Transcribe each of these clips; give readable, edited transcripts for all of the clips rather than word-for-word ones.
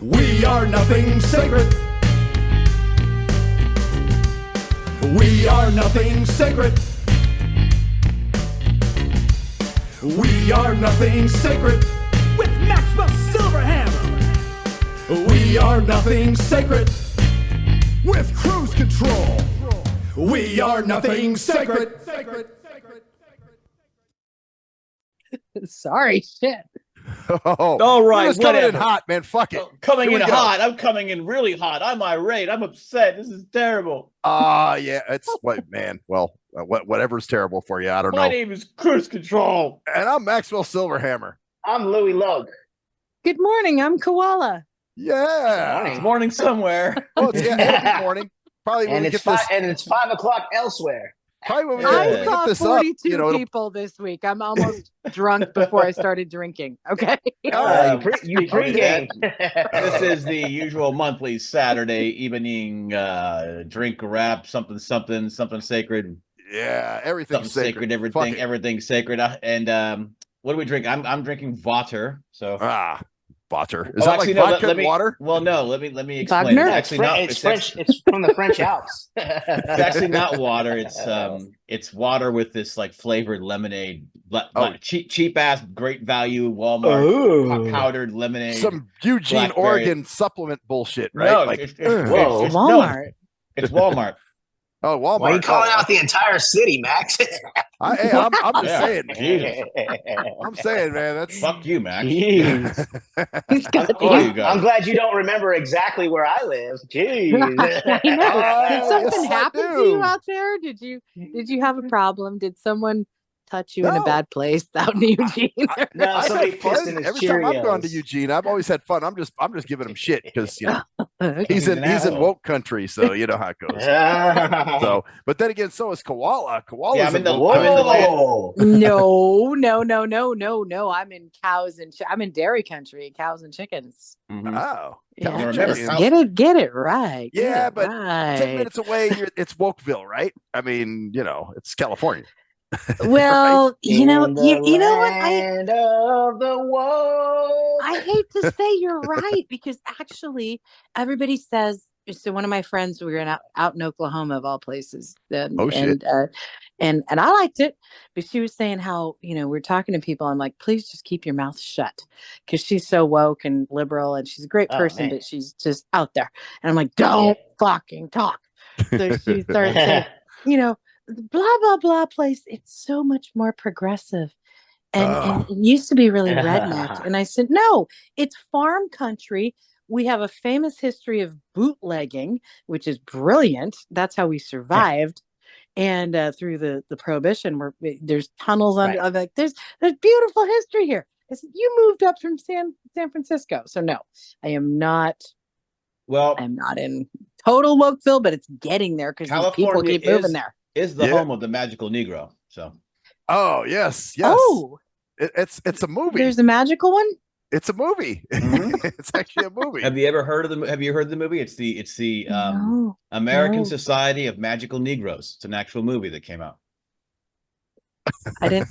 We are nothing sacred. We are nothing sacred. We are nothing sacred. With Maxwell Silverhammer. We are nothing sacred. With cruise control. We are nothing sacred. Sorry, shit. Oh, All right, we're just coming in whatever. hot, man. Fuck it. Coming Here in we go. hot. I'm coming in really hot. I'm irate. I'm upset. This is terrible. Yeah, it's what, man. Well, whatever's terrible for you, I don't My know. name is Cruise Control. And I'm Maxwell Silverhammer. I'm Louie Logue. Good morning. I'm Koala. Yeah. It's morning somewhere. Well, it's it'll be morning. Probably when And we it's get this. and it's 5 o'clock elswhere. Probably when we Yeah. get I saw this 42 up. You know, it'll- people this week. I'm almost drunk before I started drinking. Okay. You pregame. This is the usual monthly Saturday evening drink wrap, something sacred. yeah, everything's Something sacred. sacred, Fuck it. everything's sacred. And what do we drink? I'm drinking water. So Water. Is Oh, that actually, like no, vodka let and me- water? Well, no, let me explain. Wagner? It's actually not. It's French. It's from the French Alps. It's actually not water. It's water with this like flavored lemonade, cheap ass, great value Walmart powdered lemonade. Some Eugene, Blackberry. Oregon supplement bullshit, right? No, like, Whoa. Walmart. It's Walmart. oh, Walmart. Why are you calling out the entire city, Max? I'm just Yeah. saying. Jesus. I'm saying, man. That's Fuck you, Max. Jeez. He's got Oh, the- you guys. I'm glad you don't remember exactly where I live. Jeez. I know. Did yes, something I happen to do. you out there? Did you have a problem? Did someone touch you in a No. bad place out in Eugene? No, I've somebody had pissed fun. in his Every time I've gone to Cheerios. Eugene, I've always had fun. I'm just giving him shit because you know Okay. he's in asshole. woke country, so you know how it goes. So, but then again, so is Koala. Koala's Yeah, I'm in the- woke I'm in the country. land- Whoa. No. I'm in cows and I'm in dairy country, cows and chickens. Mhm. Oh, Yeah, cows and remember, chickens. cows- get it right. Get Yeah, it but right. 10 minutes away, it's Wokeville, right? I mean, you know, it's California. Well, you know, In the you know what? land of the woke. I hate to say you're right because actually everybody says so. One of my friends, we were out in Oklahoma of all places, Oh, shit. and I liked it, but she was saying how we're talking to people. I'm like, please just keep your mouth shut because she's so woke and liberal and she's a great Oh, person, man. but she's just out there. And I'm like, don't fucking talk. So she started saying, the blah blah blah place. It's so much more progressive. And it used to be really redneck. And I said, no, it's farm country. We have a famous history of bootlegging, which is brilliant. That's how we survived. And through the prohibition, there's tunnels under. Right. I'm like, there's beautiful history here. I said, you moved up from San Francisco, so no, I am not. Well, I'm not in total Wokeville, but it's getting there because these people California keep moving there. is the Yeah. home of the magical Negro. So Oh, yes. Oh, It's a movie. there's a magical one. It's a movie. Mhm. It's actually a movie. have you ever heard of the? Have you heard the movie? It's the No. American No. Society of Magical Negroes. It's an actual movie that came out. I didn't.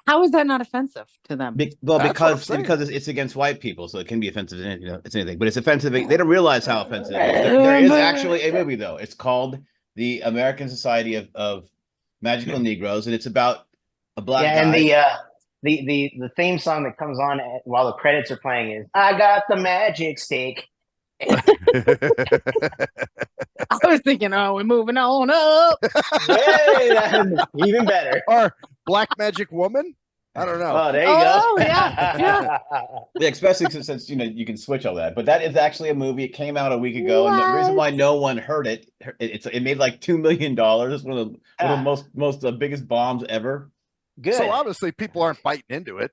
How is that not offensive to them? That's what I'm because saying. it's against white people, so it can be offensive. It's anything, but it's offensive. They don't realize how offensive it is. There is actually a movie though. It's called the American Society of Magical Negroes, and it's about a black Yeah, and guy. the theme song that comes on while the credits are playing is "I got the magic stick." I was thinking, oh, we're moving on up. Hey, that's even better. Or Black Magic Woman. I don't know. Oh, there you Oh, go. yeah. Yeah, especially since you can switch all that. But that is actually a movie. It came out a week ago, and the reason why no one heard it, it made like $2 million. It's one of the most biggest bombs ever. Good. So obviously people aren't biting into it.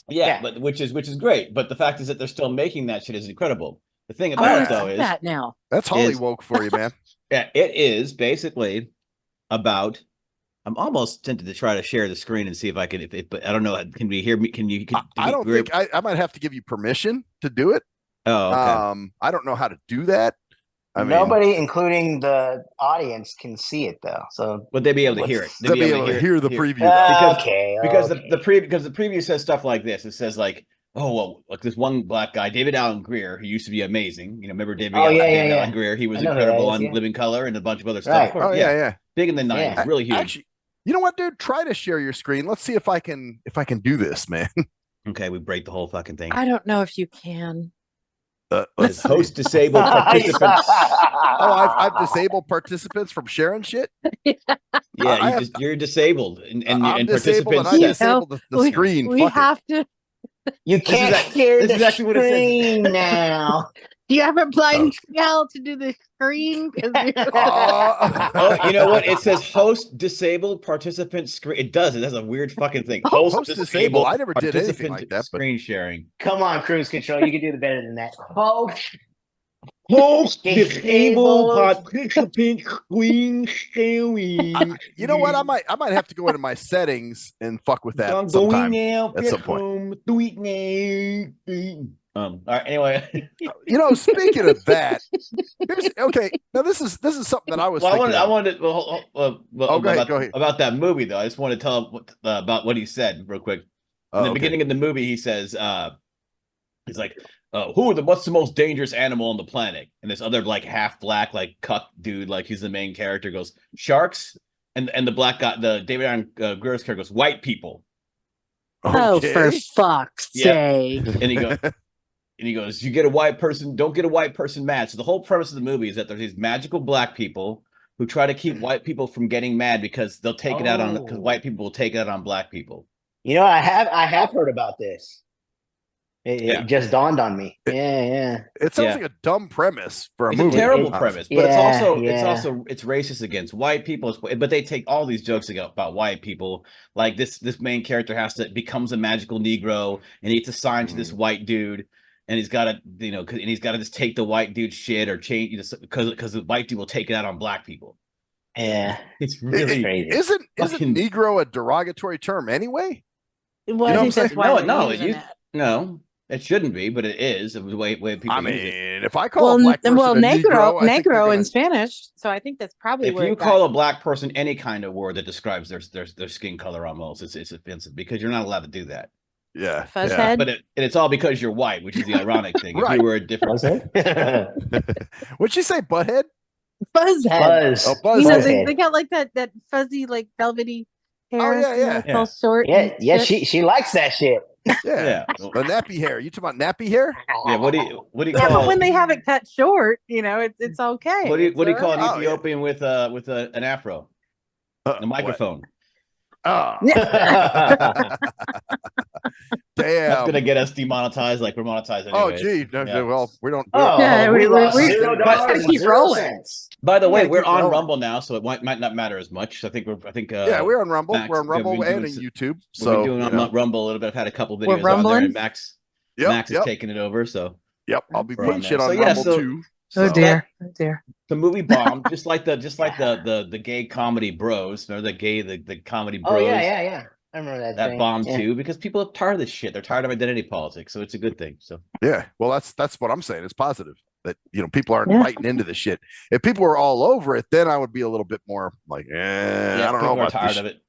Yeah, Yeah. but which is great. But the fact is that they're still making that shit is incredible. The thing I about want it to though see is that now. That's Holly Is- woke for you, man. yeah, it is basically about. I'm almost tempted to try to share the screen and see if I can. But I don't know. Can we hear me? Can you? I don't think I might have to give you permission to do it. Oh, okay. I don't know how to do that. I mean, Nobody, including the audience, can see it though. So Would they be able to hear it? what's- they'll be able to hear the preview. though. Because- okay, because okay. the preview says stuff like this. It says like Oh, well, like this one black guy, David Allen Greer, who used to be amazing. You know, remember David, Oh, yeah, David yeah, Allen yeah. Greer? He was I know who that incredible is, on yeah. Living Color and a bunch of other stuff. Right. Of course, Oh yeah. big in the 90s, Yeah. really huge. Actually, you know what, dude? Try to share your screen. Let's see if I can do this, man. Okay, we break the whole fucking thing. I don't know if you can. Let's host disabled participants. Oh, I've disabled participants from sharing shit. Yeah, you're disabled, I'm and disabled, and participants I You disabled the screen. We Fuck it. have to. You can't share this the is actually what it says. screen now. Do you have a blind gal to do the screen? Oh, you know what? It says host disabled participant screen. It does. It has a weird fucking thing. Host disabled. I never did anything participant like that. But screen sharing. Come on, cruise control. You can do the better than that. Host disabled participant screen sharing. you know what? I might have to go into my settings and fuck with that I'm sometime. going now. At some point. Home, do it now. All right. Anyway, You know, speaking of that, okay. Now this is something that I was. well, thinking I wanted. Well, go ahead. Go ahead. About that movie, though. I just want to tell about what he said real quick. In the beginning of the movie, he says, he's like, what's the most dangerous animal on the planet? And this other like half black, like cuck dude, like he's the main character, goes, sharks. And the black guy, the David Aaron Greer's character goes, white people. Oh, for fuck's sake. And he goes, you get a white person, don't get a white person mad. So the whole premise of the movie is that there's these magical black people who try to keep white people from getting mad because they'll take it out on, because white people will take it out on black people. You know, I have heard about this. It just dawned on me. Yeah. It sounds like a dumb premise for a It's movie. a terrible premise, but it's racist against white people. But they take all these jokes about white people. Like this main character becomes a magical Negro and he's assigned to this white dude, and he's got to just take the white dude's shit or change because the white dude will take it out on black people. Yeah, it's really crazy. Isn't Negro a derogatory term anyway? Well, I think that's why no. It shouldn't be, but it is. It was the way people use it. If I call a black person a negro in Spanish, so I think that's probably if you call a black person any kind of word that describes their skin color almost, it's offensive because you're not allowed to do that. Yeah, fuzzhead. But it's all because you're white, which is the ironic thing. Right. If you were a different, what'd you say, butthead? Fuzzhead. Buzz. You know, they got like that fuzzy, like velvety hair. Oh yeah. It's all short. Yeah. She likes that shit. Yeah. The nappy hair. You talking about nappy hair? Yeah. What do you call? Yeah, but when they have it cut short, it's okay. What do you call an Ethiopian with an afro? A microphone. Oh. Damn. That's gonna get us demonetized. Like we're monetized anyway. Oh, gee. No, well, we don't. We're keep rolling. By the way, we're on Rumble now, so it might not matter as much. I think we're on Rumble. We're on Rumble and on YouTube. So we're doing on Rumble a little bit. I've had a couple videos on there, and Max is taking it over. So I'll be putting shit on Rumble too. Oh dear. The movie bombed, just like the gay comedy Bros. Remember the comedy Bros? Oh yeah. I remember that bombed too, because people are tired of this shit. They're tired of identity politics, so it's a good thing. So yeah, well, that's what I'm saying. It's positive that people aren't biting into this shit. If people were all over it, then I would be a little bit more like, I don't know about tired this of it.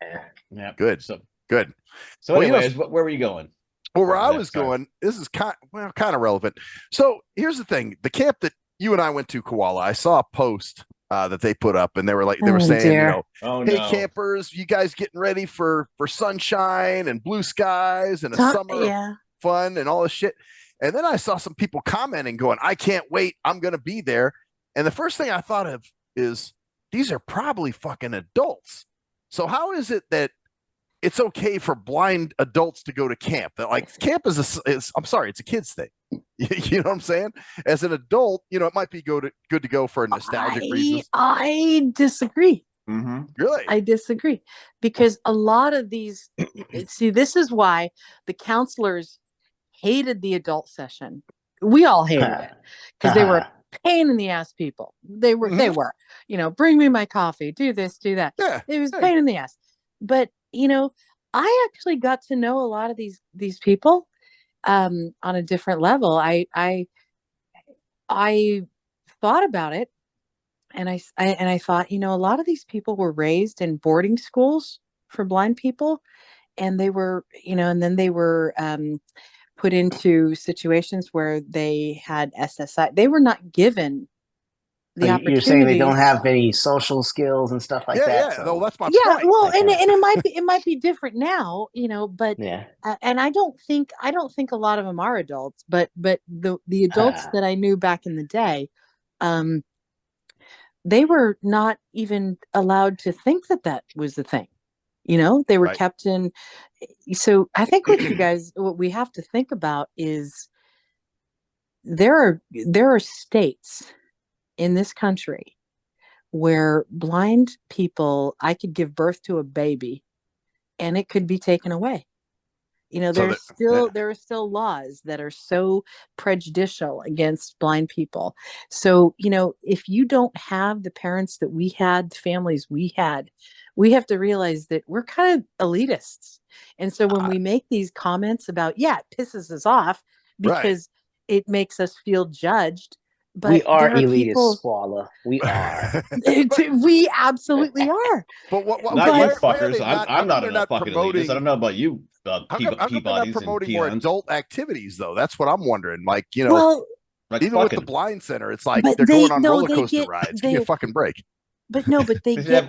Yeah, good. So good. So, anyways, where were you going? Well, where I was going, this is kind of relevant. So here's the thing: the camp that you and I went to, Koala, I saw a post that they put up, and they were saying, hey, campers, you guys getting ready for sunshine and blue skies and a summer fun and all this shit. And then I saw some people commenting going, I can't wait, I'm gonna be there. And the first thing I thought of is, these are probably fucking adults. So how is it that it's okay for blind adults to go to camp? That like camp is I'm sorry, it's a kid's thing. You know what I'm saying? As an adult, it might be good to go for nostalgic reasons. I disagree. Mm-hmm. Really? I disagree, because a lot of these see, this is why the counselors hated the adult session. We all hated it because they were pain in the ass people. They were, bring me my coffee, do this, do that. Yeah. It was pain in the ass. But I actually got to know a lot of these people on a different level. I thought about it, and I thought, a lot of these people were raised in boarding schools for blind people, and they were, and then they were put into situations where they had SSI. They were not given the opportunities. You're saying they don't have any social skills and stuff like that. Yeah, so. no, that's my Yeah, point. well, and it might be different now, but yeah. And I don't think a lot of them are adults, but the adults that I knew back in the day, they were not even allowed to think that was the thing. They were kept in. So I think what we have to think about is there are states in this country where blind people, I could give birth to a baby and it could be taken away. There are still laws that are so prejudicial against blind people. So, if you don't have the parents that we had, the families we had, we have to realize that we're kind of elitists. And so when we make these comments about, it pisses us off because it makes us feel judged. But we are elitist, Koala. We are. We absolutely are. But what not you fuckers. I'm not enough fucking elitist. I don't know about you. How come they're not promoting more adult activities, though? That's what I'm wondering. Like, even with the Blind Center, it's like they're going on roller coaster rides. Give me a fucking break. But they should have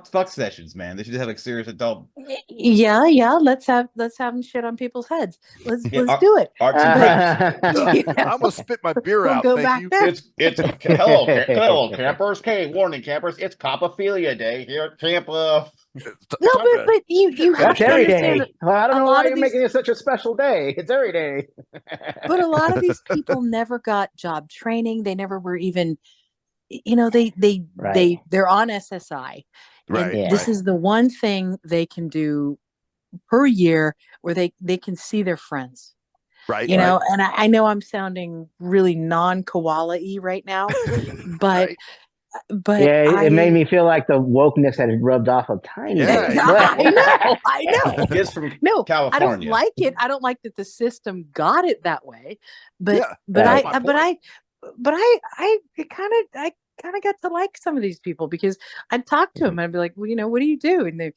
fuck sessions, man. They should have like serious adult. Yeah. Let's have them shit on people's heads. Let's do it. I'm gonna spit my beer out. Thank you. It's hello campers. Hey, warning campers. It's Copophilia Day here at Tampa. No, but you have to every understand. Day. Well, I don't know why you're making it such a special day. It's every day. But a lot of these people never got job training. They never were even. They're on SSI. Right. And this is the one thing they can do per year where they can see their friends. Right. And I know I'm sounding really non-koala-y right now, but it made me feel like the wokeness had rubbed off a tiny bit. I know. It's from California. I don't like it. I don't like that the system got it that way. I kind of got to like some of these people because I'd talk to them and I'd be like, well, what do you do? And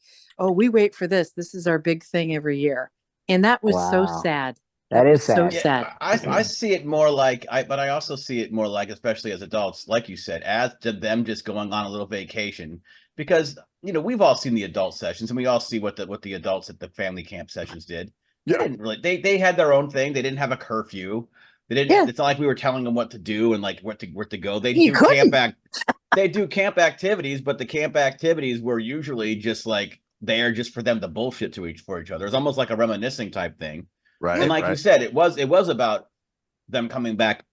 we wait for this. This is our big thing every year. And that was so sad. That is sad. So sad. I see it more like, but I also see it more like, especially as adults, like you said, as to them just going on a little vacation, because we've all seen the adult sessions and we all see what the adults at the family camp sessions did. They didn't really. They had their own thing. They didn't have a curfew. They didn't. Yeah. It's not like we were telling them what to do and like where to go. They do camp activities, but the camp activities were usually just like there just for them to bullshit for each other. It's almost like a reminiscing type thing. Right. And like you said, it was about them coming back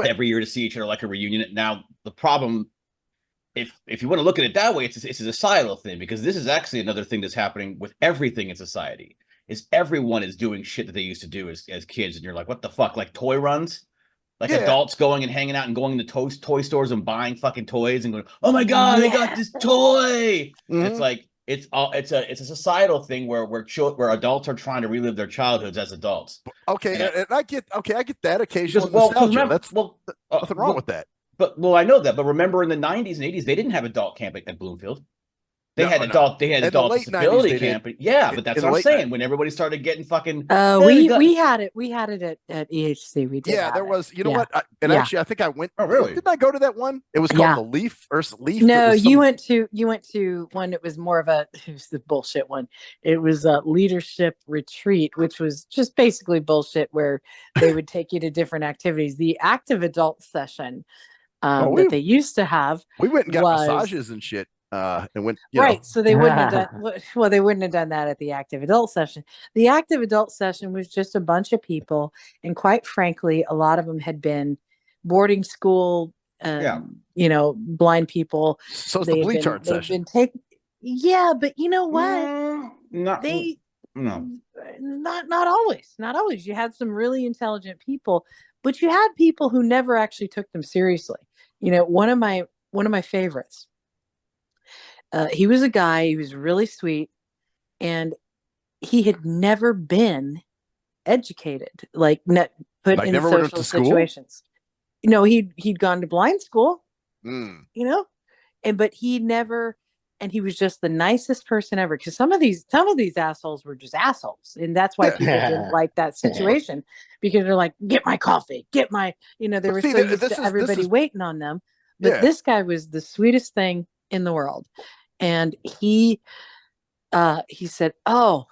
every year to see each other like a reunion. Now the problem, if you want to look at it that way, it's a societal thing, because this is actually another thing that's happening with everything in society. Is everyone is doing shit that they used to do as kids, and you're like, what the fuck? Like toy runs, like adults going and hanging out and going to toy stores and buying fucking toys and going, oh my god, I got this toy. Mm-hmm. It's like it's a societal thing where adults are trying to relive their childhoods as adults. Okay, and I get that occasionally. That's nothing wrong with that. But I know that. But remember, in the 90s and 80s, they didn't have adult camp at Bloomfield. They had adult disability camp. But that's what I'm saying. When everybody started getting fucking, we had it at EHC. We did. Yeah, there was. You know what? Actually, I think I went. Oh, really? Didn't I go to that one? It was called the Leaf or Leaf. No, you went to one. It was more of it was the bullshit one. It was a leadership retreat, which was just basically bullshit, where they would take you to different activities. The active adult session that they used to have. We went and got massages and shit. And went so they wouldn't have done they wouldn't have done that at the active adult session. The active adult session was just a bunch of people, and quite frankly, a lot of them had been boarding school blind people. So it's the bleach art session. But you know what? Not always. You had some really intelligent people, but you had people who never actually took them seriously. One of my favorites. He was a guy, he was really sweet, and he had never been educated, put in social situations. No, he'd gone to blind school, but he never and he was just the nicest person ever. Because some of these assholes were just assholes, and that's why people didn't like that situation, because they're like, get my coffee, get my, they were so used to everybody waiting on them. But this guy was the sweetest thing in the world, and he said, oh,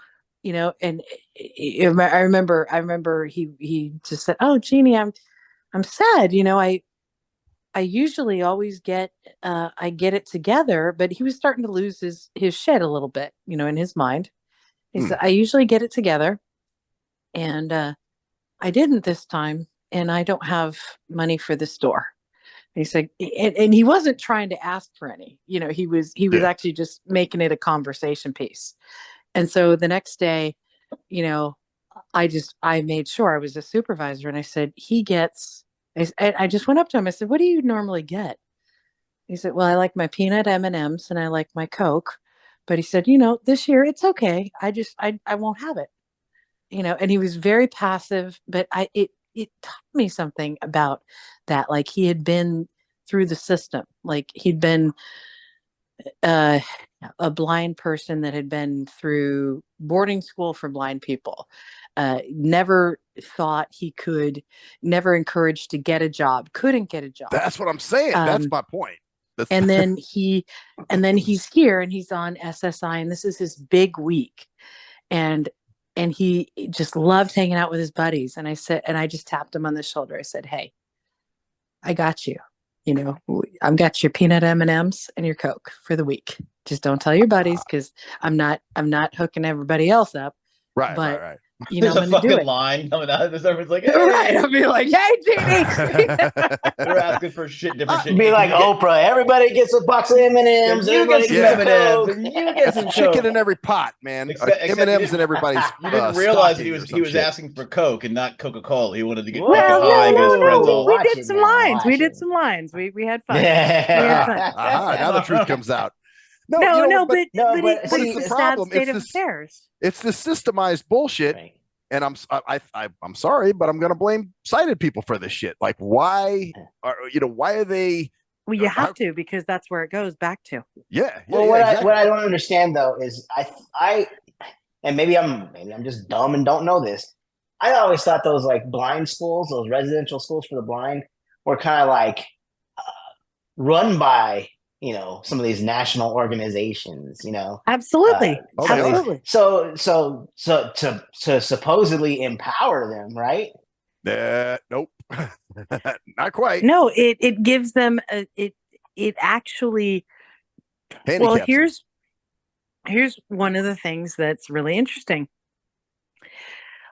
and I remember he just said, oh, Jeannie, I'm sad, I usually always get it together, but he was starting to lose his shit a little bit, in his mind. He said, I usually get it together, and I didn't this time, and I don't have money for the store. And he said, and he wasn't trying to ask for any, he was actually just making it a conversation piece. And so the next day, I made sure, I was a supervisor, and I said, I just went up to him. I said, what do you normally get? He said, well, I like my peanut M&Ms and I like my Coke. But he said, this year it's okay. I won't have it. And he was very passive, but it taught me something about that. Like, he had been through the system. Like, he'd been a blind person that had been through boarding school for blind people. Never thought he could, never encouraged to get a job, couldn't get a job. That's what I'm saying. That's my point. And then he's here and he's on SSI, and this is his big week. And he just loved hanging out with his buddies. And I just tapped him on the shoulder. I said, hey, I got you. I've got your peanut M&Ms and your Coke for the week. Just don't tell your buddies, because I'm not hooking everybody else up. Right. There's a fucking line coming out of this. Everyone's like, hey. Right. I'll be like, hey, Jeannie. They're asking for different shit. Be like Oprah. Everybody gets a box of M&Ms. You get some M&Ms. You get some chicken in every pot, man. M&Ms in everybody's. You didn't realize that he was asking for Coke and not Coca-Cola. He wanted to get high and get his friends all. We did some lines. We did some lines. We had fun. Now the truth comes out. But it's the problem. It's the systemized bullshit, right. And I'm sorry, but I'm going to blame sighted people for this shit. Like, why are they? Well, you have to, because that's where it goes back to. Yeah. What I don't understand though is I and maybe I'm just dumb and don't know this. I always thought those like blind schools, those residential schools for the blind, were kind of like run by, some of these national organizations, Absolutely. Absolutely. So to supposedly empower them, right? Nope. Not quite. No, it gives them it actually. Well, here's one of the things that's really interesting.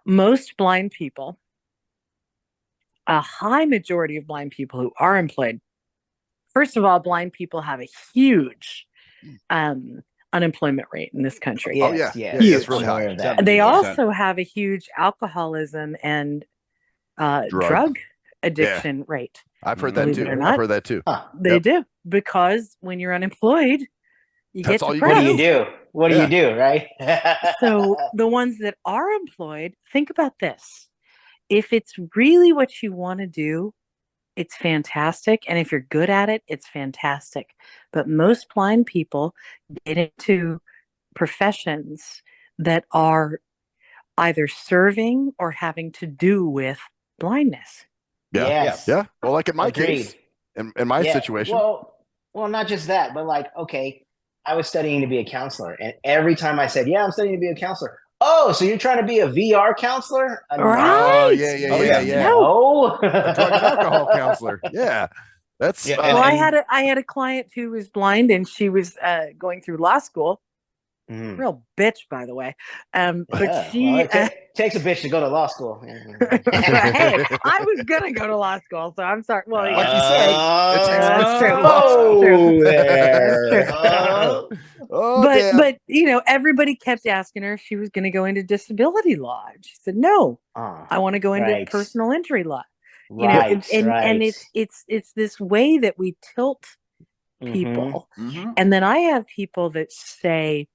Most blind people, a high majority of blind people who are employed. First of all, blind people have a huge unemployment rate in this country. Yes, it's really high. They also have a huge alcoholism and drug addiction rate. I've heard that too. I've heard that too. They do, because when you're unemployed, you get depressed. What do you do? What do you do, right? So the ones that are employed, think about this. If it's really what you want to do, it's fantastic. And if you're good at it, it's fantastic. But most blind people get into professions that are either serving or having to do with blindness. Yeah. Well, like in my case, in my situation. Well, not just that, but like, okay, I was studying to be a counselor. And every time I said, I'm studying to be a counselor. Oh, so you're trying to be a VR counselor? Right. Oh, yeah. No. A drug and alcohol counselor. Yeah. That's well, I had a client who was blind, and she was going through law school. Real bitch, by the way. But she takes a bitch to go to law school. Hey, I was gonna go to law school, so I'm sorry. Well, like you said, that's true. But everybody kept asking her if she was going to go into disability law. She said, "No, I want to go into personal injury law." And it's this way that we tilt people, and then I have people that say,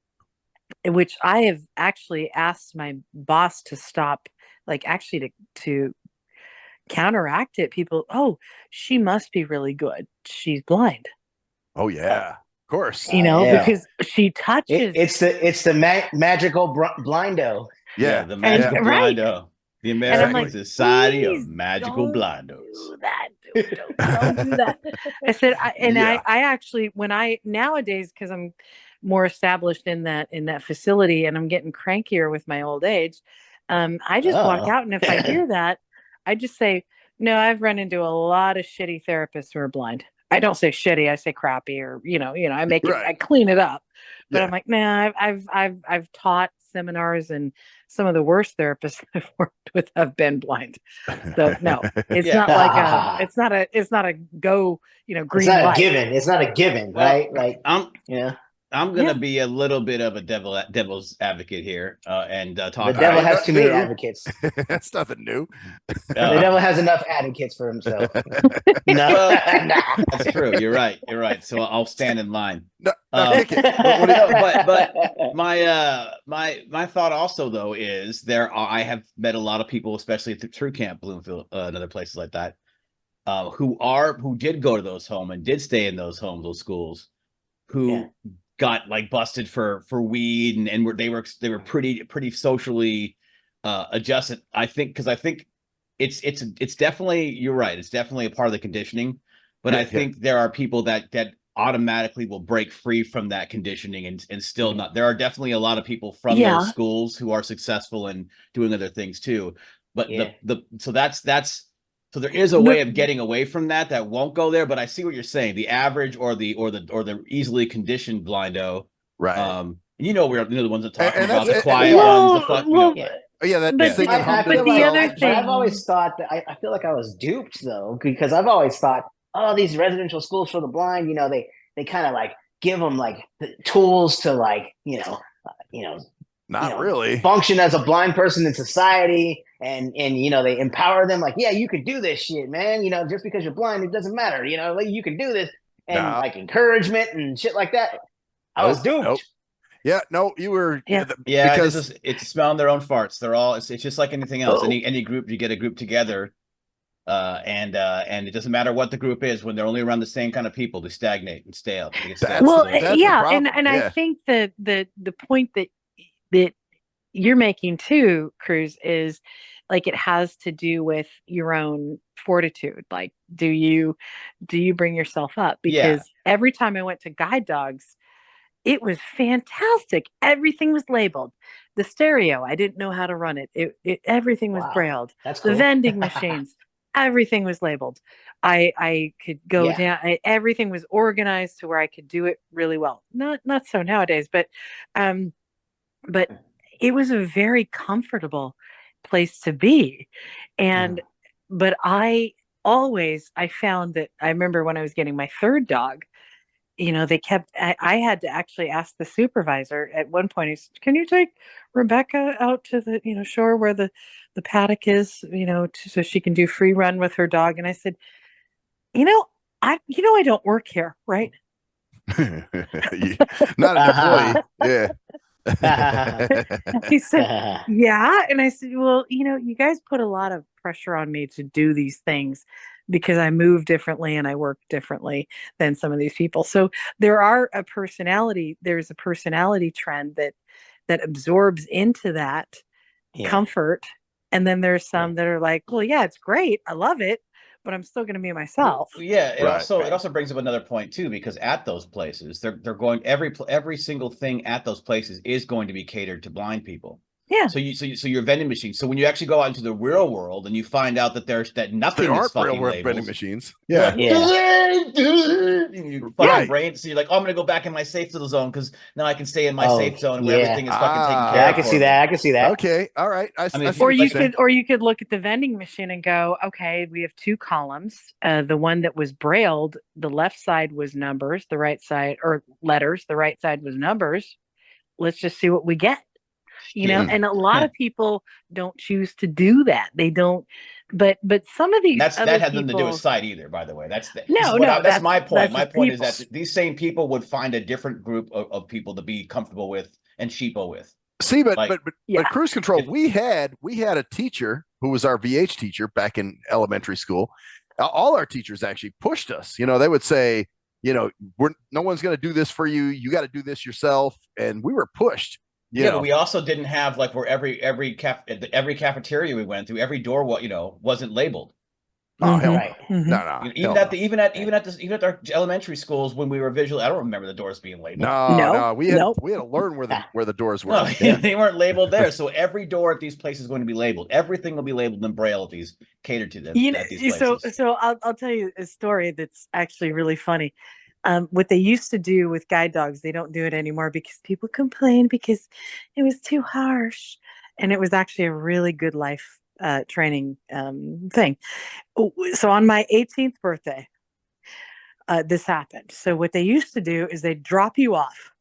which I have actually asked my boss to stop, like actually to counteract it. People, she must be really good. She's blind. Oh yeah. course. Because she touches. It's the magical blindo. Yeah, the magical blindo. The American Society of Magical Blindos. Do that. Don't do that. I said, I actually, nowadays, because I'm more established in that facility and I'm getting crankier with my old age, I just walk out, and if I hear that, I just say, no, I've run into a lot of shitty therapists who are blind. I don't say shitty, I say crappy, or I make it, I clean it up. But I'm like, nah, I've taught seminars, and some of the worst therapists I've worked with have been blind. So no, it's not like it's not a go, green light. It's not a given, right? Like I'm gonna be a little bit of a devil's advocate here, and talk. The devil has too many advocates. That's nothing new. The devil has enough advocates for himself. No, that's true. You're right. So I'll stand in line. No, but my thought also though is I have met a lot of people, especially through Camp Bloomfield and other places like that, who did go to those homes and did stay in those homes, those schools, who got like busted for weed and they were pretty socially adjusted. I think it's definitely, you're right, it's definitely a part of the conditioning, but I think there are people that automatically will break free from that conditioning and still not. There are definitely a lot of people from those schools who are successful in doing other things too, but so there is a way of getting away from that won't go there. But I see what you're saying. The average or the easily conditioned blindo, right? We're the ones that talk about the quiet ones. I've always thought that I feel like I was duped though, because I've always thought, these residential schools for the blind, they kind of like give them like the tools to like not really function as a blind person in society. And they empower them like, yeah, you could do this shit, man. Just because you're blind, it doesn't matter. Like you can do this, and like encouragement and shit like that. I was duped. Nope. Yeah, no, you were. Because it's smelling their own farts. They're all. It's just like anything else. Any group, you get a group together, and it doesn't matter what the group is. When they're only around the same kind of people, they stagnate and stay up. I think that the point that you're making too, Cruz, is like it has to do with your own fortitude. Like, do you bring yourself up? Because every time I went to guide dogs, it was fantastic. Everything was labeled. The stereo, I didn't know how to run it. Everything was brailled. That's cool. The vending machines, everything was labeled. I could go down. Everything was organized to where I could do it really well. Not so nowadays, but it was a very comfortable place to be. But I found that I remember when I was getting my third dog, I had to actually ask the supervisor at one point, he said, can you take Rebecca out to the, shore where the paddock is, so she can do free run with her dog. And I said, I don't work here, right? Not an employee. Yeah. He said, yeah. And I said, well, you guys put a lot of pressure on me to do these things because I move differently and I work differently than some of these people. So there's a personality trend that absorbs into that comfort. And then there's some that are like, well, yeah, it's great. I love it, but I'm still going to be myself. Yeah. It also brings up another point too, because at those places, they're going, every single thing at those places is going to be catered to blind people. Yeah. So your vending machine. So when you actually go out into the real world and you find out that nothing is fucking labeled. Vending machines. Yeah. You fucking brain. So you're like, I'm gonna go back in my safe zone because now I can stay in my safe zone where everything is fucking taken care of. Yeah, I can see that. Okay. All right. Or you could look at the vending machine and go, okay, we have two columns. The one that was brailled, the left side was numbers, the right side or letters, the right side was numbers. Let's just see what we get. And a lot of people don't choose to do that. They don't, but some of these that has nothing to do with sight either, by the way. That's my point. My point is that these same people would find a different group of people to be comfortable with and sheeple with. See, but cruise control, we had a teacher who was our VH teacher back in elementary school. All our teachers actually pushed us. They would say, no one's going to do this for you. You got to do this yourself. And we were pushed. But we also didn't have like where every cafeteria we went through, every door, wasn't labeled. Oh hell Right. no. Even at our elementary schools when we were visually, I don't remember the doors being labeled. No. We had to learn where the doors were. No, they weren't labeled there. So every door at these places is going to be labeled. Everything will be labeled in Braille at these catered to them. At these places. So I'll tell you a story that's actually really funny. What they used to do with guide dogs, they don't do it anymore because people complain because it was too harsh, and it was actually a really good life training thing. So on my 18th birthday, this happened. So what they used to do is they'd drop you off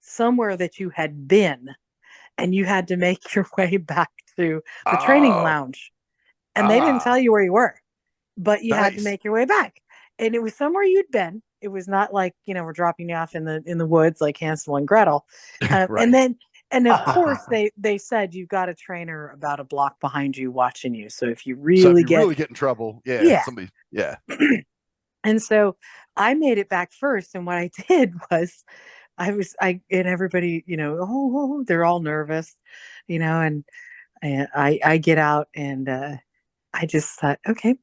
somewhere that you had been, and you had to make your way back to the training lounge. And they didn't tell you where you were, but you had to make your way back. And it was somewhere you'd been. It was not like, we're dropping you off in the woods like Hansel and Gretel. Right. And of course they said you've got a trainer about a block behind you watching you. So if you really get in trouble, somebody. And so I made it back first. And what I did was and everybody, they're all nervous, and I get out and I just thought, okay,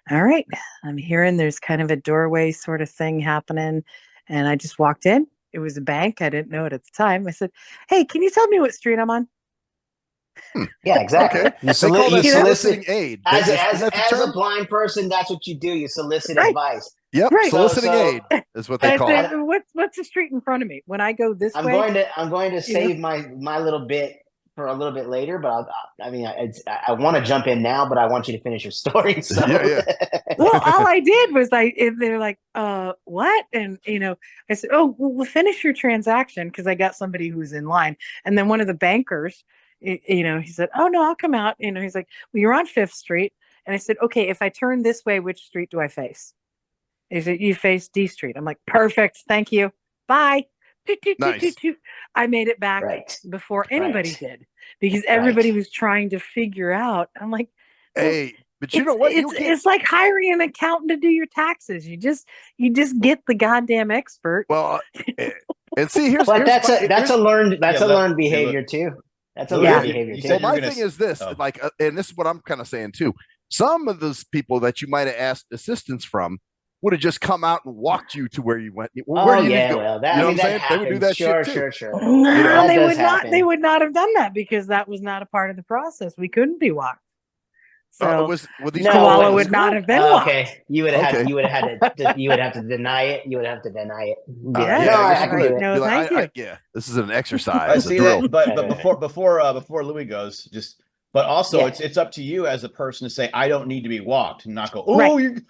all right, I'm hearing there's kind of a doorway sort of thing happening. And I just walked in. It was a bank. I didn't know it at the time. I said, hey, can you tell me what street I'm on? Yeah, exactly. Okay. You soliciting aid. As a blind person, that's what you do. You solicit advice. Yep, right. soliciting aid is what they call it. What's the street in front of me? When I go this way, I'm going to save my little bit for a little bit later. But I want to jump in now, but I want you to finish your story. So. Yeah. Well, all I did was they're like, what? And I said, oh, we'll finish your transaction because I got somebody who was in line, and then one of the bankers. He said, oh no, I'll come out. He's like, well, you're on 5th Street. And I said, okay, if I turn this way, which street do I face? He said, you face D Street. I'm like, perfect. Thank you. Bye. Nice. I made it back before anybody did because everybody was trying to figure out. I'm like, hey, but you know what? It's like hiring an accountant to do your taxes. You just get the goddamn expert. Well, and see, that's a learned behavior too. That's a learned behavior too. Well, my thing is this, and this is what I'm kind of saying too. Some of those people that you might have asked assistance from would have just come out and walked you to where you went. Where you need to go. Well, you know what I'm saying? They would do that shit too. Sure. No, they would not. They would not have done that because that was not a part of the process. We couldn't be walked. So Koala would not have been walked. Okay, you would have to deny it. You would have to deny it. Thank you. Yeah, this is an exercise. I see that, but before Louie goes, but also it's up to you as a person to say I don't need to be walked and not go. Oh,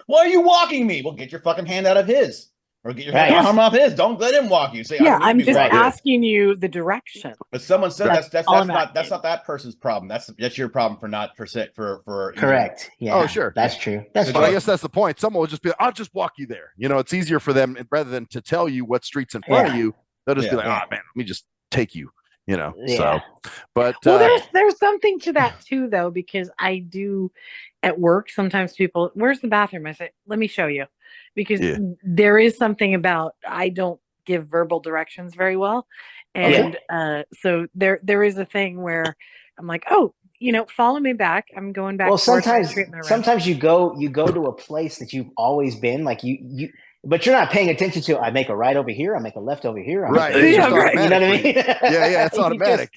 why are you walking me? Well, get your fucking hand out of his. Or get your arm off his. Don't let him walk you. Say, I'm just asking you the direction. But someone said that's not that person's problem. That's your problem for correct. Yeah. Oh, sure. That's true. But I guess that's the point. Someone will just be, I'll just walk you there. It's easier for them rather than to tell you what street's in front of you. They'll just be like, oh man, let me just take you. So, but there's something to that too, though, because I do at work. Sometimes people, where's the bathroom? I say, let me show you. Because there is something about I don't give verbal directions very well, and so there is a thing where I'm like, oh, follow me back. I'm going back. Well, sometimes you go to a place that you've always been, like you, but you're not paying attention to. I make a right over here. I make a left over here. Right. You know what I mean? Yeah, it's automatic.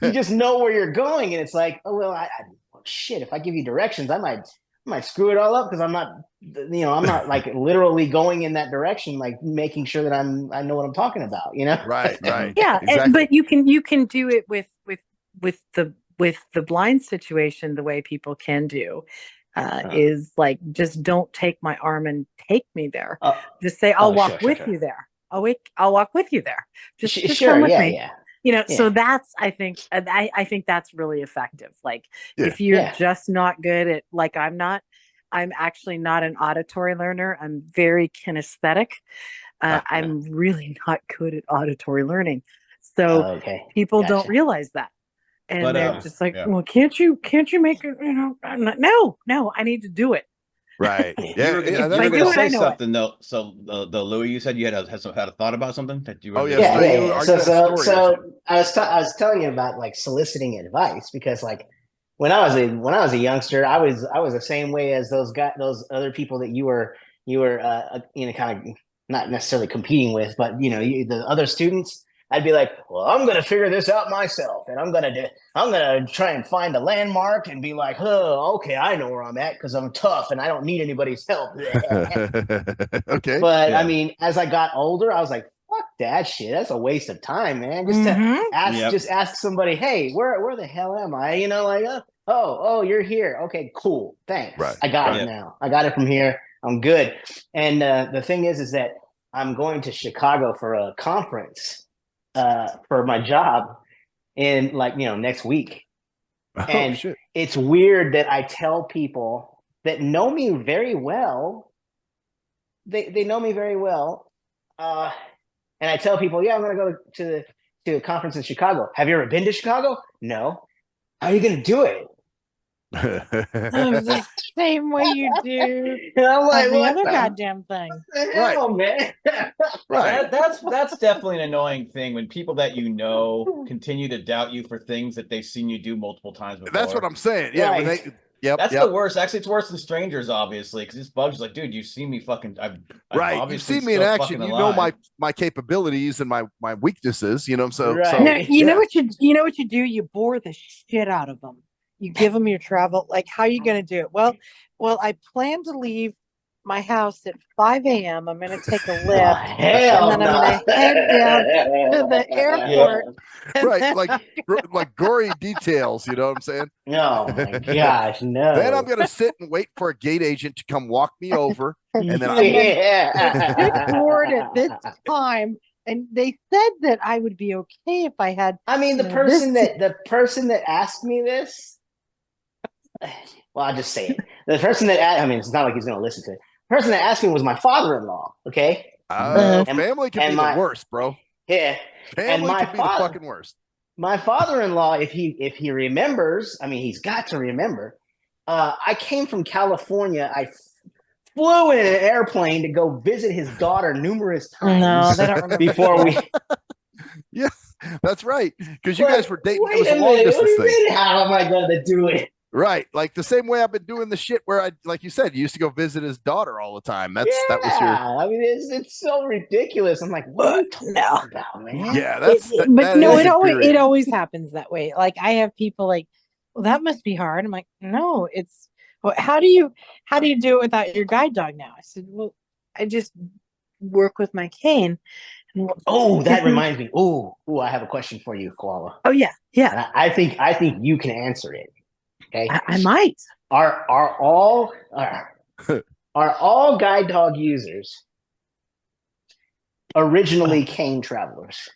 You just know where you're going, and it's like, oh well, shit. If I give you directions, I might screw it all up because I'm not like literally going in that direction, like making sure that I know what I'm talking about, Right. Yeah. Exactly. But you can do it with the blind situation. The way people can do is like, just don't take my arm and take me there. Just say, I'll walk with you there. I'll walk with you there. Just come with me. Yeah. So that's, I think that's really effective. Like if you're just not good at, like I'm actually not an auditory learner. I'm very kinesthetic. I'm really not good at auditory learning. So people don't realize that. And they're just like, well, can't you make it, no, I need to do it. Right. You were If gonna I do it, I say know something though. So the Louie, you said you had a thought about something that you were. Oh, yeah, Yeah, so yeah, you yeah. are So, you a story or so something? I was telling you about like soliciting advice because like when I was a youngster, I was the same way as those other people that you were kind of not necessarily competing with, but the other students. I'd be like, well, I'm gonna figure this out myself, and I'm gonna try and find a landmark and be like, oh, okay, I know where I'm at because I'm tough and I don't need anybody's help. Okay. But I Yeah. mean, as I got older, I was like, fuck that shit. That's a waste of time, man. Just ask somebody, hey, where the hell am I? Like, oh, you're here. Okay, cool. Thanks. Right. I got Right. it now. I got it from here. I'm good. And the thing is that I'm going to Chicago for a conference for my job in next week. Oh, And shit. it's weird that I tell people that know me very well. They know me very well. And I tell people, yeah, I'm going to go to a conference in Chicago. Have you ever been to Chicago? No. How are you going to do it? the same way you do And I'm like, every what other the goddamn thing. hell, man? Right. That's definitely an annoying thing when people that continue to doubt you for things that they've seen you do multiple times before. That's what I'm saying. Yeah. When Right. they, yep. That's yep. the worst. Actually, it's worse than strangers, obviously, because this bug's like, dude, you've seen me fucking. I'm Right. You've obviously seen me in still action. fucking You know alive. my capabilities and my weaknesses. So Right. so No, you know yeah. what you know what you do? You bore the shit out of them. You give them your travel. Like, how are you going to do it? Well, I plan to leave my house at 5 a.m. I'm going to take a Oh, lift, hell and then I'm going to head down to the airport. And Right. then Like gory details. You know what I'm saying? Oh my gosh, no. Then I'm gonna sit and wait for a gate agent to come walk me over, and then it's good board at this time. And they said that I would be okay if I had. I mean, the person that asked me this. Well, I'll just say it. The person I mean, it's not like he's going to listen to it. The person that asked me was my father-in-law. Okay. family can be the worst, bro. Yeah. Family can be the fucking worst. My father-in-law, if he remembers, I mean, he's got to remember. I came from California. I flew in an airplane to go visit his daughter numerous times. No, they don't remember before we. Yeah, that's right. Because you guys were dating. Wait It was a a long minute. What do distance you thing. mean? How am I going to do it? Right. Like the same way I've been doing the shit where like you said, you used to go visit his daughter all the time. That was your. I mean, it's so ridiculous. I'm like, what are you talking about, man? Yeah, but no, it infuriating. always happens that way. Like, I have people like, well, that must be hard. I'm like, no, it's. Well, how do you do it without your guide dog now? I said, well, I just work with my cane. Oh, that reminds me. Oh, I have a question for you, Koala. Oh yeah. And I think you can answer it. Okay, I might. Are all guide dog users originally cane travelers?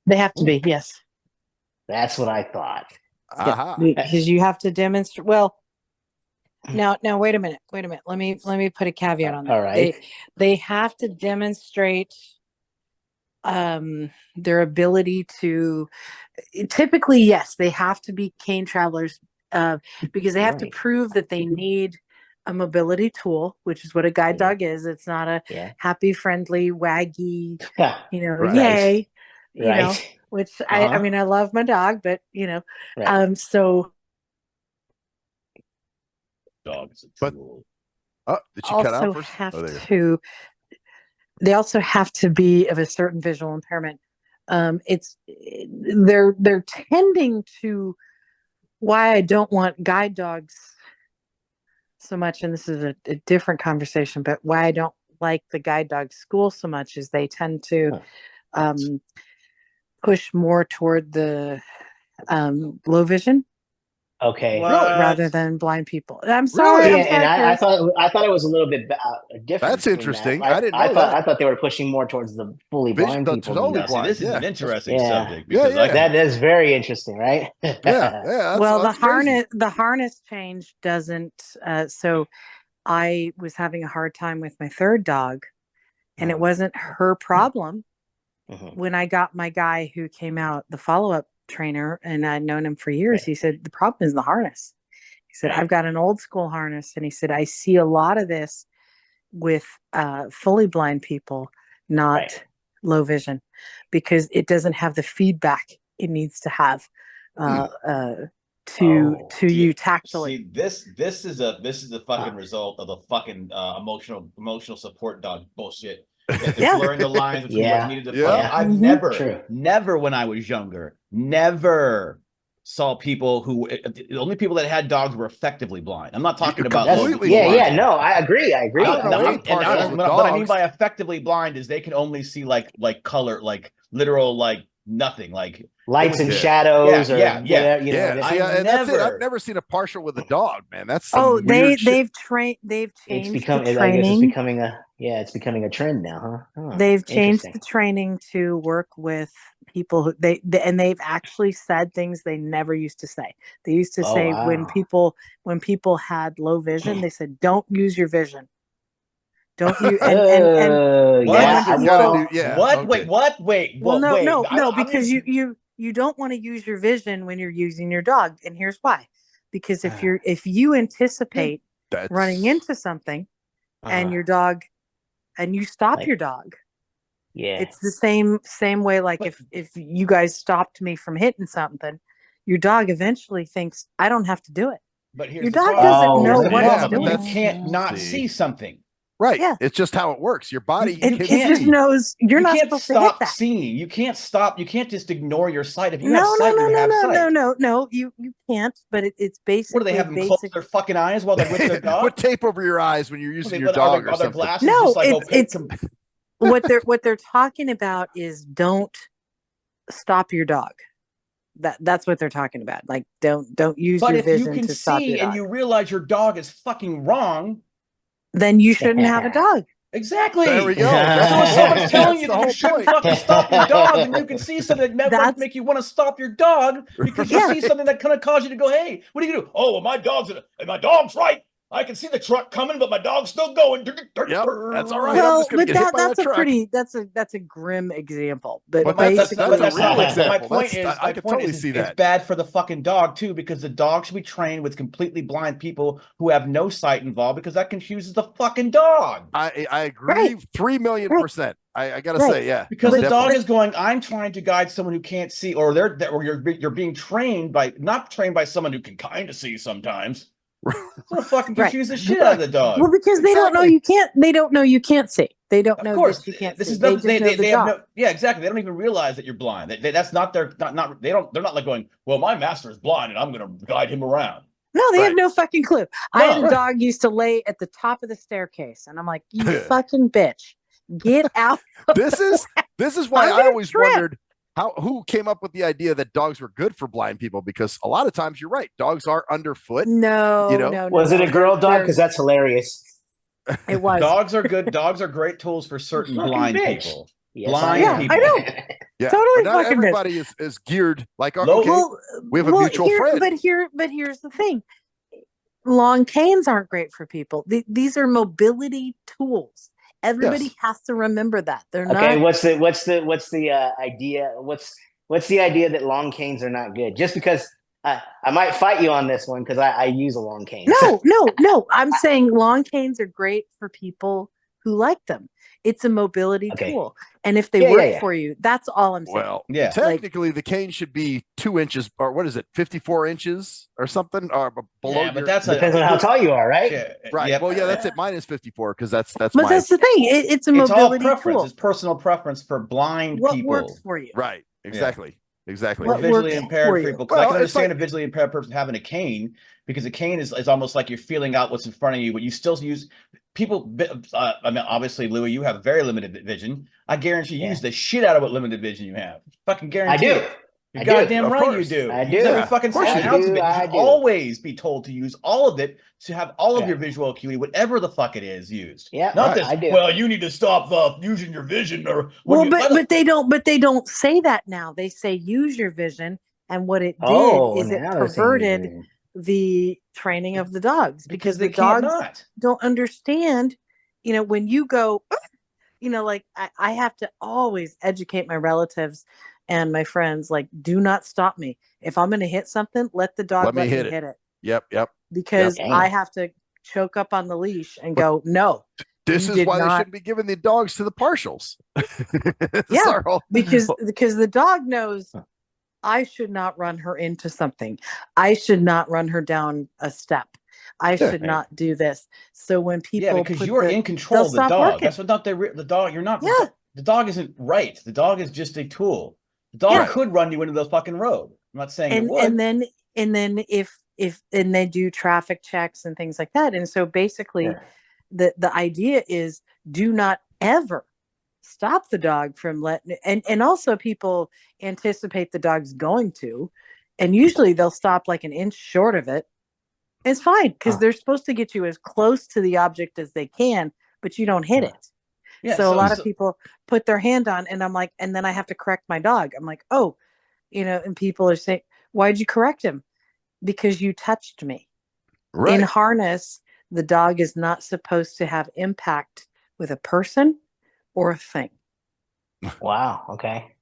They have to be. Yes. That's what I thought. Uh-huh. Because you have to demonstrate. Well, now wait a minute. Let me put a caveat on that. All right. They have to demonstrate their ability to. Typically, yes, they have to be cane travelers because they have to prove that they need a mobility tool, which is what a guide dog is. It's not a happy, friendly, waggy, yay, which I mean, I love my dog, but so. Dogs. But did she cut out first? They also have to be of a certain visual impairment. They're tending to why I don't want guide dogs so much, and this is a different conversation, but why I don't like the guide dog school so much is they tend to push more toward the low vision. Okay. Rather than blind people. I'm sorry. Really? And I thought it was a little bit different. That's interesting. That. I didn't know that. I thought they were pushing more towards the fully blind people. Totally blind. This is an interesting subject. Because that is very interesting, right? Yeah. Well, the harness change doesn't. So I was having a hard time with my third dog, and it wasn't her problem. When I got my guy who came out, the follow-up trainer, and I'd known him for years, he said the problem is the harness. He said, I've got an old school harness. And he said, I see a lot of this with fully blind people, not low vision, because it doesn't have the feedback it needs to have to you tactily. See, this is a fucking result of the fucking emotional support dog bullshit. They're blurring the lines between what's needed to I've never when I was younger, never saw people who the only people that had dogs were effectively blind. I'm not talking about completely blind. No, I agree. What I mean by effectively blind is they can only see like color, like literal, like nothing, like lights and shadows. See, that's it. I've never seen a partial with a dog, man. That's they've changed the training. I guess it's becoming a trend now, huh? They've changed the training to work with people who they've actually said things they never used to say. They used to say when people had low vision, they said, "Don't use your vision." Don't you? Wait. Well, no, because you don't want to use your vision when you're using your dog, and here's why: because if you anticipate running into something, and your dog, and you stop your dog, it's the same way. Like if you guys stopped me from hitting something, your dog eventually thinks I don't have to do it. But your dog doesn't know what it's doing. You can't not see something. Right. Yeah. It's just how it works. Your body it just knows you're not supposed to hit that. Seeing. You can't stop. You can't just ignore your sight. If you have sight, you have sight. No. You can't. But it's basically. What do they have them close their fucking eyes while they're with their dog? Put tape over your eyes when you're using your dog or something. Glasses no, just like it's what they're talking about is don't stop your dog. That's what they're talking about. Like don't use your vision to stop your dog. But if you can see and you realize your dog is fucking wrong, then you shouldn't have a dog. Exactly. There we go. So if someone's telling you that you shouldn't fucking stop your dog, and you can see something that might make you want to stop your dog because you see something that kind of cause you to go, "Hey, what are you gonna do?" "Oh, well, my dog's right. I can see the truck coming, but my dog's still going." Yep, that's all right. Well, but that's a grim example. But that's a real example. My point is, I can totally see that. It's bad for the fucking dog too, because the dog should be trained with completely blind people who have no sight involved, because that confuses the fucking dog. I agree 3,000,000%. I gotta say, yeah, because the dog is going, I'm trying to guide someone who can't see, or you're being trained not trained by someone who can kind of see sometimes. It's gonna fucking confuse the shit out of the dog. Well, because they don't know you can't. They don't know you can't see. They don't know that you can't see. They have exactly. They don't even realize that you're blind. That's not their not. They're not like going, "Well, my master is blind, and I'm gonna guide him around." No, they have no fucking clue. I had a dog used to lay at the top of the staircase, and I'm like, "You fucking bitch, get out!" This is why I always wondered who came up with the idea that dogs were good for blind people, because a lot of times you're right, dogs are underfoot. No. Was it a girl dog? Because that's hilarious. It was. Dogs are good. Dogs are great tools for certain blind people. Yes, blind people. I know. Yeah, totally. Not everybody is geared like we have a mutual friend. But here's the thing: long canes aren't great for people. These are mobility tools. Everybody has to remember that they're not. Okay, what's the idea? What's the idea that long canes are not good? Just because I might fight you on this one because I use a long cane. No. I'm saying long canes are great for people who like them. It's a mobility tool, and if they work for you, that's all I'm saying. Well, technically, the cane should be 2 inches, or what is it, 54 inches or something, or below. Yeah, but that's depends on how tall you are, right? Yeah, right. Yep. Well, that's it. Mine is 54 because that's. But that's the thing. It's a mobility tool. It's personal preference for blind people. What works for you? Right. Exactly. Exactly. What visually impaired people. Because I can understand a like visually impaired person having a cane, because a cane is almost like you're feeling out what's in front of you, but you still use people. I mean, obviously, Louie, you have very limited vision. I guarantee you use the shit out of what limited vision you have. Fucking guarantee it. You're goddamn right you do. I do. Every fucking ounce of it. You should always be told to use all of it, to have all of your visual acuity, whatever the fuck it is, used. Yeah, not this. Well, you need to stop using your vision, or but they don't say that now. They say use your vision, and what it did is it perverted the training of the dogs, because the dogs don't understand. When you go, like I have to always educate my relatives and my friends, like, do not stop me. If I'm going to hit something, let the dog let me hit it. Yep. Because Yep. I have to choke up on the leash and go, no. This is why they shouldn't be giving the dogs to the partials. Yeah, because the dog knows I should not run her into something. I should not run her down a step. I should not do this. So when people, because you are in control of the dog. Working. That's what not the dog. You're not. Yeah. The dog isn't right. The dog is just a tool. The dog could run you into the fucking road. I'm not saying it would. And then if they do traffic checks and things like that. And so basically, the idea is do not ever stop the dog from letting. And also people anticipate the dog's going to, and usually they'll stop like an inch short of it. It's fine because they're supposed to get you as close to the object as they can, but you don't hit it. Yeah, so a lot of people put their hand on, and I'm like, and then I have to correct my dog. I'm like, oh, and people are saying, why'd you correct him? Because you touched me. Right. In harness, the dog is not supposed to have impact with a person or a thing. Wow. Okay.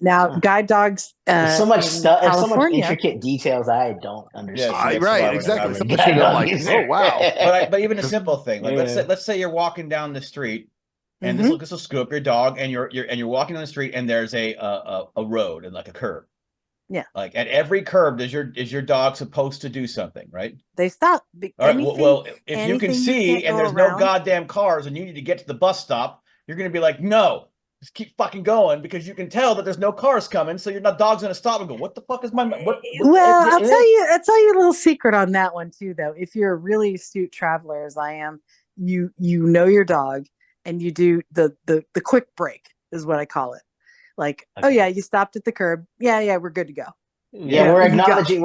Now, guide dogs. There's so much stuff. There's so much intricate details I don't understand. Yeah, right. Exactly. Especially like, oh wow. But even a simple thing, like let's say you're walking down the street, and this will scoop up your dog, and you're walking on the street, and there's a road and like a curb. Yeah. Like at every curb, is your dog supposed to do something, right? They stop. All right. Well, if you can see and there's no goddamn cars, and you need to get to the bus stop, you're going to be like, no. Just keep fucking going because you can tell that there's no cars coming, so your dog's gonna stop and go, "What the fuck is my?" Well, I'll tell you a little secret on that one too, though. If you're a really astute traveler, as I am, you know your dog, and you do the quick break is what I call it. Like, okay. Oh yeah, you stopped at the curb. Yeah, we're good to go. Yeah, we're acknowledging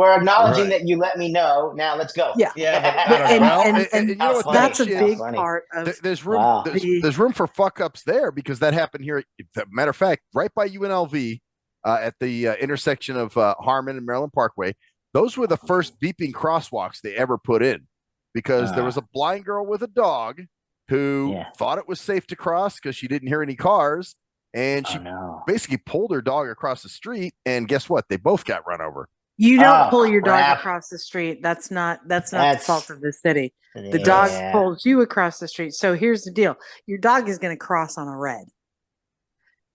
that you let me know. Now let's go. Yeah. And you know what, that's a big part of there's room there's room for fuck ups there, because that happened here. Matter of fact, right by UNLV at the intersection of Harmon and Maryland Parkway. Those were the first beeping crosswalks they ever put in, because there was a blind girl with a dog who thought it was safe to cross because she didn't hear any cars. And she basically pulled her dog across the street, and guess what? They both got run over. You don't pull your dog across the street. That's not the fault of the city. The dog pulls you across the street. So here's the deal: your dog is going to cross on a red.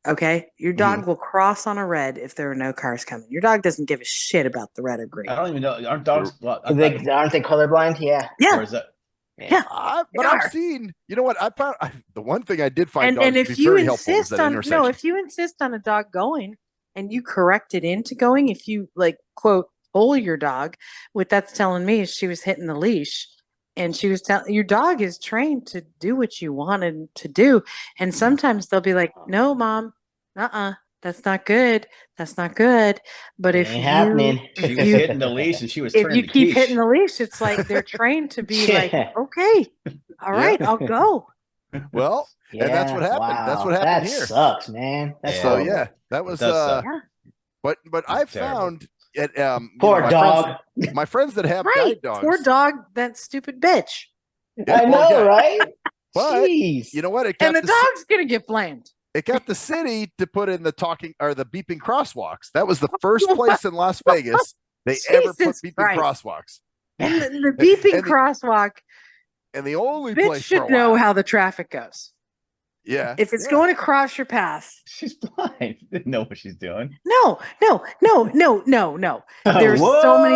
Okay, your dog will cross on a red if there are no cars coming. Your dog doesn't give a shit about the red or green. I don't even know. Aren't dogs? Aren't they colorblind? Yeah. Or is that? Yeah, but I've seen. You know what? I found the one thing I did find and if you insist on if you insist on a dog going and you correct it into going, if you like quote pull your dog, what that's telling me is she was hitting the leash, and she was telling your dog is trained to do what you wanted to do, and sometimes they'll be like, "No, mom, that's not good. That's not good." But if she was hitting the leash and she was if you keep hitting the leash, it's like they're trained to be like, okay, all right, I'll go. Well, and that's what happened. Wow. That's what happened here. That sucks, man. That's that was but I found at poor dog. My friends that have guide dogs. Poor dog, that stupid bitch. I know, right? But jeez. You know what? And the dog's gonna get blamed. It got the city to put in the talking or the beeping crosswalks. That was the first place in Las Vegas they ever put beeping crosswalks. And the beeping crosswalk. And the only bitch place should know how the traffic goes. Yeah. If it's going across your path. She's blind. Didn't know what she's doing. No. There's so many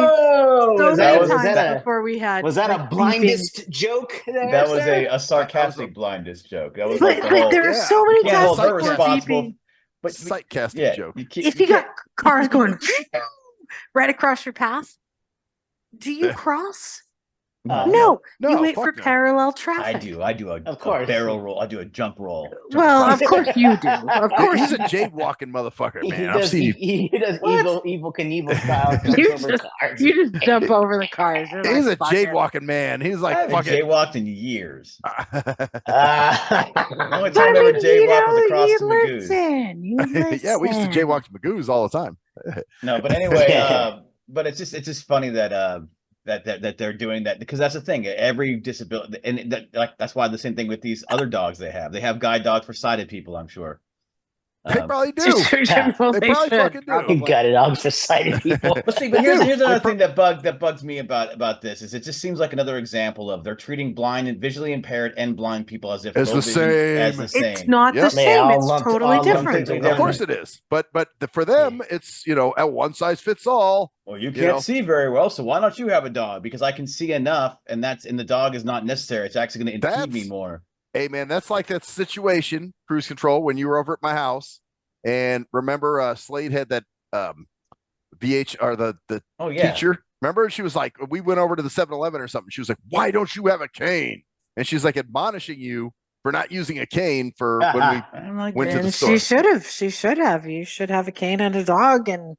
times before we had. Was that a blindest joke? That was a sarcastic blindest joke. That was there are so many times her responsible. But sarcastic joke. If you got cars going right across your path, do you cross? No, you wait for parallel traffic. I do a barrel roll. I do a jump roll. Well, of course you do. Of course, he's a jaywalking motherfucker, man. He does evil Knievel style. You just jump over the cars. He's a jaywalking man. He's like fucking jaywalked in years. The only time I ever jaywalked was across the Magoos. Yeah, we used to jaywalk to Magoos all the time. No, but anyway, but it's just funny that. That they're doing that, because that's the thing. Every disability, and that's why the same thing with these other dogs they have. They have guide dogs for sighted people, I'm sure. They probably do. They probably should. fucking do. You got it on for sighted people. But here's another thing that bugs me about this is it just seems like another example of they're treating blind and visually impaired and blind people as if as the same. It's not the same. It's totally different. Of course it is. But for them, it's a one size fits all. Well, you can't see very well, so why don't you have a dog? Because I can see enough, and the dog is not necessary. It's actually going to impede me more. Hey man, that's like that situation, Cruise Control, when you were over at my house, and remember Slade had that VH or the teacher. Remember, she was like, we went over to the 7-Eleven or something. She was like, "Why don't you have a cane?" And she's like admonishing you for not using a cane for when we went to the store. She should have. She should have. You should have a cane and a dog, and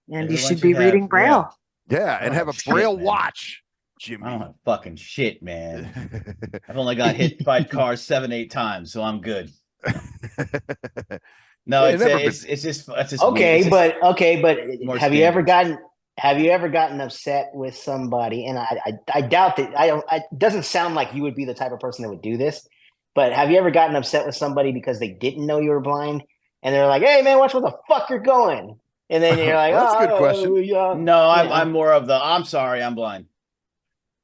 you should be reading Braille. Yeah, and have a Braille watch. Jimmy. I don't have fucking shit, man. I've only got hit by cars 7-8 times, so I'm good. No, it's just okay, but have you ever gotten upset with somebody? And I doubt that. It doesn't sound like you would be the type of person that would do this. But have you ever gotten upset with somebody because they didn't know you were blind, and they're like, "Hey, man, watch where the fuck you're going," and then you're like, "That's a good question." No, I'm more of the I'm sorry, I'm blind.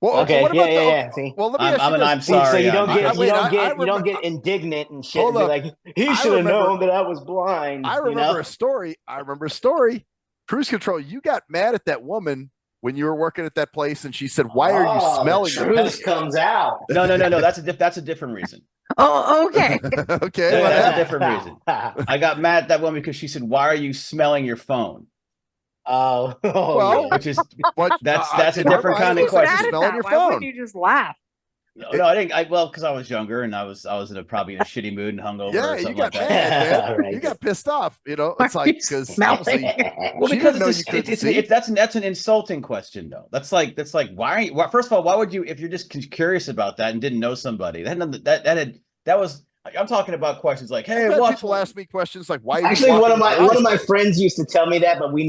Well, okay, what about See? Well, let me ask you this. I'm sorry. So you don't get indignant and shit. And be like, he should have known that I was blind. I remember a story. Cruise Control. You got mad at that woman when you were working at that place, and she said, "Why are you smelling?" The truth comes out. No. That's a different reason. Oh, okay. Okay, that's a different reason. I got mad at that woman because she said, "Why are you smelling your phone?" Well, which is that's a different kind of question. Smelling your Why phone. wouldn't you just laugh? No, I didn't. Because I was younger and I was probably in a shitty mood and hungover. Yeah, or something you got like mad, that. man. Right. You got pissed off. It's like because because that's an insulting question though. That's like why are you? First of all, why would you if you're just curious about that and didn't know somebody? That was. I'm talking about questions like, "Hey, people ask me questions like, why?" Actually, one of my friends used to tell me that, but we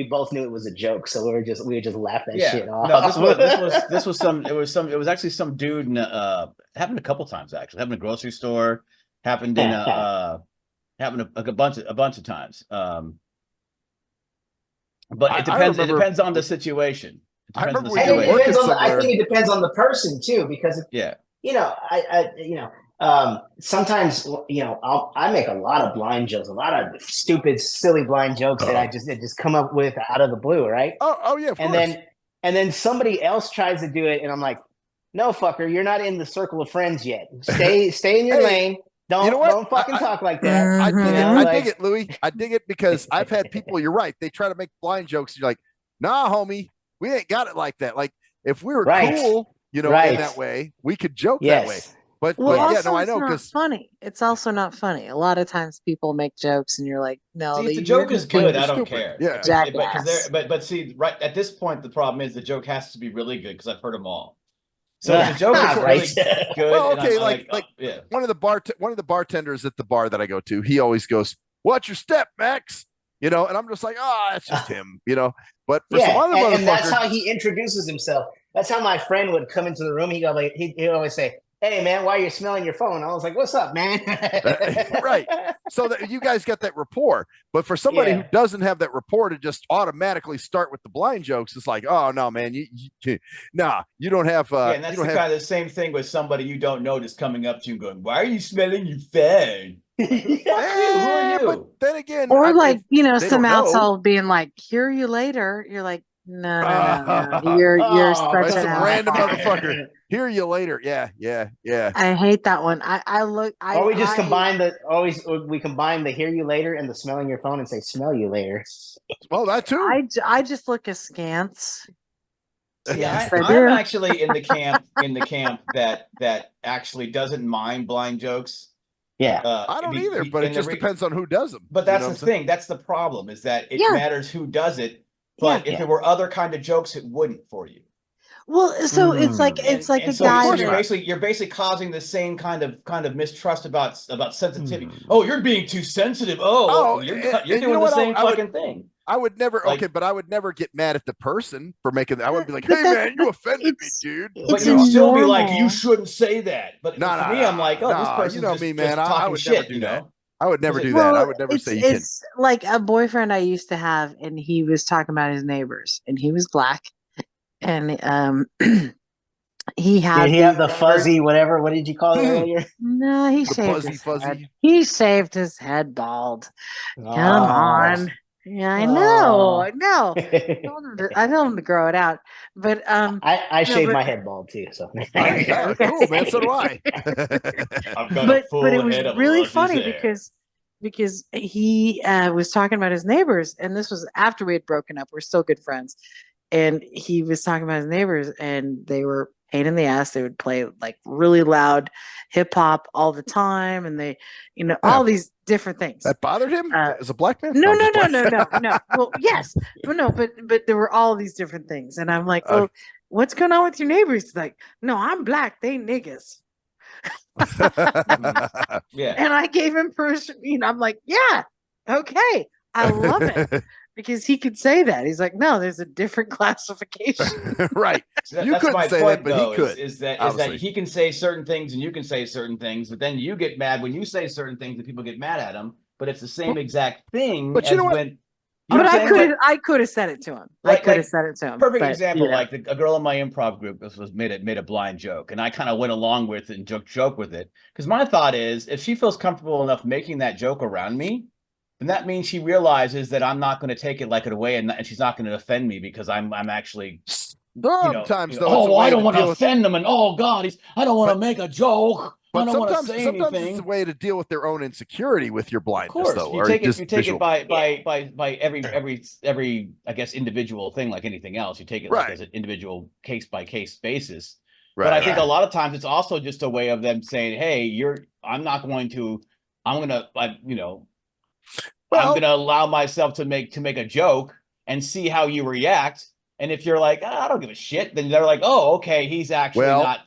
both knew it was a joke, so we were just laughing that shit off. No, this was actually some dude happened a couple times actually. Happened in a grocery store. Happened in happened a bunch of times. But it depends. It depends on the situation. I think it depends on the person too, because sometimes I make a lot of blind jokes, a lot of stupid, silly blind jokes that I just come up with out of the blue, right? Oh yeah, of course. Then somebody else tries to do it, and I'm like, "No, fucker, you're not in the circle of friends yet. Stay in your lane. Don't fucking talk like that." I dig it, Louie. I dig it because I've had people. You're right. They try to make blind jokes. And you're like, "Nah, homie, we ain't got it like that. Like if we were cool, in that way, we could joke that way." But I know because funny. It's also not funny. A lot of times people make jokes, and you're like, "No, the joke is good. I don't care." Yeah, but see, right at this point, the problem is the joke has to be really good because I've heard them all. So the joke is really good. Well, okay, one of the bartenders at the bar that I go to, he always goes, "Watch your step, Max." And I'm just like, that's just him, But for some other motherfuckers, and that's how he introduces himself. That's how my friend would come into the room. He'd always say, "Hey man, why are you smelling your phone?" I was like, "What's up, man?" Right. So that you guys got that rapport. But for somebody who doesn't have that rapport to just automatically start with the blind jokes, it's like, "Oh no, man, you don't have." And that's kind of the same thing with somebody you don't know just coming up to you and going, "Why are you smelling your phone?" Who are you? But then again, or some outside being like, "Hear you later." You're like, No. You're such a random motherfucker. Hear you later. Yeah. I hate that one. We combine the hear you later and the smelling your phone and say smell you later. Well, that too. I just look askance. Yes, I'm actually in the camp that actually doesn't mind blind jokes. Yeah, I don't either, but it just depends on who does them. But that's the thing. That's the problem is that it matters who does it. But if there were other kind of jokes, it wouldn't for you. Well, so it's like a guy. You're basically causing the same kind of mistrust about sensitivity. Oh, you're being too sensitive. You're doing the same fucking thing. I would never. But I would never get mad at the person for making that. I would be like, "Hey, man, you offended me, dude." But you'd still be like, "You shouldn't say that." But for me, I'm like, "Oh, this person's me, man. I would shit, never do that." I would never do that. I would never say you can. It's like a boyfriend I used to have, and he was talking about his neighbors, and he was black, and he had Did he have the fuzzy whatever? What did you call it earlier? No, he shaved his head. He shaved his head bald. Come on. Yeah, I know. I told him to grow it out, but I shaved my head bald too. So yeah, cool, man. So do I. I've got a full but it was head of really luscious funny hair. because he was talking about his neighbors, and this was after we had broken up. We're still good friends, and he was talking about his neighbors, and they were pain in the ass. They would play like really loud hip hop all the time, and they, all these different things. That bothered him as a black man? No. Well, yes, but there were all these different things, and I'm like, well, what's going on with your neighbors? He's like, no, I'm black. They niggas. Yeah. And I gave him permission. I'm like, yeah, okay, I love it. Because he could say that. He's like, no, there's a different classification. Right. So you couldn't say that, but though, he could. Is that he can say certain things and you can say certain things, but then you get mad when you say certain things and people get mad at him, but it's the same exact thing. But you know what? But I could have said it to him. I could have said it to him. Perfect example, like a girl in my improv group made a blind joke, and I kind of went along with it and joke with it. Because my thought is, if she feels comfortable enough making that joke around me, then that means she realizes that I'm not going to take it like it away, and she's not going to offend me because I'm actually. Sometimes, though, I don't want to offend them, and oh God, I don't want to make a joke. But I don't want to say sometimes anything. it's a way to deal with their own insecurity with your blindness, though. You take it by every I guess individual thing, like anything else. You take it like as an individual case by case basis. Right, but I think a lot of times it's also just a way of them saying, "Hey, I'm going to allow myself to make a joke and see how you react. And if you're like, I don't give a shit, then they're like, oh, okay, he's actually not,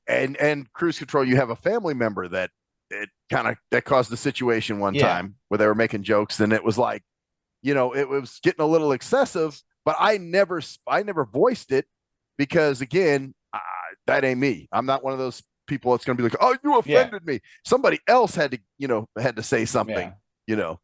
And cruise control, you have a family member that caused the situation one time where they were making jokes, and it was like, it was getting a little excessive, but I never voiced it because, again, that ain't me. I'm not one of those people that's going to be like, oh, you offended me. Somebody else had to say something.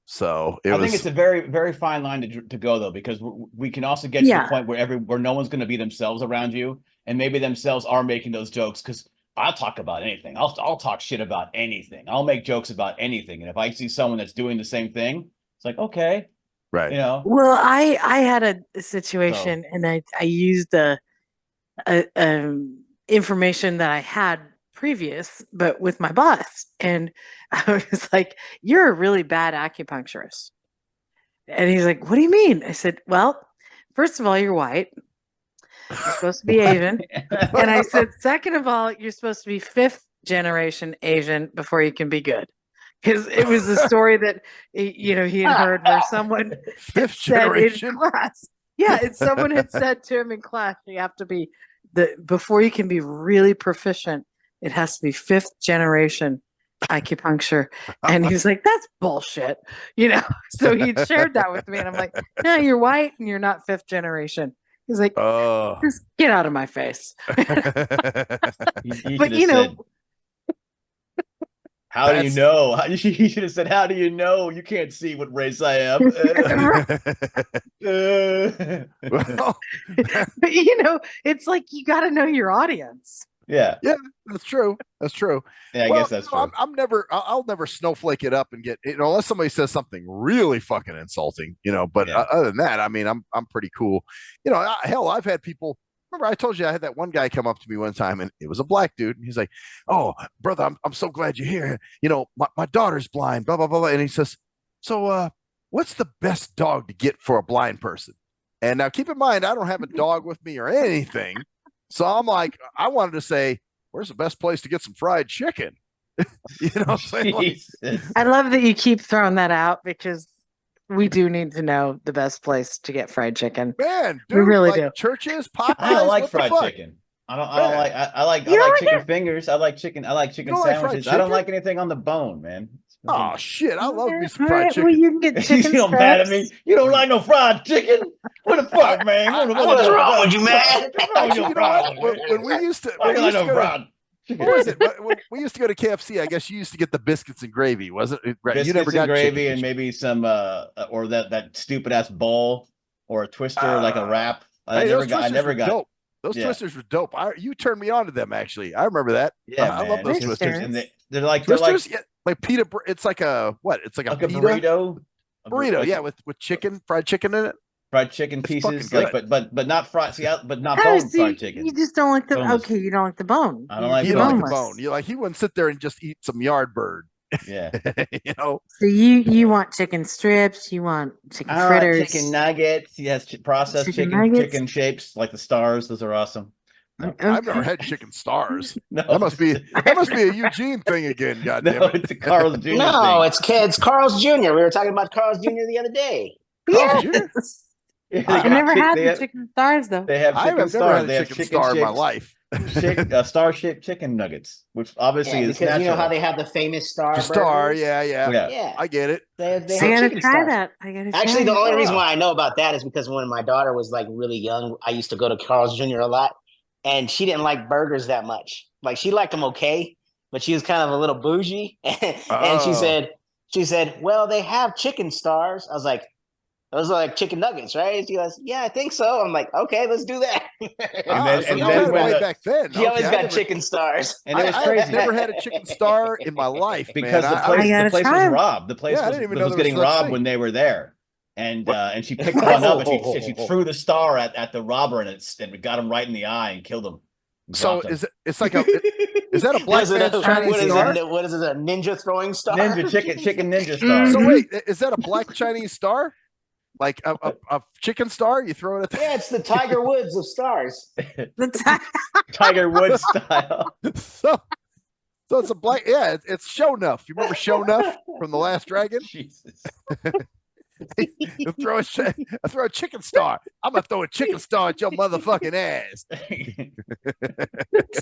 So I think it's a very, very fine line to go, though, because we can also get to the point where no one's going to be themselves around you, and maybe themselves are making those jokes. Because I'll talk about anything. I'll talk shit about anything. I'll make jokes about anything. And if I see someone that's doing the same thing, it's like, okay, right. Well, I had a situation, and I used the information that I had previous, but with my boss, and I was like, you're a really bad acupuncturist. And he's like, what do you mean? I said, well, first of all, you're white. You're supposed to be Asian. And I said, second of all, you're supposed to be 5th generation Asian before you can be good. Because it was a story that he had heard where someone fifth generation in class. Yeah, and someone had said to him in class, you have to be before you can be really proficient, it has to be 5th generation acupuncture. And he was like, that's bullshit. So he shared that with me. And I'm like, no, you're white and you're not 5th generation. He's like, just get out of my face. But how do you know? He should have said, how do you know? You can't see what race I am. But it's like you got to know your audience. Yeah, that's true. Yeah, I guess that's true. I'll never snowflake it up and get unless somebody says something really fucking insulting, But other than that, I mean, I'm pretty cool. Hell, I've had people. Remember, I told you I had that one guy come up to me one time, and it was a black dude, and he's like, "Oh, brother, I'm so glad you're here. My daughter's blind, blah blah blah." And he says, "So, what's the best dog to get for a blind person?" And now, keep in mind, I don't have a dog with me or anything. So I'm like, I wanted to say, where's the best place to get some fried chicken? What I'm saying? I love that you keep throwing that out because we do need to know the best place to get fried chicken. Man, dude, we really do. Churches, Popeyes. I don't like fried chicken. I like chicken fingers. I like chicken sandwiches. I don't like anything on the bone, man. Oh shit! I love me some fried chicken. Well, you can get chicken. You don't mad at me. You don't like no fried chicken. What the fuck, man? What's wrong with you, man? When we used to, What was it? We used to go to KFC. I guess you used to get the biscuits and gravy, wasn't it? Biscuits You never got and gravy chicken. and maybe some or that stupid ass bowl or a twister like a wrap. I never got. Dope. Those twisters were dope. You turned me on to them. Actually, I remember that. Yeah, I love those twisters. And they're like twisters. Like pita. It's like a what? It's like a pita? burrito. Burrito, yeah, with chicken, fried chicken in it. Fried chicken pieces, like but not fried. See, but not bone fried chicken. You just don't like the boneless. Okay. You don't like the bone. I don't like you the don't like the bone. You like he wouldn't sit there and just eat some yard bird. Yeah, So you want chicken strips? You want chicken fritters? Like chicken nuggets. Yes, processed chicken shapes like the stars. Those are awesome. Okay. I've never had chicken stars. No, that must be a Eugene thing again. Goddamn no, it! It's a Carl's Jr. No, thing. it's Carl's Jr. We were talking about Carl's Jr. the other day. Yes. I never had the chicken stars though. They have chicken stars. Never had a chicken star in my life. Star-shaped chicken nuggets, which obviously is because natural. you know how they have the famous star. Yeah. I get it. They I gotta try that. Actually, the only reason why I know about that is because when my daughter was like really young, I used to go to Carl's Jr. a lot, and she didn't like burgers that much. Like she liked them okay, but she was kind of a little bougie, and she said, "Well, they have chicken stars." I was like, "Those are like chicken nuggets, right?" She goes, "Yeah, I think so." I'm like, "Okay, let's do that." and then way back then, she always got chicken stars, and it was crazy. I've never had a chicken star in my life because man. the place was robbed. The place was getting robbed when they were there, and she picked one up and she threw the star at the robber and it got him right in the eye and killed him. So is that a black man's Chinese star? What is it? A ninja throwing star? Chicken ninja star. So wait, is that a black Chinese star? Like a chicken star? You throw it at Yeah, it's the Tiger Woods of stars. Tiger Woods style. So it's a black. Yeah, it's Show Nuff. You remember Show Nuff from The Last Dragon? Jesus. I throw a chicken star. I'm gonna throw a chicken star at your motherfucking ass.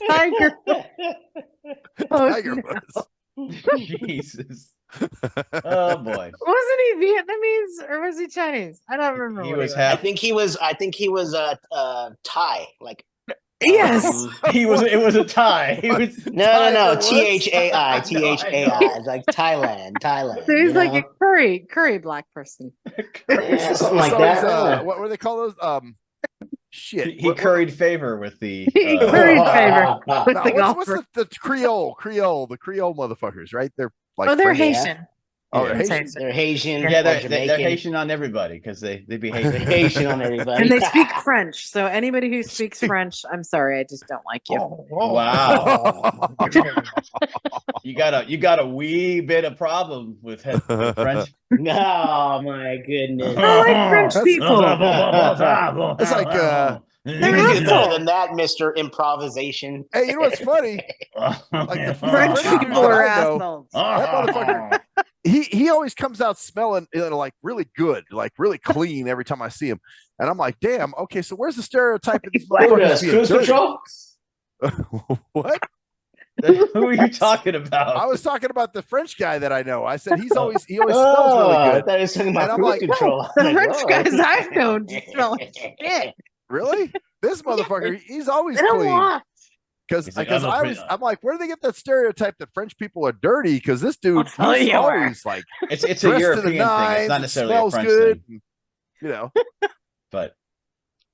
Tiger. Tiger Woods. Jesus. Oh boy. Wasn't he Vietnamese or was he Chinese? I don't remember. He was I think he was Thai. Like yes. It was a tie. He was no. THAI. It's like Thailand. So he's like a curry black person. Yeah, something like that. What were they call those? Shit. He curried favor with the He curried favor with the golfer. What's the Creole motherfuckers, right? They're like they're Haitian. Oh, they're Haitian. They're Haitian. Yeah, they're Haitian on everybody because they behave. They're Haitian on everybody. And they speak French. So anybody who speaks French, I'm sorry, I just don't like you. Wow. You got a wee bit of problem with French. Oh my goodness. I like French people. It's like you can do better than that, Mr. Improvisation. Hey, you know what's funny? Like the French people are assholes. That motherfucker. He always comes out smelling like really good, like really clean every time I see him, and I'm like, damn. Okay, so where's the stereotype of these motherfuckers? Cruise Control. What? Who are you talking about? I was talking about the French guy that I know. I said he always smells really good. I thought he was talking about Cruise Control. The French guys I know smell like shit. Really? This motherfucker, he's always They don't clean. wash. Because I'm like, where do they get that stereotype that French people are dirty? Because this dude, he's always like, it's a European thing. It's not necessarily a French thing. You know, but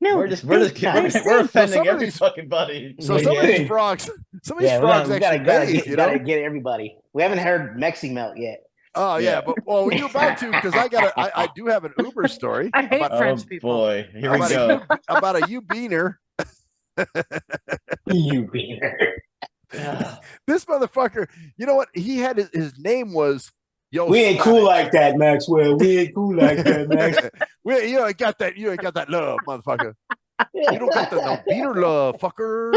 no, we're offending every fucking buddy. So some of these frogs, actually gotta get everybody. We haven't heard Mexi Melt yet. Oh yeah, but you're about to because I do have an Uber story. I hate French people. Boy, here we go. About a U-beaner. This motherfucker, you know what? He had his name was We ain't cool like that, Maxwell. We ain't cool like that, Max. You ain't got that love, motherfucker. You don't got the no beater love, fucker.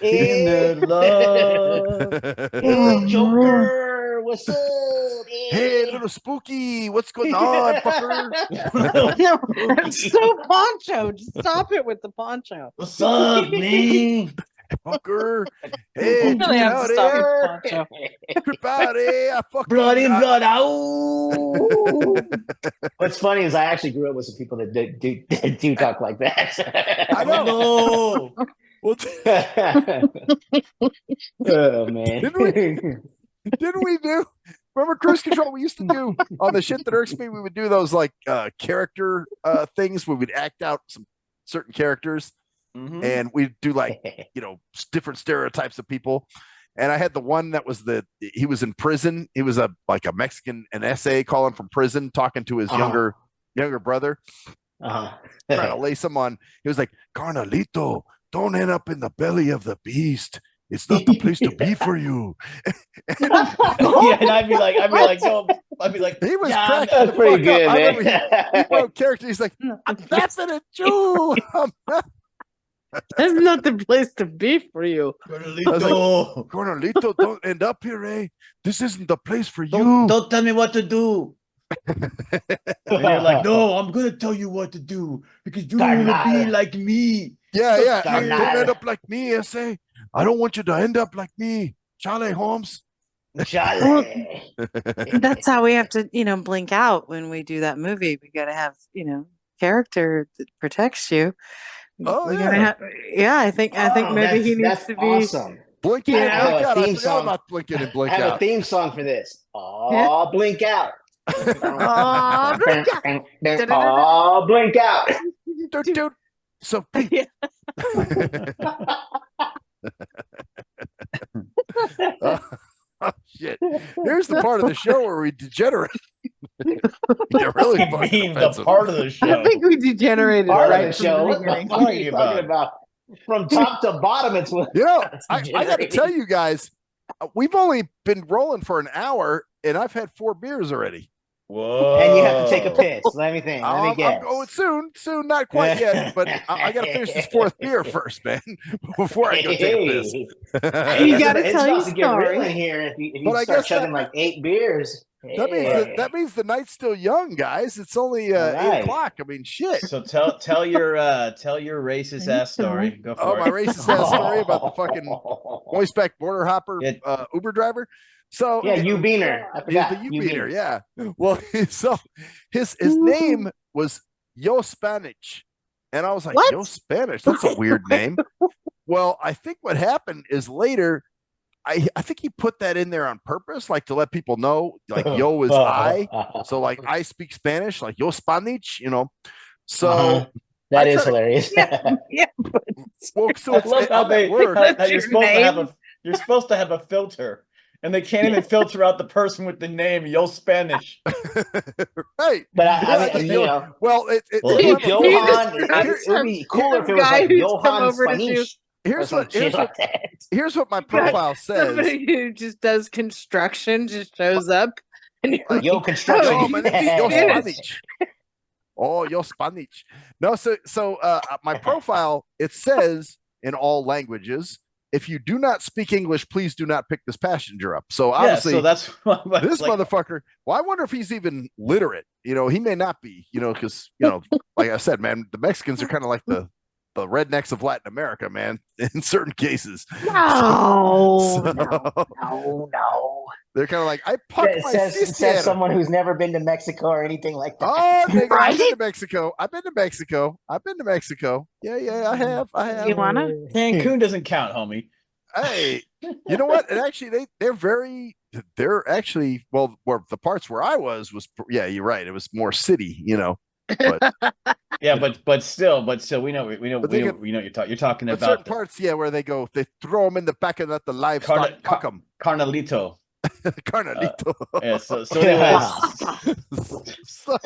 Hey, love. Hey, Joker, what's up? Hey, little spooky, what's going on, fucker? No, that's so poncho. Just stop it with the poncho. What's up, man? Fucker. Hey, really have to stop with poncho. Trip out, I fucking Blood in, blood out. What's funny is I actually grew up with some people that do talk like that. I know. Well, oh man. didn't we do? Remember Cruise Control? We used to do on the shit that irks me. We would do those like character things. We would act out some certain characters, and we'd do like different stereotypes of people. And I had the one that was he was in prison. He was like a Mexican, an SA calling from prison, talking to his younger brother, trying to lace him on. He was like, "Carnalito, don't end up in the belly of the beast. It's not the place to be for you." And I'd be like, he was John, cracking the pretty fuck good, up. I man. remember he wrote character. He's like, "I'm laughing at you." That's not the place to be for you. Cornelito, don't end up here, eh? This isn't the place for you. Don't tell me what to do. And you're like, no, I'm gonna tell you what to do because you want to be like me. Yeah. Don't end up like me, SA. I don't want you to end up like me. Charlie Holmes. Charlie. That's how we have to, blink out when we do that movie. We got to have, character that protects you. Oh, yeah. I think maybe he needs to be awesome. Blinking and blink out. I forgot about blinking and blink out. I have a theme song for this. Oh, blink out. Oh, blink out. Oh, blink out. Dude. So oh, shit. Here's the part of the show where we degenerate. Yeah, really. The part of the show. I think we degenerated part right of the show. What are you talking about? From top to bottom, it's what. I got to tell you guys, we've only been rolling for an hour, and I've had 4 beers already. Whoa! And you have to take a piss. Let me think. Let me guess. I'm going soon, not quite yet, but I got to finish this 4th beer first, man, before I go take a piss. You got to tell your story. Get real in here if you start chugging like 8 beers. That means the night's still young, guys. It's only 8 o'clock. I mean, shit. So tell your racist ass story. Go for it. My racist ass story about the fucking voice-back border hopper Uber driver. So U-Beaner. I forgot. The U-Beaner, yeah. Well, so his name was Yo Spanish. And I was like, what? Yo Spanish? That's a weird name. Well, I think what happened is later, I think he put that in there on purpose, like to let people know, like yo is I. So like I speak Spanish, like yo Spanish, So that is hilarious. Well, so I love how you're supposed to have a filter. And they can't even filter out the person with the name Yo Spanish. Right. But I mean, well, Johan, it would be cooler if it was like Johan Spanish. Here's what my profile says. Somebody who just does construction just shows up. And you're like, Yo, construction. Oh, my name is Yo Spanish. Oh, Yo Spanish. No, so my profile, it says in all languages, if you do not speak English, please do not pick this passenger up. So obviously, so that's this motherfucker. Well, I wonder if he's even literate. He may not be. Because like I said, man, the Mexicans are kind of like the rednecks of Latin America, man. In certain cases, no. They're kind of like I pucked my sister. Says someone who's never been to Mexico or anything like that. Oh, nigga, I've been to Mexico. Yeah, I have. You wanna? Cancun doesn't count, homie. Hey, you know what? And actually, they're actually, well, where the parts where I was, yeah, you're right. It was more city, but yeah, but still, we know you're talking about certain parts, where they throw them in the back of the livestock, cook them. Carnalito. Carnalito. So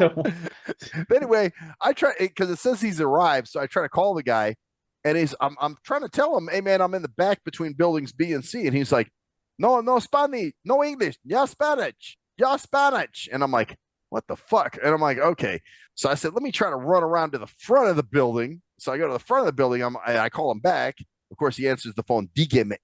anyway, I try because it says he's arrived, so I try to call the guy, and I'm trying to tell him, hey man, I'm in the back between buildings B and C, and he's like, no Spanish, no English, yeah Spanish, and I'm like, what the fuck? And I'm like, okay. So I said, let me try to run around to the front of the building. So I go to the front of the building. I call him back. Of course, he answers the phone. Dígame,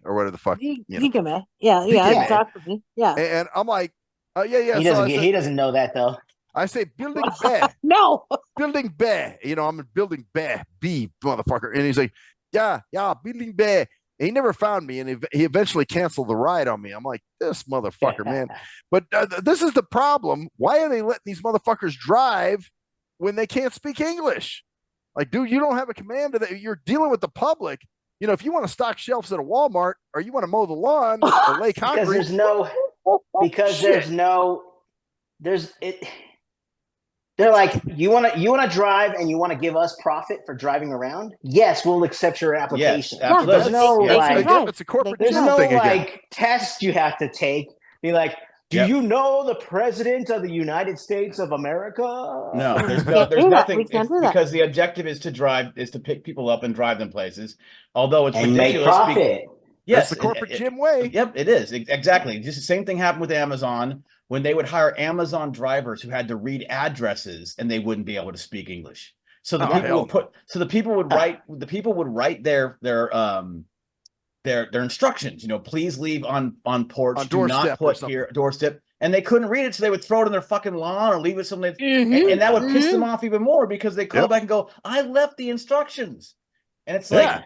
or whatever the fuck. Dígame. Yeah. Talk to me. Yeah. And I'm like, yeah. He doesn't know that though. I say building B. No. Building B. I'm in building B, motherfucker. And he's like, yeah, building B. And he never found me, and he eventually canceled the ride on me. I'm like, this motherfucker, man. But this is the problem. Why are they letting these motherfuckers drive when they can't speak English? Like, dude, you don't have a command of that. You're dealing with the public. You know, if you want to stock shelves at a Walmart or you want to mow the lawn or lay concrete, they're like, you want to drive and you want to give us profit for driving around? Yes, we'll accept your application. Yes, absolutely. There's no it's a corporate. There's no thing test you have to take. Be like, do you know the president of the United States of America? No, there's nothing. Because the objective is to pick people up and drive them places. Although it's ridiculous. Make profit. Yes, that's the corporate gym way. Yep, it is exactly. Just the same thing happened with Amazon when they would hire Amazon drivers who had to read addresses and they wouldn't be able to speak English. So the people would write their instructions. You know, please leave on porch, do not put here doorstep. And they couldn't read it, so they would throw it in their fucking lawn or leave it somewhere. And that would piss them off even more because they call back and go, "I left the instructions," and it's like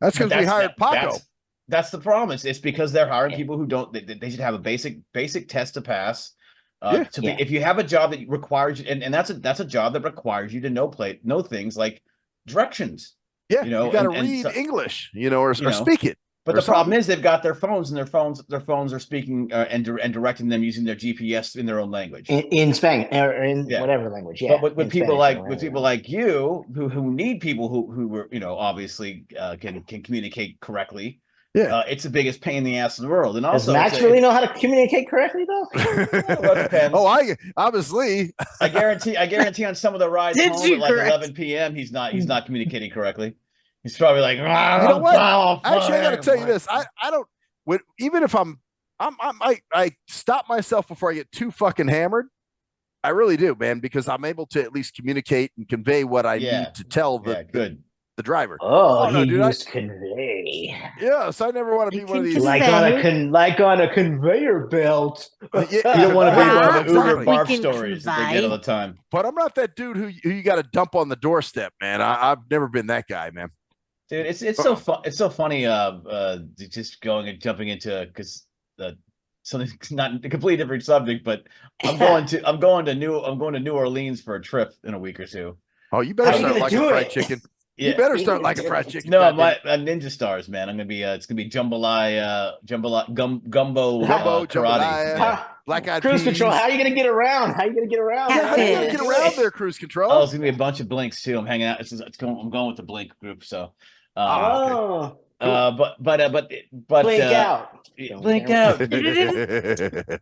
that's because we hired Paco. That's the problem. It's because they're hiring people who don't. They should have a basic test to pass. If you have a job that requires you, and that's a job that requires you to know things like directions. Yeah, you got to read English, or speak it. But the problem is they've got their phones, and their phones are speaking and directing them using their GPS in their own language, in Spanish or in whatever language. Yeah, but with people like you who need people who were obviously can communicate correctly. Yeah, it's the biggest pain in the ass in the world. And also, does Max really know how to communicate correctly though? Well, it depends. I obviously. I guarantee on some of the rides home at like 11 p.m. he's not communicating correctly. He's probably like, you know what? Actually, I got to tell you this. I don't. Even if I stop myself before I get too fucking hammered. I really do, man, because I'm able to at least communicate and convey what I need to tell the driver. He used convey. Yes, I never want to be one of these like on a conveyor belt. You don't want to be one of the Uber barf stories that they get all the time. But I'm not that dude who you got to dump on the doorstep, man. I've never been that guy, man. Dude, it's so fun. It's so funny. Just going and jumping into because something not a completely different subject, but I'm going to New Orleans for a trip in a week or two. Oh, you better start like a fried chicken. Yeah. You better start like a fried chicken. No, I'm Ninja Stars, man. I'm gonna be. It's gonna be gumbo karate. Black eyed cruise control. How are you gonna get around? How are you gonna get around there? Cruise control. Oh, it's gonna be a bunch of blinks too. I'm hanging out. I'm going with the blink group. So. Okay. But blink out. Blink out.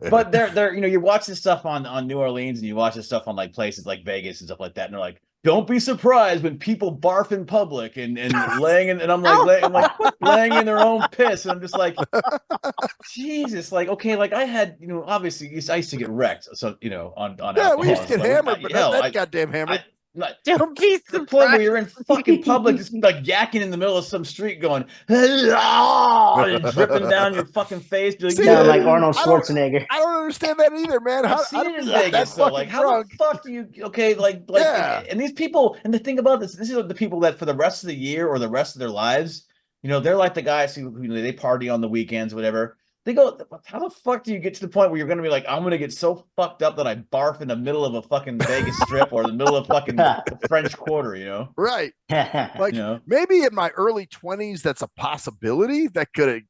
But they're you watch this stuff on New Orleans and you watch this stuff on like places like Vegas and stuff like that, and they're like, don't be surprised when people barf in public and laying in, and I'm like laying in their own piss, and I'm just like, Jesus, like okay, like I had obviously I used to get wrecked, so on we used to get hammered, but not goddamn hammered. Don't be surprised. The point where you're in fucking public, just like yakking in the middle of some street, going and dripping down your fucking face, like Arnold Schwarzenegger. I don't understand that either, man. I've seen it in Vegas, though. Like, how the fuck do you? Okay, like, and these people, and the thing about this is the people that for the rest of the year or the rest of their lives, they're like the guys who they party on the weekends, whatever. They go, how the fuck do you get to the point where you're going to be like, I'm going to get so fucked up that I barf in the middle of a fucking Vegas strip or the middle of fucking French Quarter, Right. Like, maybe in my early 20s, that's a possibility that could have,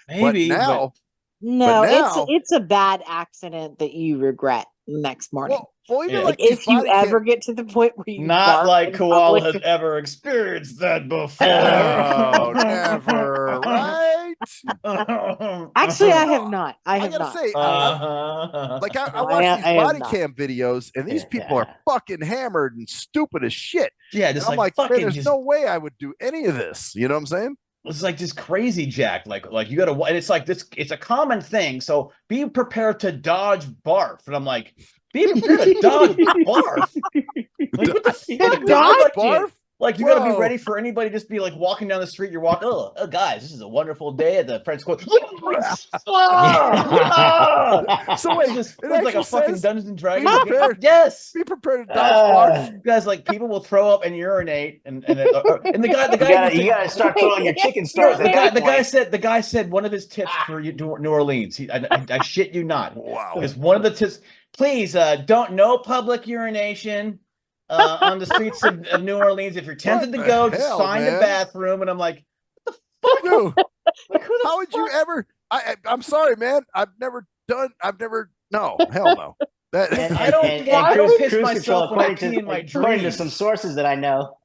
maybe. But now. It's a bad accident that you regret next morning. Well, even like if you ever get to the point where you not like Koala has ever experienced that before. Oh, never, right? Actually, I have not. I gotta say, I watch these body cam videos, and these people are fucking hammered and stupid as shit. Yeah, just I'm like, man, there's no way I would do any of this. You know what I'm saying? It's like this crazy jack, like you gotta, and it's like this. It's a common thing, so be prepared to dodge barf. And I'm like, be prepared to dodge barf. Like, what the fuck, dodge barf? Like you got to be ready for anybody just be like walking down the street. You're walking. Oh, guys, this is a wonderful day at the French Quarter. So wait, it's like a fucking Dungeons and Dragons. Yes, be prepared to dodge barf. Guys, like people will throw up and urinate, and the guy you gotta start throwing your chicken stars. The guy said one of his tips for New Orleans. I shit you not. Wow. Is one of the tips. Please, don't no public urination. on the streets of New Orleans. If you're tempted to go, just find a bathroom. And I'm like, what the fuck? Dude, like, how would you ever? I'm sorry, man. No, hell no. I don't piss myself when I pee in my dreams. According to some sources that I know,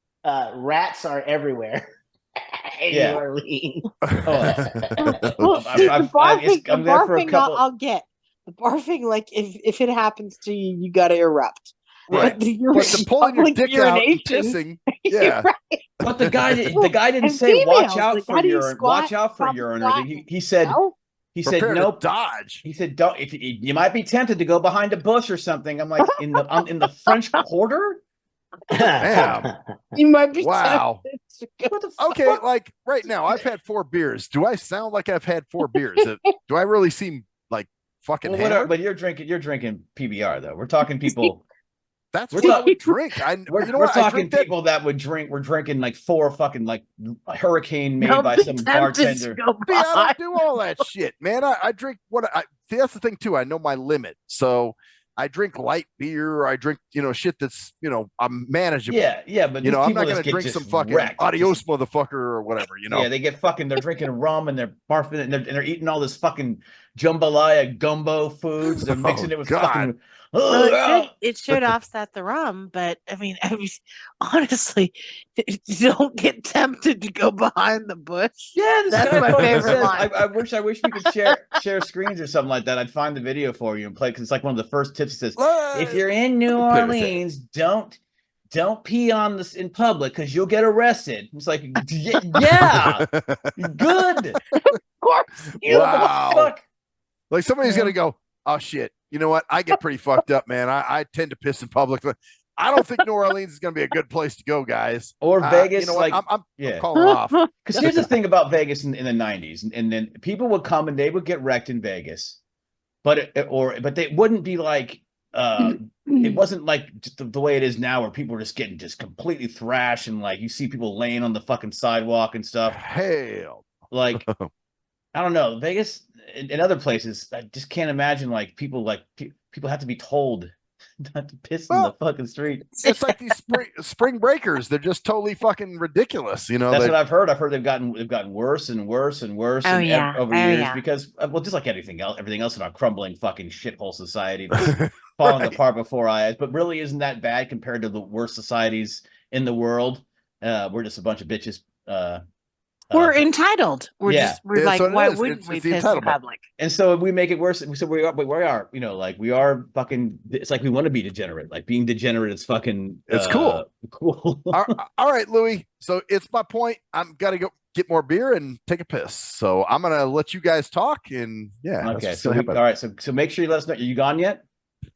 rats are everywhere. The barfing I'll get. The barfing, like if it happens to you, you got to erupt. Right. But the pulling your dick out and pissing, yeah. Right. But the guy didn't say watch out for urine. Watch out for urine. He said no. He said nope. Dodge. He said don't. If you might be tempted to go behind a bush or something. I'm like in the French Quarter. Damn. You might be wow. Okay, like right now, I've had 4 beers. Do I sound like I've had 4 beers? Do I really seem like fucking? Well, whatever, but you're drinking PBR though. We're talking people. That's what I would drink. We're talking people that would drink. We're drinking like 4 fucking like hurricane made by some bartender. Yeah, I don't do all that shit, man. I drink see. That's the thing too. I know my limit, so I drink light beer. I drink shit that's I'm manageable. Yeah, but I'm not gonna drink some fucking adios motherfucker or whatever. Yeah, they get fucking. They're drinking rum and they're barfing and they're eating all this fucking jambalaya gumbo foods. They're mixing it with fucking. Well, it should offset the rum, but I mean, honestly, don't get tempted to go behind the bush. Yeah, that's my favorite line. I wish we could share screens or something like that. I'd find the video for you and play because it's like one of the first tips. It says, if you're in New Orleans, don't pee on this in public because you'll get arrested. It's like, yeah, good. Of course. Wow. Fuck? Like somebody's gonna go, oh shit. You know what? I get pretty fucked up, man. I tend to piss in public. I don't think New Orleans is going to be a good place to go, guys. Or Vegas. You know what? I'm calling off. Because here's the thing about Vegas in the 90s. And then people would come and they would get wrecked in Vegas. But they wouldn't be like, it wasn't like the way it is now where people are just getting just completely thrashed. And like you see people laying on the fucking sidewalk and stuff. Hell. Like, I don't know. Vegas in other places, I just can't imagine like people have to be told not to piss in the fucking street. It's like these spring breakers. They're just totally fucking ridiculous. That's what I've heard. I've heard they've gotten worse and worse and worse over years because just like everything else in our crumbling fucking shithole society falling apart before our eyes. But really isn't that bad compared to the worst societies in the world. We're just a bunch of bitches. We're entitled. We're like, why wouldn't we piss in public? And so we make it worse. So we are, like we are fucking. It's like we want to be degenerate. Like being degenerate is fucking. It's cool. Cool. All right, Louie. So it's my point. I'm gotta go get more beer and take a piss. So I'm gonna let you guys talk. And yeah. Okay. So all right. So make sure you let us know. Are you gone yet?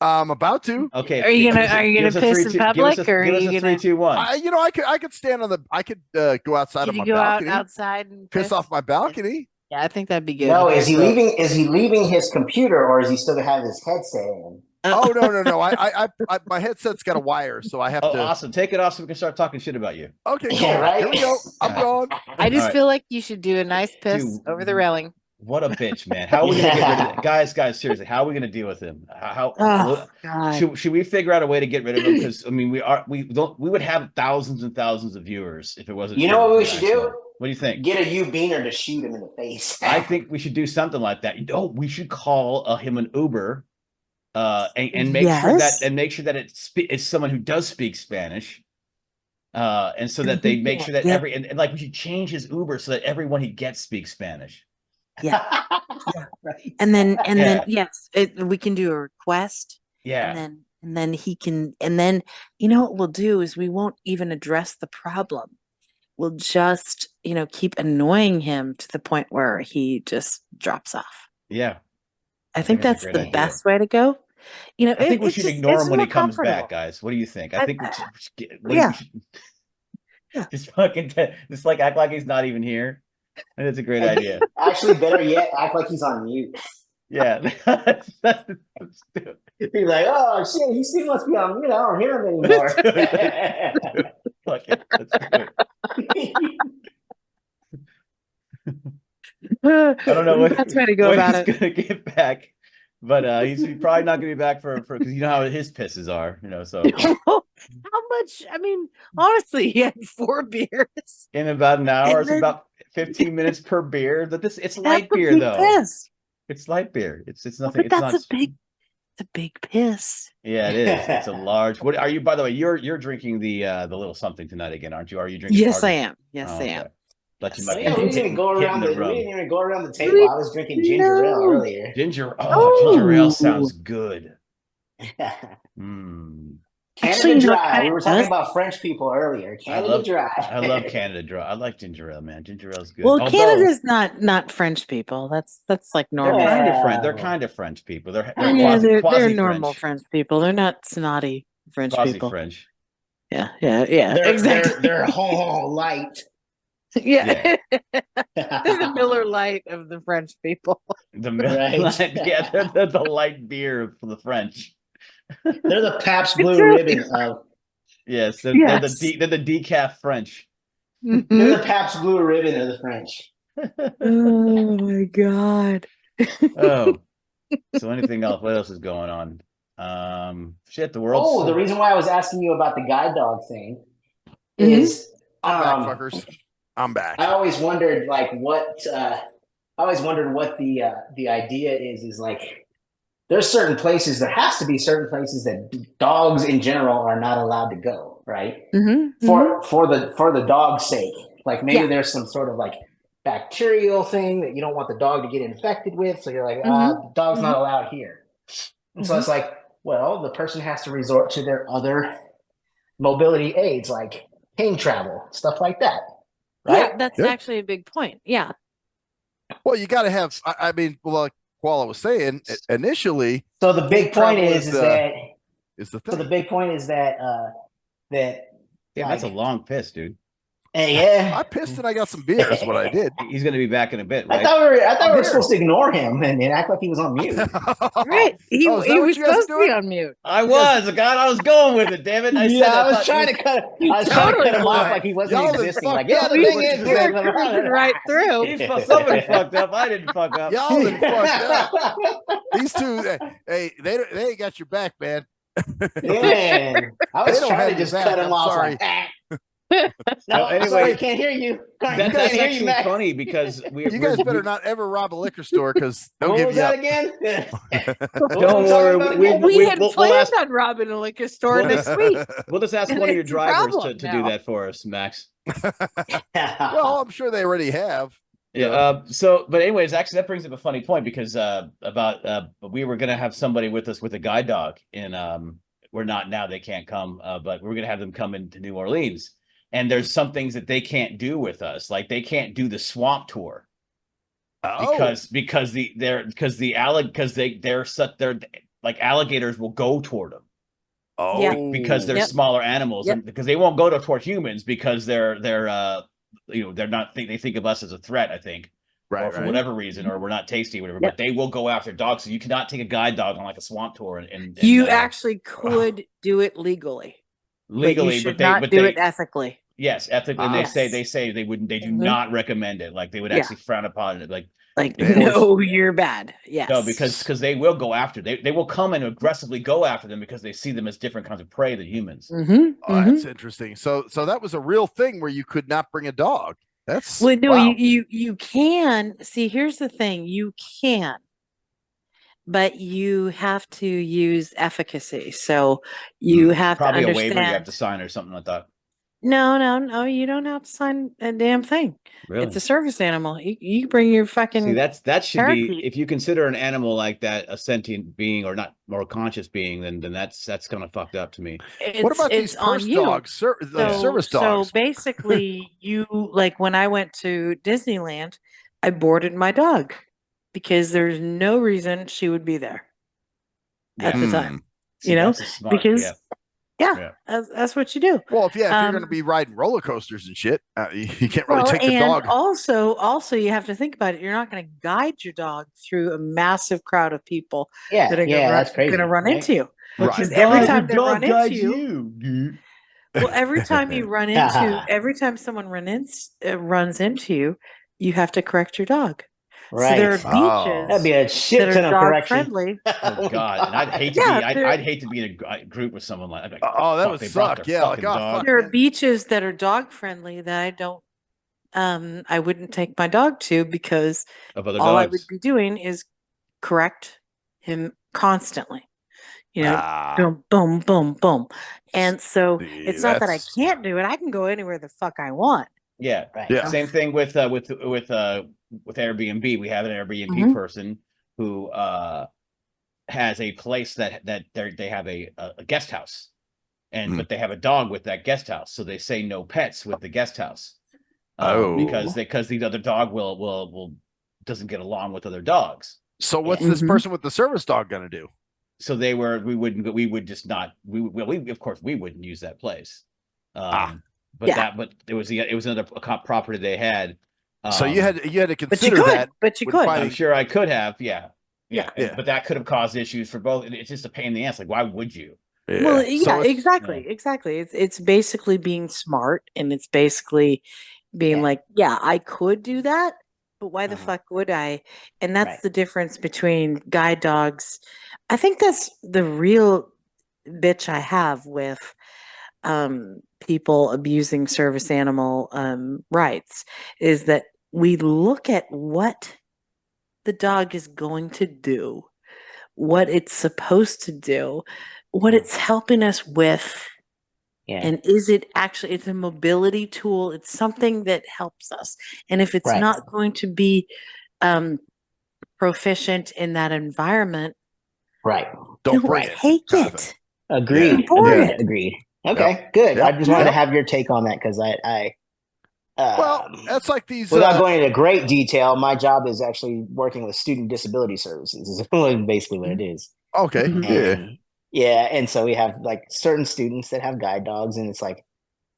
I'm about to. Okay. Are you gonna piss in public or are you gonna 3, 2, 1? I could stand on the. I could go outside of my balcony. Outside and piss off my balcony. Yeah, I think that'd be good. No, is he leaving? Is he leaving his computer or is he still gonna have his headset in? Oh no! I my headset's got a wire, so I have to. Awesome! Take it off so we can start talking shit about you. Okay, cool. Right? Here we go. I'm gone. I just feel like you should do a nice piss over the railing. What a bitch, man! How are we gonna get rid of it, guys? Seriously, how are we gonna deal with him? Should we figure out a way to get rid of him? Because I mean, we would have thousands and thousands of viewers if it wasn't. You know what we should do? What do you think? Get a U-beaner to shoot him in the face. I think we should do something like that. We should call him an Uber, and make sure that it's someone who does speak Spanish. And so that they make sure that and like we should change his Uber so that everyone he gets speaks Spanish. Yeah. Right. And then yes, we can do a request. Yeah. And then he can, and then what we'll do is we won't even address the problem. We'll just, keep annoying him to the point where he just drops off. Yeah. I think that's the best way to go. I think we should ignore him when he comes back, guys. What do you think? I think we should just fucking just like act like he's not even here. That's a great idea. Actually, better yet, act like he's on mute. Yeah. He's like, oh shit, he still must be on mute. I don't hear him anymore. Fuck it. I don't know what that's way to go about it. He's gonna get back. but he's probably not going to be back for because you know how his pisses are, So how much? I mean, honestly, he had 4 beers in about an hour. It's then, about 15 minutes per beer. But it's light beer though. Piss. It's light beer. It's nothing. But It's that's not a big piss. Yeah, it is. It's a large. What are you? By the way, you're drinking the little something tonight again, aren't you? Are you drinking? Yes, I am. Yes, I am. Let you we didn't even go around the. We didn't even go around the table. I was drinking ginger ale earlier. Ginger ale sounds good. Canada Dry. We were talking about French people earlier. Canada Dry. I love Canada Dry. I like ginger ale, man. Ginger ale's good. Well, Canada's not French people. That's like normal. They're kind of French people. They're normal French people. They're not snotty French people. French. Yeah. Exactly. They're light. Yeah. They're the Miller Lite of the French people. The Miller Lite. Yeah, they're the light beer for the French. They're the Pabst Blue Ribbon of. Yes, they're the decaf French. Mm-hmm. They're the Pabst Blue Ribbon of the French. Oh my God. So anything else? What else is going on? The world. Oh, the reason why I was asking you about the guide dog thing is I'm back, fuckers. I'm back. I always wondered what the idea is like. There's certain places. There has to be certain places that dogs in general are not allowed to go, right? Mm-hmm. For the dog's sake, like maybe there's some sort of like bacterial thing that you don't want the dog to get infected with, so you're like, the dog's not allowed here. And so it's like, well, the person has to resort to their other mobility aids, like cane travel, stuff like that. Right? Yeah, that's actually a big point. Yeah. Well, you got to have. I mean, like Koala was saying initially. So the big point is that that's a long piss, dude. Yeah, I pissed and I got some beer. Is what I did. He's going to be back in a bit. Right? I thought we were supposed to ignore him and act like he was on mute. Right, he was supposed to be on mute. I was. God, I was going with it. Damn it! I was trying to cut him off like he wasn't existing. Like, the thing is right through. Somebody fucked up. I didn't fuck up. Y'all didn't fuck up. These two, hey, they ain't got your back, man. Man, I was trying to just cut him off. Sorry. No, anyway, sorry, can't hear you. That's actually funny because you guys better not ever rob a liquor store because they'll give you that again. Don't worry, we had planned on robbing a liquor store next week. We'll just ask one of your drivers to do that for us, Max. Well, I'm sure they already have. Yeah. But anyways, actually, that brings up a funny point because we were gonna have somebody with us with a guide dog, and we're not now. They can't come, but we're gonna have them come into New Orleans. And there's some things that they can't do with us, like they can't do the swamp tour because they're like alligators will go toward them. Oh, yeah. Because they're smaller animals, and because they won't go toward humans because they're not they think of us as a threat. I think, or for whatever reason, or we're not tasty, or whatever. But they will go after dogs, so you cannot take a guide dog on like a swamp tour. And you actually could do it legally. Legally, but they do it ethically. Yes, ethically. And they say they do not recommend it. Like they would actually frown upon it. Like no, you're bad. Yes. No, because they will go after. They will come and aggressively go after them because they see them as different kinds of prey than humans. That's interesting. So that was a real thing where you could not bring a dog. That's well, no, you can see. Here's the thing: you can. But you have to use efficacy. So you have probably to a waiver you have to sign or something like that. No. You don't have to sign a damn thing. Really? It's a service animal. You bring your fucking. See, that should be. If you consider an animal like that a sentient being or not more conscious being, then that's kind of fucked up to me. What about these purse dogs? Service dogs. So basically, like when I went to Disneyland, I boarded my dog. Because there's no reason she would be there at the time, because that's what you do. Well, if you're going to be riding roller coasters and shit, you can't really take the dog. Also, you have to think about it. You're not going to guide your dog through a massive crowd of people that are going to run into you. Because every time they run into you, well, every time someone runs into you, you have to correct your dog. Right. So there are beaches That'd be a shit that ton are of dog correction. friendly. Oh God, and I'd hate to I'd hate to be in a group with someone like. That would suck. Yeah, like, oh, fuck. There are beaches that are dog friendly that I don't. I wouldn't take my dog to because of other all I dogs. would be doing is correct him constantly. You know, boom, boom, boom, boom. And so it's not that I can't do it. I can go anywhere the fuck I want. Yeah. Right. Yeah. Same thing with Airbnb. We have an Airbnb person who has a place that they have a guest house, and but they have a dog with that guest house, so they say no pets with the guest house. Because the other dog will doesn't get along with other dogs. So what's this person with the service dog gonna do? So we would just not of course we wouldn't use that place. But it was another property they had. So you had to consider that. But you could. I'm sure I could have. Yeah. But that could have caused issues for both. It's just a pain in the ass. Like, why would you? Yeah. Well, yeah, exactly. It's basically being smart, and it's basically being like, yeah, I could do that, but why the fuck would I? And that's the difference between guide dogs. I think that's the real bitch I have with people abusing service animal rights is that we look at what the dog is going to do, what it's supposed to do, what it's helping us with. Yeah. And is it actually, it's a mobility tool. It's something that helps us. And if it's not going to be proficient in that environment, don't take it. Agreed. Yeah. Agreed. Okay, good. I just wanted to have your take on that because well, that's like these. Without going into great detail, my job is actually working with student disability services. Is basically what it is. Okay. And, yeah, and so we have like certain students that have guide dogs, and it's like,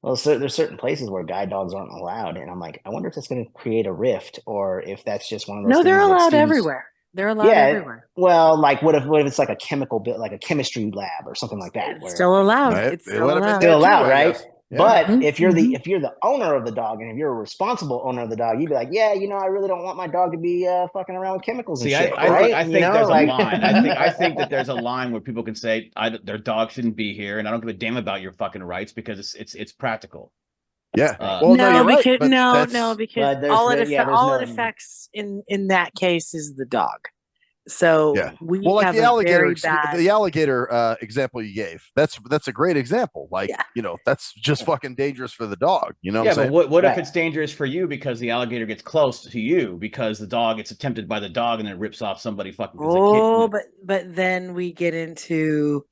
well, so there's certain places where guide dogs aren't allowed, and I'm like, I wonder if that's going to create a rift, or if that's just one of those. No, they're allowed students... everywhere. They're allowed everywhere. Well, like what if it's like a chemical bit, like a chemistry lab or something like that? It's still allowed. It's still allowed, right? Yeah. But if you're the owner of the dog, and if you're a responsible owner of the dog, you'd be like, yeah, I really don't want my dog to be fucking around with chemicals and shit. I think there's a line. I think that there's a line where people can say their dog shouldn't be here, and I don't give a damn about your fucking rights because it's practical. Yeah. Because all it affects in that case is the dog. So we have the alligator example you gave. That's a great example. Like that's just fucking dangerous for the dog. You know? Yeah, but what if it's dangerous for you because the alligator gets close to you because the dog gets tempted by the dog and then rips off somebody fucking. But then we get into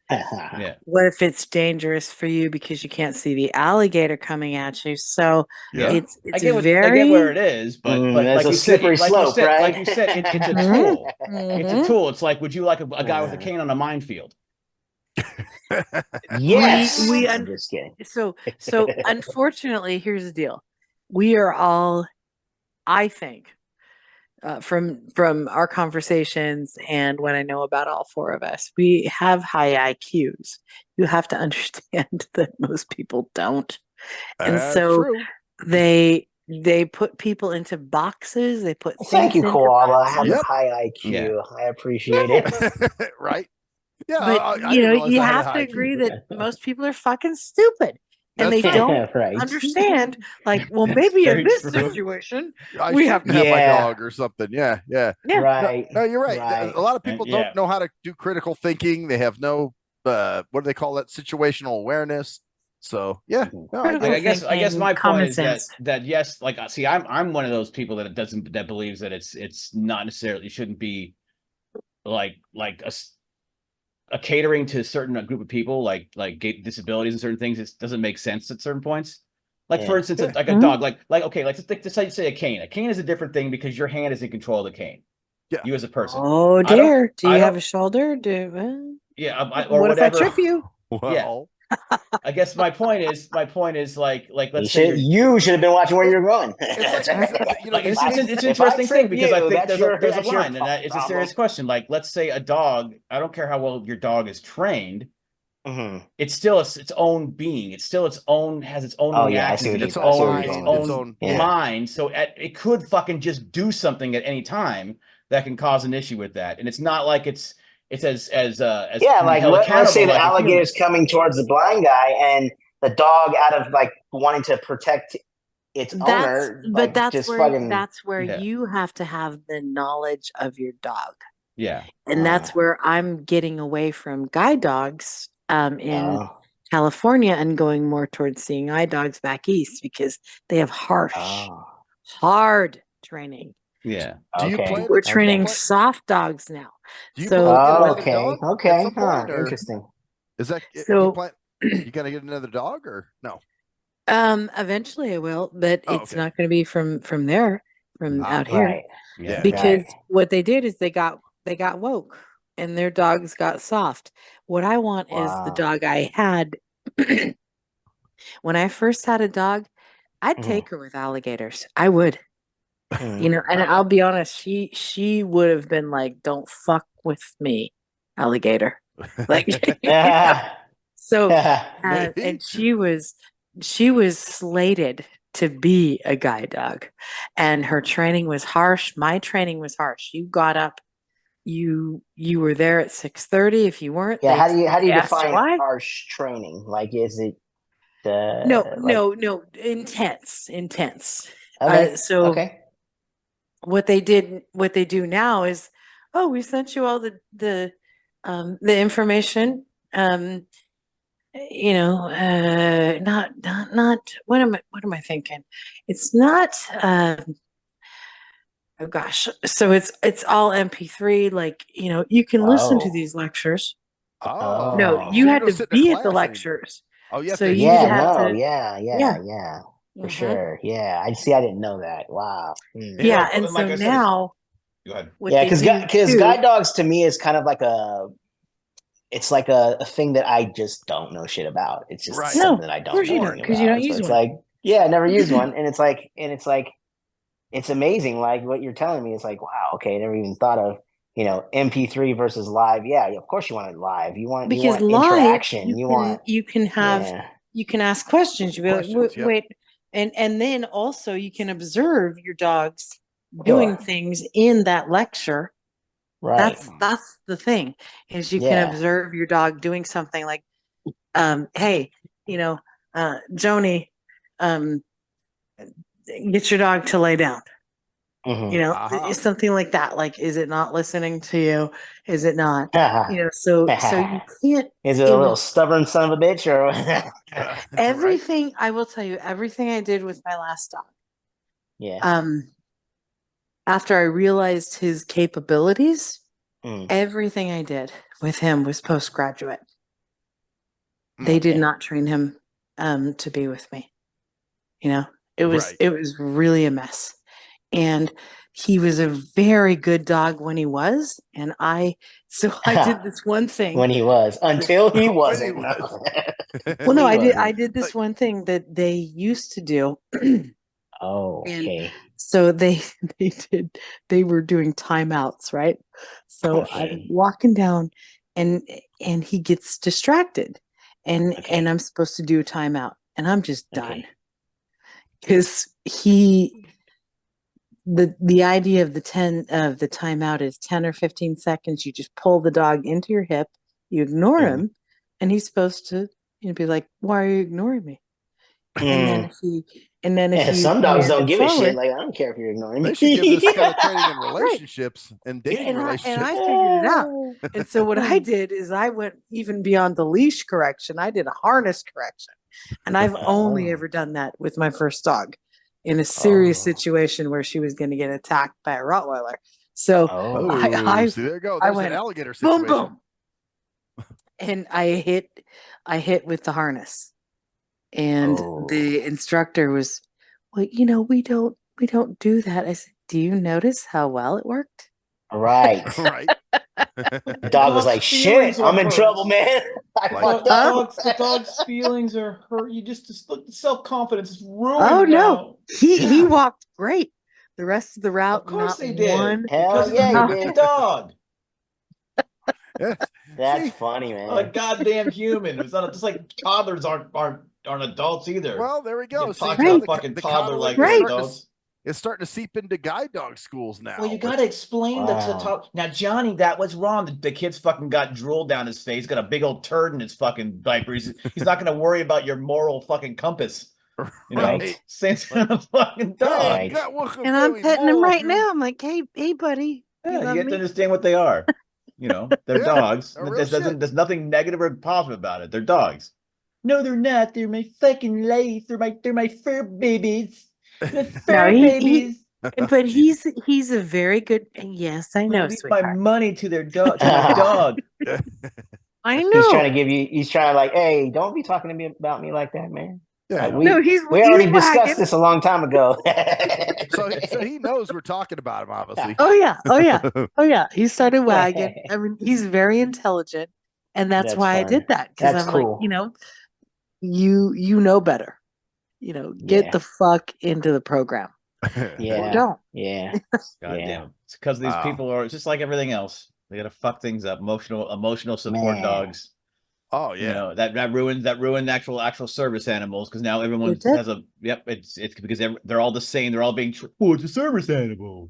what if it's dangerous for you because you can't see the alligator coming at you? So it's I get where it is, but like a slippery slope, right? Like you said, it's a tool. It's a tool. It's like, would you like a guy with a cane on a minefield? Yes. I'm just kidding. So unfortunately, here's the deal. We are all, I think, from our conversations and what I know about all four of us, we have high IQs. You have to understand that most people don't. And so they put people into boxes. They put thank you, Koala. I have a high IQ. Yeah. I appreciate it. Right? Yeah. But you have to agree that most people are fucking stupid. And they don't understand, like, well, maybe in this situation, we have to have my dog or something. Yeah. Right. No, you're right. A lot of people don't know how to do critical thinking. They have no, what do they call that? Situational awareness. So I guess my point is that yes, like, see, I'm one of those people that believes that it's not necessarily shouldn't be like a catering to a certain group of people, like disabilities and certain things. It doesn't make sense at certain points. Like for instance, like a dog, like okay, let's say a cane. A cane is a different thing because your hand is in control of the cane. Yeah, you as a person. Oh dear, do you have a shoulder? Or what whatever. If I trip you? Well. Yeah. I guess my point is like let's say you should have been watching where you're going. It's an interesting thing because I think there's a line, and it's a serious question. Like, let's say a dog. I don't care how well your dog is trained. it's still its own being. It's still its own reactions and its own mind. So it could fucking just do something at any time that can cause an issue with that. And it's not like it's as like let's say the alligator's coming towards the blind guy, and the dog, out of like wanting to protect its owner, but that's where you have to have the knowledge of your dog. Yeah. And that's where I'm getting away from guide dogs in California and going more towards seeing eye dogs back east, because they have hard training. Yeah. We're training soft dogs now. Interesting. Is that so? You gonna get another dog or no? Eventually I will, but it's not going to be from out here. Right. Yeah. Because what they did is they got woke and their dogs got soft. What I want is the dog I had when I first had a dog. I'd take her with alligators. I would. And I'll be honest, she would have been like, "Don't fuck with me, alligator." Like, so, and she was slated to be a guide dog, and her training was harsh. My training was harsh. You got up, you were there at 6:30. If you weren't, how do you define harsh training? Like, is it no, intense. What they do now is, we sent you all the information. Not what am I thinking? It's not oh gosh. So it's all MP3, like, you can listen to these lectures. No, you had to be at the lectures. Yes. For sure. Yeah. I didn't know that. Wow. Yeah, and so now go ahead. Because guide dogs to me is kind of like it's like a thing that I just don't know shit about. It's just something that I don't know because you don't use one. It's like, I never use one, and it's like it's amazing. Like what you're telling me is like, wow, okay, I never even thought of MP3 versus live. Yeah, of course you want it live. You want live interaction. You can ask questions. You be like, wait, and then also you can observe your dogs doing things in that lecture. Right. That's the thing, is you can observe your dog doing something like, hey, Joni, get your dog to lay down. Something like that. Like, is it not listening to you? Is it not? So you can't. Is it a little stubborn son of a bitch, or everything? I will tell you, everything I did with my last dog. Yeah. After I realized his capabilities, everything I did with him was postgraduate. They did not train him to be with me. It was really a mess. And he was a very good dog when he was, and I did this one thing when he was, until he wasn't. Well, no, I did this one thing that they used to do. Okay. And so they were doing timeouts, right? So I'm walking down, and he gets distracted, and I'm supposed to do a timeout, and I'm just done, because the idea of the timeout is 10 or 15 seconds. You just pull the dog into your hip, you ignore him, and he's supposed to be like, "Why are you ignoring me?" And then if some dogs don't give a shit. Like, I don't care if you're ignoring me. They should give this kind of training in relationships and dating relationships. And I figured it out. And so what I did is I went even beyond the leash correction. I did a harness correction, and I've only ever done that with my first dog, in a serious situation where she was going to get attacked by a Rottweiler. So see, there you go. There's an alligator situation. Boom, boom. And I hit with the harness. And the instructor was, "Well, we don't do that." I said, "Do you notice how well it worked?" Right. The dog was like, "Shit, I'm in trouble, man." The dog's feelings are hurt. You just look, self-confidence is ruined. Oh no, he walked great the rest of the route. Of course they did. Hell yeah, he did. Dog. That's funny, man. A goddamn human. It's not just like toddlers aren't adults either. Well, there we go. Talk Right. to a fucking toddler like Right. adults. It's starting to seep into guide dog schools now. Well, you got to explain that to the top. Now, Johnny, that was wrong. The kid's fucking got drool down his face. Got a big old turd in his fucking diaper. He's not going to worry about your moral fucking compass. You know, Right. Since a fucking dog. Right. And I'm petting him right now. I'm like, hey, buddy. Yeah, you get to understand what they are. You know, they're dogs. There's nothing negative or positive about it. They're dogs. No, they're not. They're my fucking life. They're my fur babies. The fur babies. But he's a very good. Yes, I know. My money to their dog. To my dog. I know. He's trying to give you. He's trying to like, hey, don't be talking to me about me like that, man. Yeah, we already discussed this a long time ago. so he knows we're talking about him, obviously. Oh yeah. He started wagging. I mean, he's very intelligent, and that's why I did that, because I'm cool. Like, you know better. Get the fuck into the program. Yeah. Or don't. Yeah. God damn it. It's because these people are just like everything else. They gotta fuck things up. Emotional support dogs. Oh yeah, that ruined actual service animals, because now everyone has a It's because they're all the same. They're all being it's a service animal.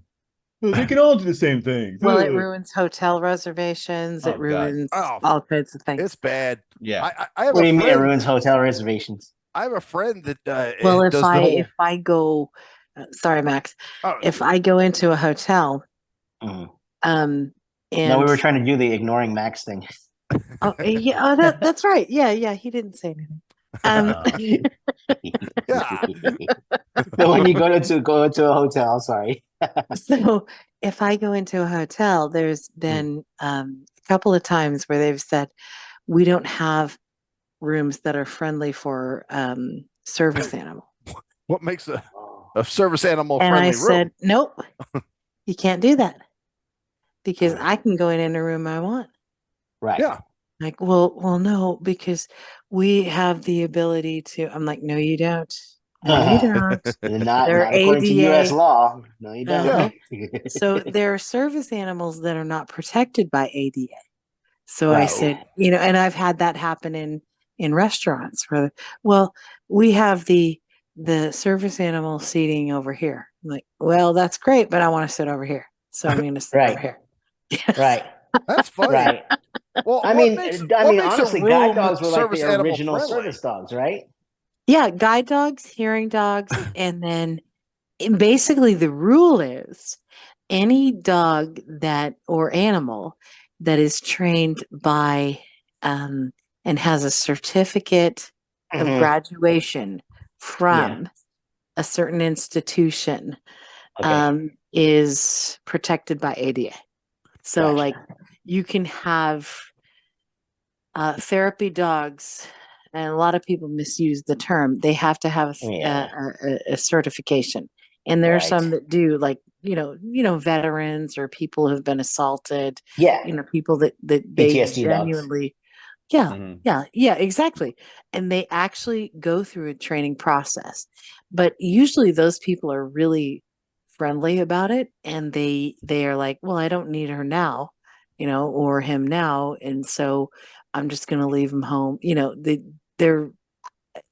Well, they can all do the same thing. Well, it ruins hotel reservations. It ruins all kinds of things. It's bad. Yeah. I have what do you mean it ruins hotel reservations? I have a friend that well, if I go, sorry, Max, if I go into a hotel, and no, we were trying to do the ignoring Max thing. Oh yeah, that's right. Yeah, he didn't say anything. Yeah. So when you go into a hotel, sorry. So if I go into a hotel, there's been a couple of times where they've said we don't have rooms that are friendly for service animal. What makes a service animal and friendly I room? said, nope, you can't do that, because I can go in any room I want. Right. Yeah. Like, well, no, because we have the ability to. I'm like, no, you don't. No, you don't. not according to U.S. law. No, you don't. So there are service animals that are not protected by ADA. So I said, and I've had that happen in restaurants where, well, we have the service animal seating over here. I'm like, well, that's great, but I want to sit over here, so I'm going to sit over here. Right. That's funny. Right. Well, I mean, honestly, guide dogs were like the original service dogs, right? Yeah, guide dogs, hearing dogs, and then basically the rule is any dog or animal that is trained by and has a certificate of graduation from a certain institution is protected by ADA. So like you can have therapy dogs, and a lot of people misuse the term. They have to have a certification, and there are some that do, like veterans or people who have been assaulted. Yeah, people that they PTSD genuinely. Dogs. Yeah, exactly. And they actually go through a training process, but usually those people are really friendly about it, and they are like, well, I don't need her now, or him now, and so I'm just going to leave him home. They're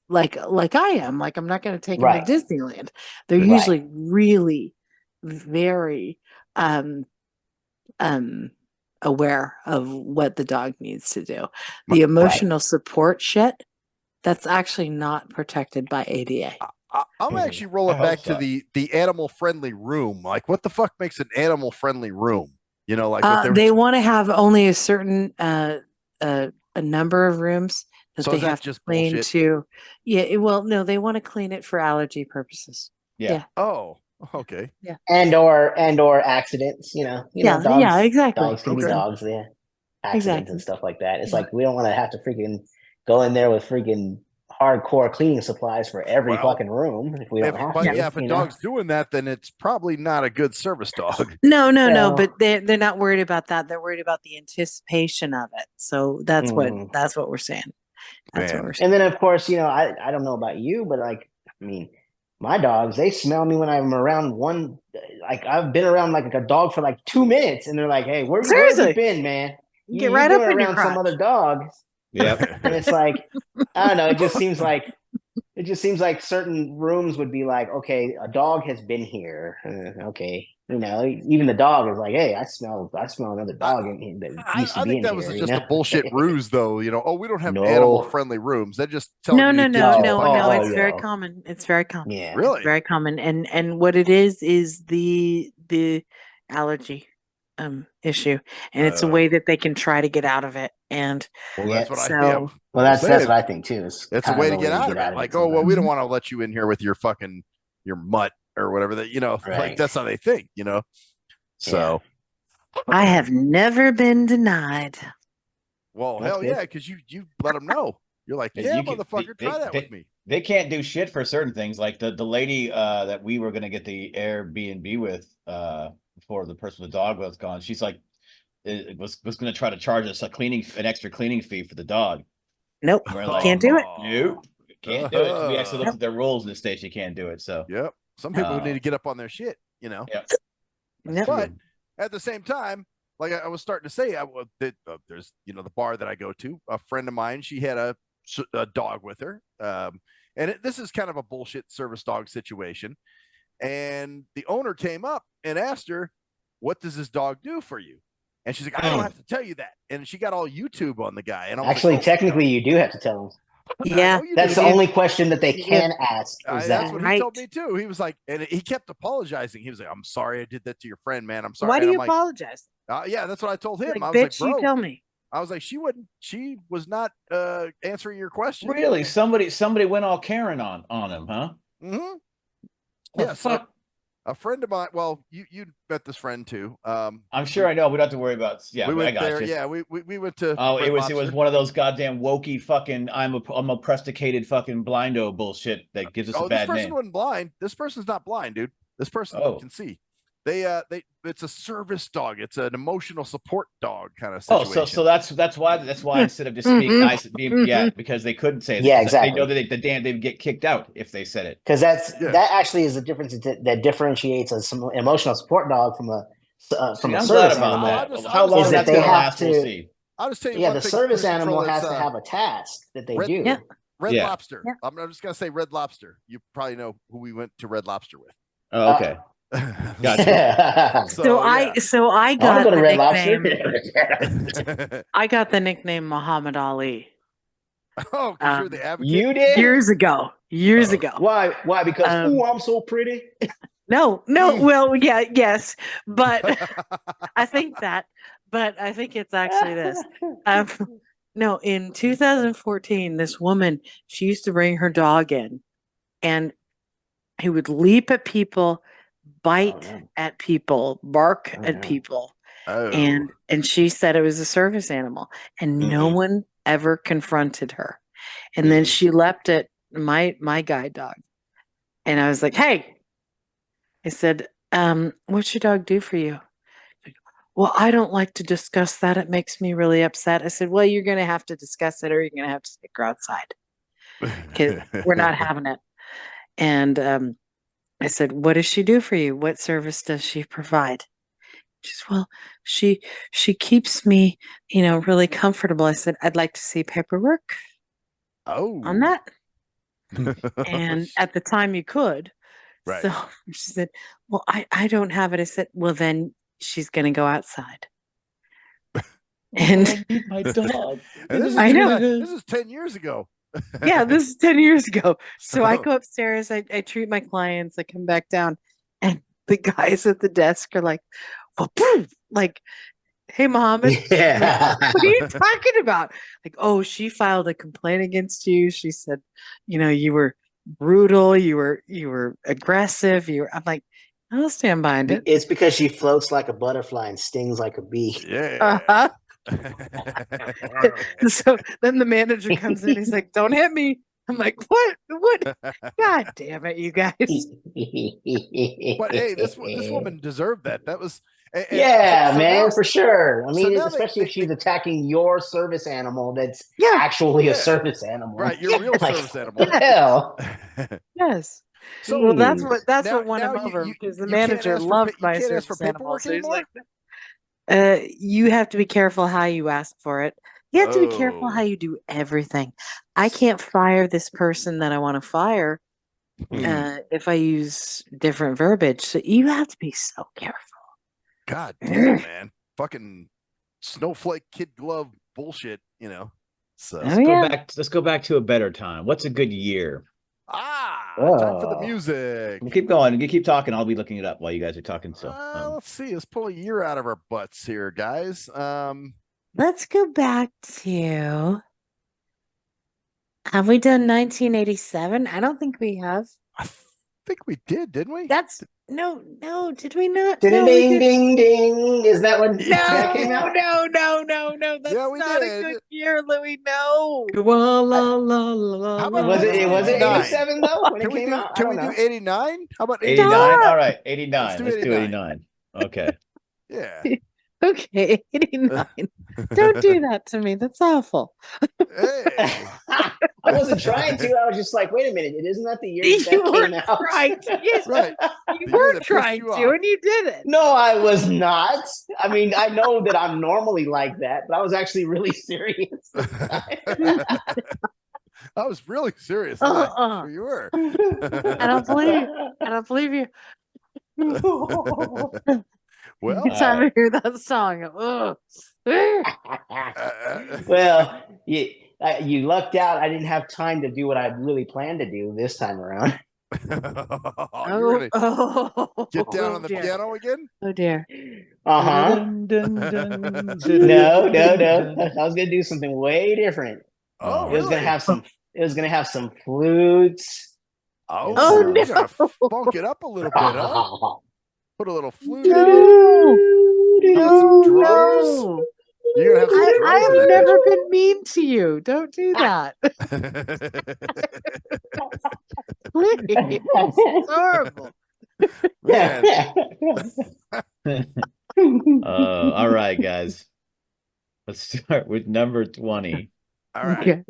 like I am, like, I'm not going to take him to Disneyland. They're usually really very aware of what the dog needs to do. The emotional support shit, that's actually not protected by ADA. I'm actually rolling back to the animal friendly room. Like, what the fuck makes an animal friendly room? They want to have only a certain a number of rooms that they have to clean bullshit? To. Yeah, well, no, they want to clean it for allergy purposes. Yeah. Oh, okay. Yeah. And or accidents, dogs, yeah, exactly. Dogs can be dogs, accidents and stuff like that. It's like we don't want to have to freaking go in there with freaking hardcore cleaning supplies for every fucking room if we don't have to. Yeah, if a dog's doing that, then it's probably not a good service dog. No, but they're not worried about that. They're worried about the anticipation of it. So that's what we're saying. That's what we're saying. And then of course, I don't know about you, but like, I mean, my dogs, they smell me when I'm around one. Like, I've been around like a dog for like 2 minutes, and they're like, "Hey, where have you been, man?" get right up in your crotch. Some other dog. Yeah. And it's like, I don't know. It just seems like certain rooms would be like, okay, a dog has been here. Okay. Even the dog is like, hey, I smell another dog in here that used to be in here. I think that was just a bullshit ruse, though. Oh, we don't have animal-friendly rooms. They're just telling no, you. No. It's very common. It's very common. Yeah, really, it's very common. And what it is the allergy issue, and it's a way that they can try to get out of it. And that's what that's what I think too. It's a way to get out of it. Like, oh well, we don't want to let you in here with your mutt or whatever that right. Like that's how they think, So I have never been denied. Well, hell yeah, because you let them know. You're like, yeah, motherfucker, try that with me. They can't do shit for certain things. Like the lady that we were gonna get the Airbnb with before the person with the dog was gone. She's like, was gonna try to charge us an extra cleaning fee for the dog. Nope, like, can't do it. Nope, can't do it. We actually looked at their rules in the state. You can't do it. So yep. Some people need to get up on their shit, Yep. But at the same time, like I was starting to say, there's the bar that I go to. A friend of mine, she had a dog with her, and this is kind of a bullshit service dog situation. And the owner came up and asked her, "What does this dog do for you?" And she's like, "I don't have to tell you that." And she got all YouTube on the guy. And actually, technically, you do have to tell him. Yeah, that's the only question that they can ask. That's what he told me too. He was like, and he kept apologizing. He was like, "I'm sorry I did that to your friend, man. I'm sorry." Why do you apologize? Yeah, that's what I told him. Like, I was bitch, like, bro, you tell me. I was like, she was not answering your question. Really? Somebody went all Karen on him, huh? Mm-hmm. Yeah. So a friend of mine. Well, you met this friend too. I'm sure I know. We don't have to worry about. Yeah, we went I got there. you. Yeah, we went to. Oh, it was one of those goddamn wokey fucking I'm a presticated fucking blindo bullshit that gives us a bad name. This person wasn't blind. This person's not blind, dude. This person can see. It's a service dog. It's an emotional support dog kind of situation. Oh, so that's why instead of just being nice, because they couldn't say it. Yeah, exactly. They know that they'd get kicked out if they said it. Because that actually is a difference that differentiates a emotional support dog from a service animal. How long that's going to last, we'll see. I'll just tell you. Yeah, the service animal has to have a task that they do. Yeah. Red Lobster. Yeah. I'm just gonna say Red Lobster. You probably know who we went to Red Lobster with. Oh, okay. Gotcha. So I got the nickname. I got the nickname Muhammad Ali. Oh, because you're the advocate. You did years ago. Why? Because I'm so pretty. No. Well, yeah, yes, but I think it's actually this. No, in 2014, this woman, she used to bring her dog in, and he would leap at people, bite at people, bark at people. Oh. And she said it was a service animal, and no one ever confronted her. And then she leapt at my guide dog, and I was like, "Hey," I said, "What's your dog do for you?" Well, I don't like to discuss that. It makes me really upset. I said, well, you're going to have to discuss it, or you're going to have to stick her outside, because we're not having it. And I said, what does she do for you? What service does she provide? She said, well, she keeps me, really comfortable. I said, I'd like to see paperwork on that. And at the time you could. Right. So she said, well, I don't have it. I said, well, then she's going to go outside. And I need my dog. I know. This is 10 years ago. Yeah, this is 10 years ago. So I go upstairs, I treat my clients, I come back down, and the guys at the desk are like, well, like, hey, Mohammed, like, what are you talking about? Like, oh, she filed a complaint against you. She said, you were brutal, you were aggressive. I'm like, I'll stand behind it. It's because she floats like a butterfly and stings like a bee. Yeah. Uh-huh. So then the manager comes in. He's like, "Don't hit me." I'm like, "What? God damn it, you guys!" But hey, this woman deserved that. That was man, for sure. I mean, especially if she's attacking your service animal that's actually a service animal, right? Your real service animal. Hell. Yes. So that's what won him over, because the manager loved my service animal. So he's like, You have to be careful how you ask for it. You have to be careful how you do everything. I can't fire this person that I want to fire if I use different verbiage. So you have to be so careful. God damn, man. Fucking snowflake kid glove bullshit, So let's go back to a better time. What's a good year? Time for the music. We'll keep going. You keep talking. I'll be looking it up while you guys are talking. So let's see. Let's pull a year out of our butts here, guys. Let's go back to. Have we done 1987? I don't think we have. I think we did, didn't we? No. Did we not? Ding, No, ding, ding, ding. Is that when that came out? No. That's not a good year, Louie. No. How about was it 87 though when it came out? Can we do 89? How about 89? All right, 89. Let's do 89. Okay. Yeah. Okay, 89. Don't do that to me. That's awful. Hey. I wasn't trying to. I was just like, wait a minute. Isn't that the year that came out? Right. Yes. Right. You were trying to, and you did it. No, I was not. I mean, I know that I'm normally like that, but I was actually really serious. I was really serious. Sure you were. I don't believe you. Well, every time I hear that song, well, you lucked out. I didn't have time to do what I really planned to do this time around. You're gonna get down on the piano again? Oh dear. No. I was gonna do something way different. Oh, it was gonna have some. It was gonna have some flutes. Oh no! You're gonna funk it up a little bit, huh? Put a little flute. No. Some drums. No. You're gonna have some drums. I have never been mean to you. Don't do that. Please. It's horrible. All right, guys. Let's start with number 20. All right. Okay.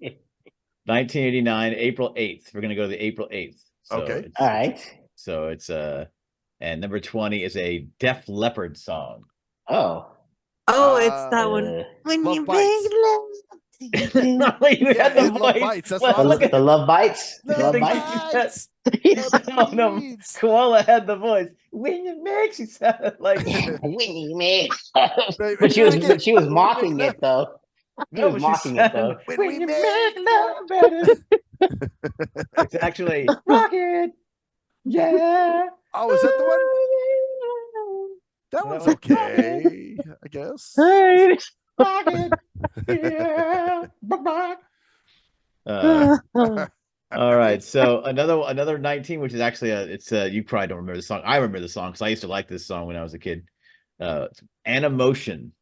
1989, April 8th. We're gonna go to the April 8th. So okay. All right. So it's and number 20 is a Def Leppard song. Oh, it's that one. When Love you Bites. big love. You had the Love voice. Bites. That's Well, what I was look at the Love Bites. Love Love Bites. Bites. No, Koala had the voice. When you make, she sounded like Winnie me. But she was mocking it though. She was mocking it though. When you make love better. It's actually Rocket. Yeah. Oh, is that the one? That one's okay, I guess. Rocket. Yeah. All right. So another 19, which is actually you probably don't remember the song. I remember the song because I used to like this song when I was a kid. Animation.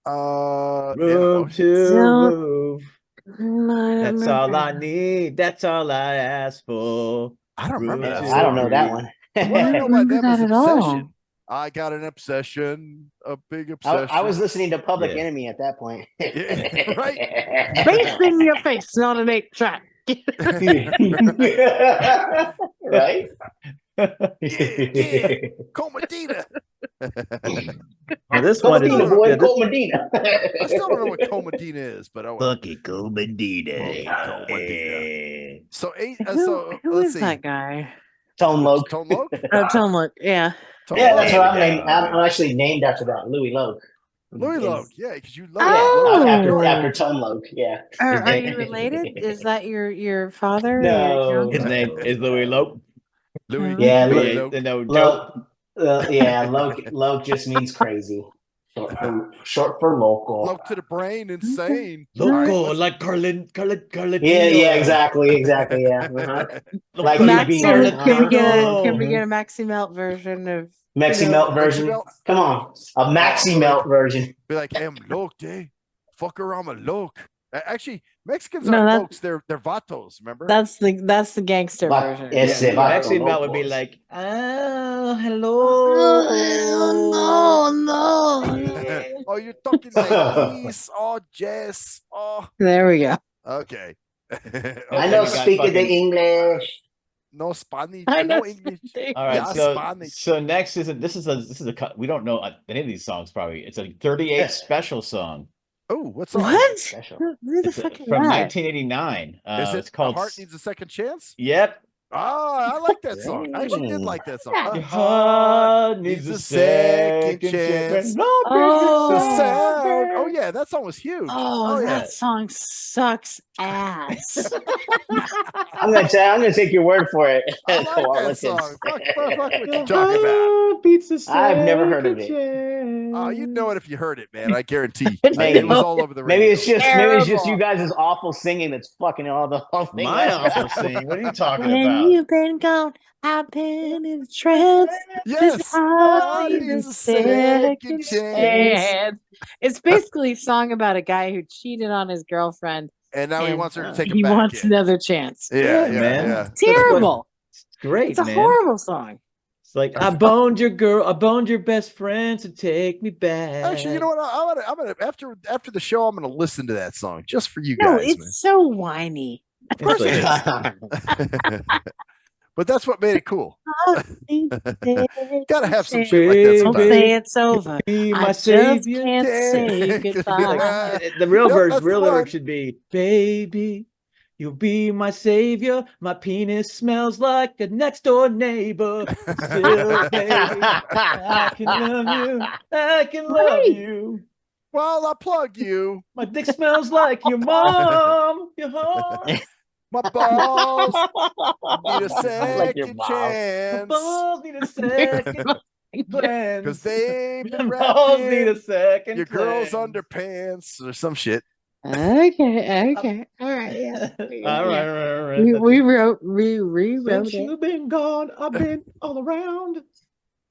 Room to move. That's all I need. That's all I ask for. I don't remember that. I don't know that one. Well, you know what? That was obsession. I got an obsession, a big obsession. I was listening to Public Enemy at that point. Yeah, right. Face in your face, not an 8-track. Right? Yeah. Comadina. Well, this one is Comadina. I still don't know what Comadina is, but Funky Comadina. So Who is that guy? Tone Loc. Tone Loc? Tone Loc, yeah. Yeah, that's what I'm named. I'm actually named after that, Louie Loc. Louie Loc, yeah, because you love after Tone Loc, yeah. Are you related? Is that your father? No. His name is Louie Loc. Louie. Yeah, Loc just means crazy. Short for local. Loc to the brain, insane. Local, like Carlin. Yeah, exactly, yeah. Like can we get a Maxi Melt version of Maxi Melt version? Come on, a Maxi Melt version. Be like, hey, I'm Loc, eh? Fuck around, I'm a Loc. Actually, Mexicans aren't Locs, they're vatos, remember? That's the gangster version. Maxi Melt would be like, oh, hello. No. Oh, you're talking like this. Oh, Jess. Oh. There we go. Okay. I know speaking the English. no Spanish, I know no English. All right, Yeah, so Spanish. so next is we don't know any of these songs probably. It's a 38 special song. Oh, what's on? What? Special. Who the It's fuck is from that? 1989. Is it It's called A Heart Needs a Second Chance? Yep. Oh, I like that song. I actually did like that song. Your heart needs a second chance. When love Oh, The breaks sound. Oh down. yeah, that song was huge. Oh, yeah. that song sucks ass. I'm gonna take your word for it. I like Koala, that song. 'cause Fuck what you Your talking about. heart beats a I've never heard of second it. chance. Oh, you'd know it if you heard it, man. I guarantee. Maybe. It was all over the radio. Maybe it's just Terrible. you guys' awful singing that's fucking all the whole thing. My awful singing. What are you talking When about? you've been gone, I've been in a trance. Yes. This heart Heart needs a second chance. It's basically a song about a guy who cheated on his girlfriend. And now he and, wants her to take he him back. wants another chance. Yeah, man. yeah. Terrible. It's great, It's a man. horrible song. It's like I boned your girl, I boned your best friend, so take me back. Actually, you know what? I'm gonna after the show, I'm gonna listen to that song just for you No, guys, it's so whiny. Of course it is. man. But that's what made it cool. Gotta have some shit like Baby. that Don't sometimes. say it's over. Be my I just savior. can't Yeah. say goodbye. The real Yep, version, that's the real one. lyric should be, baby, you'll be my savior. My penis smells like a next door neighbor. Still, baby, I can love you. I can love you. Well, I'll plug you. My dick smells like your mom. Your home. My balls need a Like your second balls. My chance. balls need a second glance. Because they've My been balls wrapped need a in second your girl's cleanse. underpants or some shit. Okay. All right. Yeah. All right. We rewrote Since it. you've been gone, I've been all around.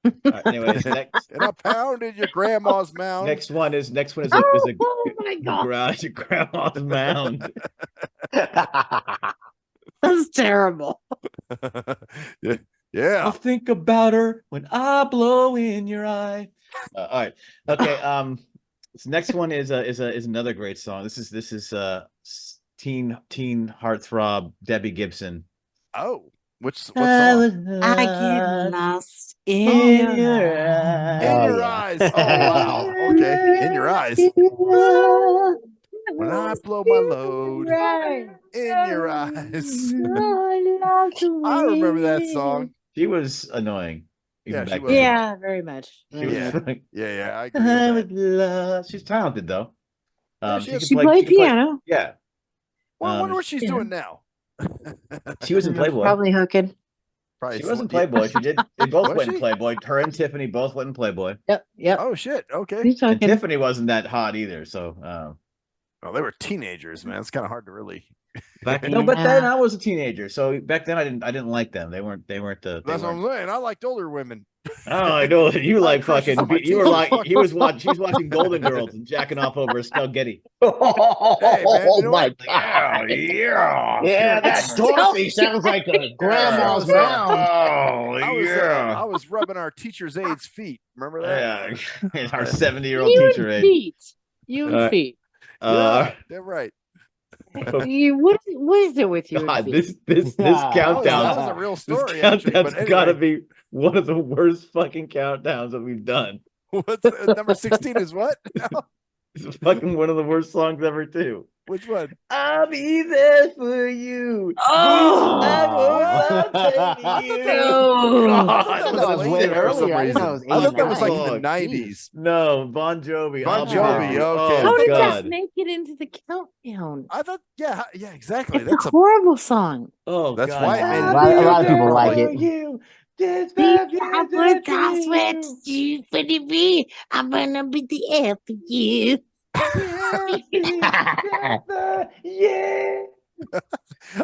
All right, anyways, next And I pounded your grandma's mound. next one is a Oh my God. garage grandma's mound. That's terrible. Yeah. I'll think about her when I blow in your eye. All right, okay. This next one is another great song. This is teen heartthrob Debbie Gibson. Oh, what song? I get lost in your eyes. In your yeah. eyes. Oh wow. Okay. In your eyes. When I blow my load. In your eyes. I remember that song. She was annoying. Yeah, even she back was. then. Yeah, very much. She was Yeah. like, Yeah, I agree I with would that. love. She's talented though. she can is. She play- played can play- piano. Yeah, Well, I wonder what she's Yeah. doing now. she was in Playboy. Probably hooking. Probably She was in sl- yeah. Playboy. She did. They both Was went in she? Playboy. Her and Tiffany both went in Playboy. Yep. Oh shit. Okay. He's And hooking. Tiffany wasn't that hot either. So Oh, they were teenagers, man. It's kind of hard to really. back no, but then Yeah. I was a teenager. So back then I didn't like them. They weren't the. They That's what weren't, I'm saying. I liked older women. oh, I know you like crushes fucking. on my You were teeth. like she was watching Golden Girls and jacking off over a spaghetti. Hey, man, you know my what? God. yeah. Yeah, that It's Dorothy sounds like a grandma's Yeah. mound. Oh I was rubbing our teacher's aide's feet. Remember that? Yeah, our 70-year-old You teacher. and Aide. feet. You and feet. Yeah, they're right. What is it with you? and God, feet? this Nah. countdown. That was a real This story. Actually, countdown's but gotta anyway, be one of the worst fucking countdowns that we've done. what's number 16 is what? It's fucking one of the worst songs ever, too. Which one? I'll be there for you. Oh! I thought that was way later for some earlier. I didn't know it reason. was I thought that was like in 89. the 90s. No, Bon Jovi. Bon I'll be there Jovi, for you. okay. How Oh, did God. that make it into the countdown? I thought, yeah, exactly. It's a horrible song. Oh, That's God. why it made it A lot of people like For it. you. This I baby put is that for sweat you. you for the me. I'm gonna be the air for you. Yeah.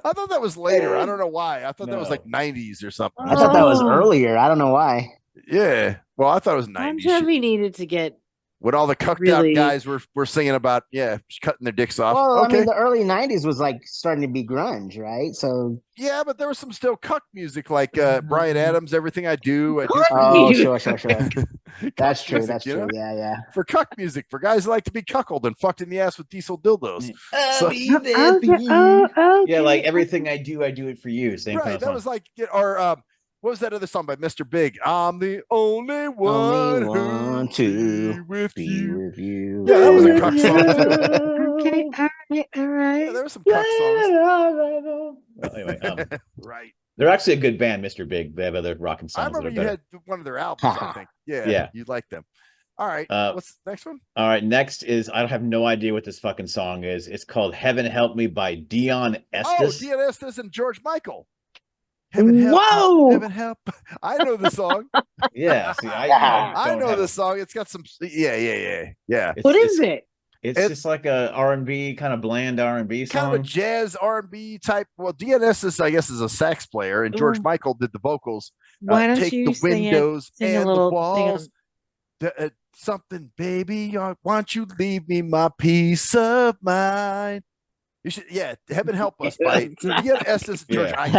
I thought that was later. I don't know why. I thought that was like No. 90s or something. I thought that was Oh. earlier. I don't know why. Yeah. Well, I thought it was Bon 90s. shit. Jovi needed to get when all the cucked really... out guys were singing about cutting their dicks off. Well, okay. I mean, the early '90s was like starting to be grunge, right? So yeah, but there was some still cuck music like Bryan Adams, Everything I Do. I do. Oh, sure. That's true. Music, That's true. Yeah. For cuck music, for guys who like to be cuckolded and fucked in the ass with diesel dildos. Yeah, like Everything I Do it for you. Same right. kind of That song. was like, or what was that other song by Mr. Big? I'm the only one to be with you. Yeah, that was a cuck song too. Okay, all right. Yeah, there were some cuck songs. Well, anyway, right. They're actually a good band, Mr. Big. They have other rocking songs. I remember you had one of their albums, I think. Yeah. You like them. All right. What's the next one? All right. Next is, I have no idea what this fucking song is. It's called Heaven Help Me by Dion Estes. Oh, Dion Estes and George Michael. Heaven help. Heaven help. I know the song. Yeah. See, I know the song. It's got some. Yeah. What is it? It's just like a R&B, kind of bland R&B song. Kind of a jazz R&B type. Well, Dion Estes, I guess, is a sax player, and George Michael did the vocals. Why don't take you the windows sing and a little the walls. Something, baby. Why don't you leave me my peace of mind? You should, Heaven Help Us by Dion Estes and George. Dion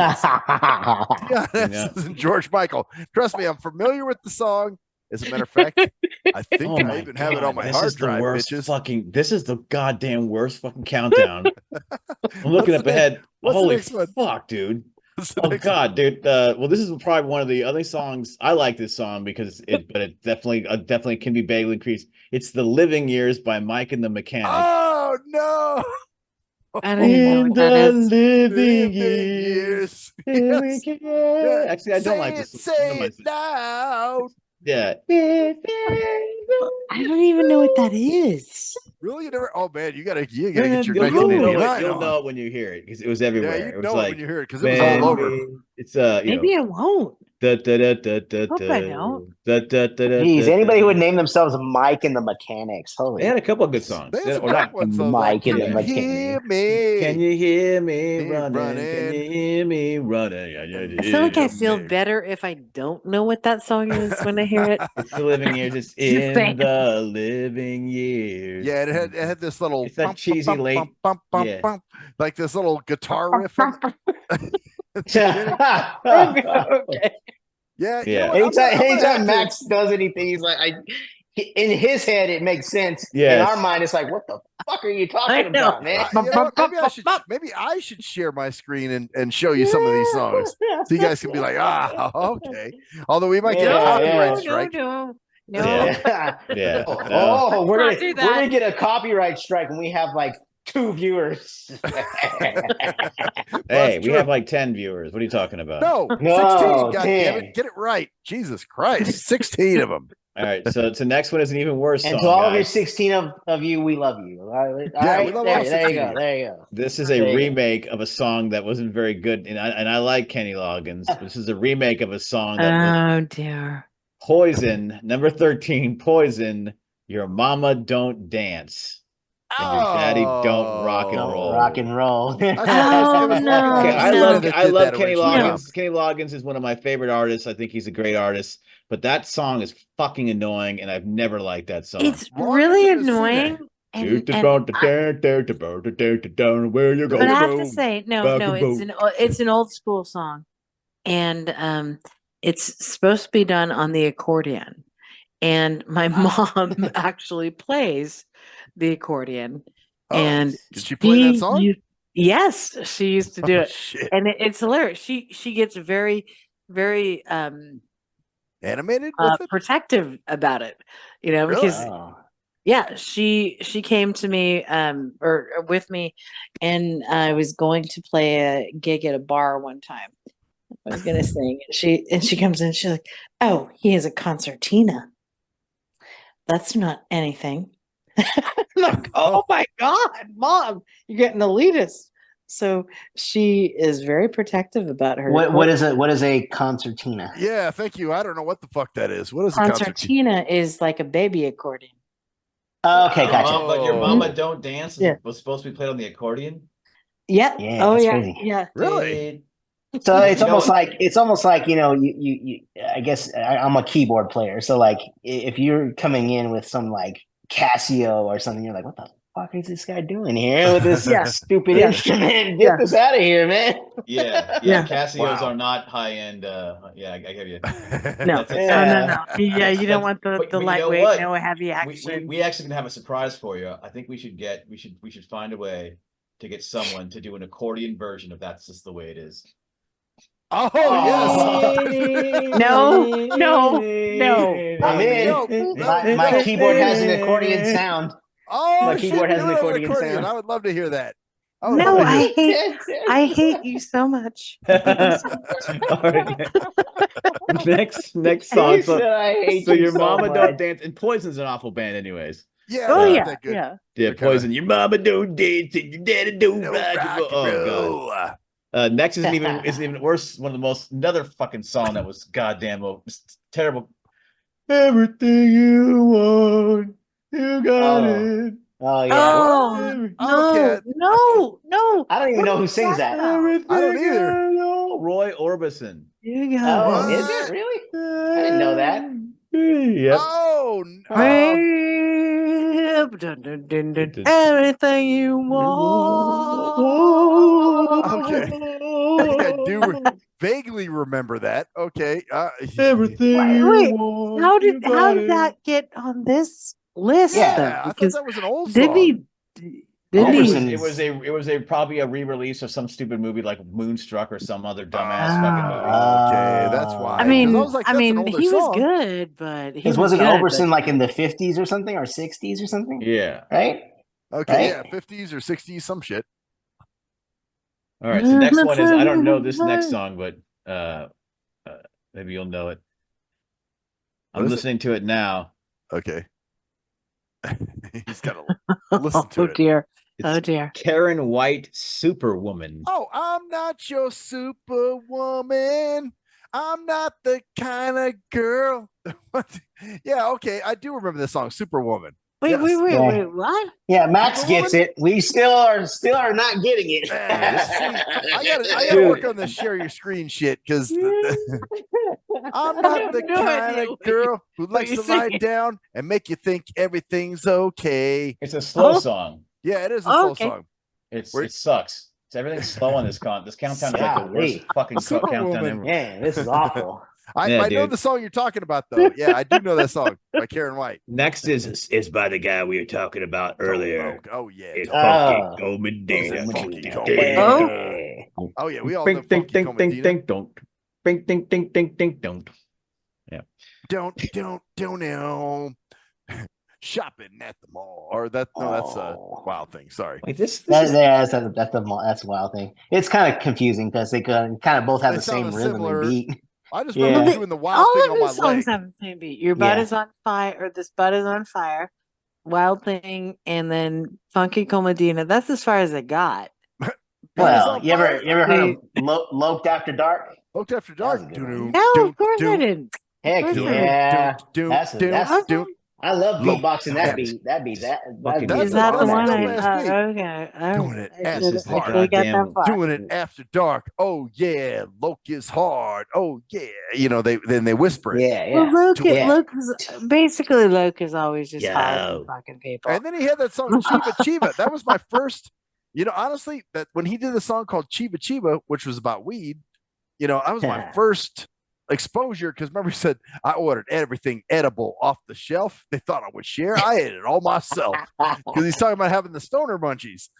Estes and George Michael. Trust me, I'm familiar with the song. As a matter of fact, I think I even have it on my hard drive. This is the goddamn worst fucking countdown. I'm looking up ahead. Holy fuck, dude. Oh god, dude. Well, this is probably one of the other songs. I like this song because it definitely can be vaguely increased. It's The Living Years by Mike and the Mechanic. Oh no. I don't even know what that is. Living years. Yes. Actually, I don't like this. Say it loud. Yeah. I don't even know what that is. Really? You never? Oh man, you gotta get your 1989. You'll know it when you hear it because it was everywhere. Yeah, it was like, when you hear it because it was all over. It's maybe I won't. Hope I don't. Jeez, anybody who would name themselves Mike and the Mechanics. Holy. They had a couple of good songs. Mike and the Mechanics. Can you hear me running? Can you hear me running? I feel like I feel better if I don't know what that song is when I hear it. It's The Living Years. It's in the living years. Yeah, it had this little. It's that cheesy late. Like this little guitar riff. Okay. Yeah. Anytime Max does anything, he's like, in his head, it makes sense. Yes. In our mind, it's like, what the fuck are you talking about, man? Maybe I should share my screen and show you some of these songs, so you guys can be like, okay. Although we might get a copyright strike. No. Yeah. Oh, we're gonna get a copyright strike when we have like 2 viewers. Hey, we have like 10 viewers. What are you talking about? No, 16. God damn it. Get it right. Jesus Christ. 16 of them. All right. So next one is an even worse and song. to all of your 16 of you, we love you. All right. We love all 16. There you go. This is a remake of a song that wasn't very good. And I like Kenny Loggins. This is a remake of a song that was dear. Poison, number 13, Poison, Your Mama Don't Dance. And your daddy don't rock and roll. Rock and roll. I love Kenny Loggins. Kenny Loggins is one of my favorite artists. I think he's a great artist. But that song is fucking annoying, and I've never liked that song. It's really annoying. But I have to say, it's an old school song, and it's supposed to be done on the accordion. And my mom actually plays the accordion. And did she play that song? Yes, she used to do it. Shit. And it's hilarious. She gets very, very animated with it? Protective about it, really? Because she came to me or with me, and I was going to play a gig at a bar one time. I was gonna sing. She comes in, she's like, "Oh, he has a concertina. That's not anything." I'm like, "Oh my God, Mom, you're getting elitist." So she is very protective about her. What is a concertina? Yeah, thank you. I don't know what the fuck that is. What is concertina? Is like a baby accordion. Okay, gotcha. But Your Mama Don't Dance was supposed to be played on the accordion. Yeah. Crazy. Yeah. Really? So it's almost like you I guess I'm a keyboard player. So like if you're coming in with some like Casio or something. You're like, what the fuck is this guy doing here with this Yeah. stupid Yeah. instrument? Get Yeah. this out of here, man. Yeah. Yeah. Casios Wow. are not high end. I give you. No. That's it. No. Yeah, you don't want the But you know lightweight, what? no heavy action. We actually gonna have a surprise for you. I think we should find a way to get someone to do an accordion version of That's Just the Way It Is. Oh yes. No. I'm in. My keyboard has an accordion sound. Oh, My keyboard has an do it on accordion sound. I would love to hear that. No, I hate you so much. All right. Next song. So your mama don't dance, and Poison's an awful band, anyways. Yeah. Oh yeah. Yeah, Poison. Your mama don't dance, and your daddy don't rock and roll. Oh god. Next isn't even worse. Another fucking song that was goddamn terrible. Everything you want, you got it. Oh yeah. No. I don't even know who sings that. Everything I don't either. Roy Orbison. You got Oh, it. is it really? I didn't know that. Yep. Oh, Everything you want. okay. I think I do vaguely remember that. Okay. Everything Wait, you want. how did that get on this list? Yeah, though? I thought Because that was an old didn't song. It was a probably a re-release of some stupid movie like Moonstruck or some other dumbass fucking movie. Okay, that's why. I mean, was like, that's an older he was song. good, but he wasn't good, Oberson like in the 50s or something, or 60s or something? Yeah. Right? Okay, Right? yeah, 50s or 60s, some shit. All right. So next one is I don't know this next song, but maybe you'll know it. I'm listening to it now. Okay. He's got to listen to it. Oh dear. Karen White, Superwoman. Oh, I'm not your superwoman. I'm not the kind of girl. Yeah, okay. I do remember this song, Superwoman. Wait, what? Yeah, Max gets it. We still are not getting it. I gotta work on the share your screen shit because I'm not the kind of girl who likes to lie down and make you think everything's okay. It's a slow song. Yeah, it is a slow song. It sucks. Everything's slow on this countdown. This countdown is like the worst fucking countdown ever. Yeah, this is awful. I know the song you're talking about, though. Yeah, I do know that song by Karen White. Next is by the guy we were talking about earlier. Oh yeah. It's Funky Comedina. Oh yeah, we all know Funky Comedina. Don't. Bing, ding, ding, ding, ding, don't. Yeah. Don't know. Shopping at the mall, or that's a Wild Thing. Sorry. Wait, that's a Wild Thing. It's kind of confusing because they kind of both have the same rhythm and beat. I just remember doing the Wild Thing on my leg. All of his songs have the same beat. Your butt is on fire, or this butt is on fire. Wild Thing, and then Funky Comedina. That's as far as I got. Well, you ever heard of Loped After Dark? Loped After Dark. No, of course I didn't. Heck yeah. That's I love beatboxing that beat. Is that the one? Okay. Doing it as hard. Doing it after dark. Oh yeah, Loke is hard. Oh yeah. They whisper it. Yeah. Well, Loke is always just hard fucking people. And then he had that song Chiva Chiva. That was my first. Honestly, that when he did a song called Chiva Chiva, which was about weed, that was my first exposure, because remember he said I ordered everything edible off the shelf. They thought I would share. I ate it all myself, because he's talking about having the stoner munchies.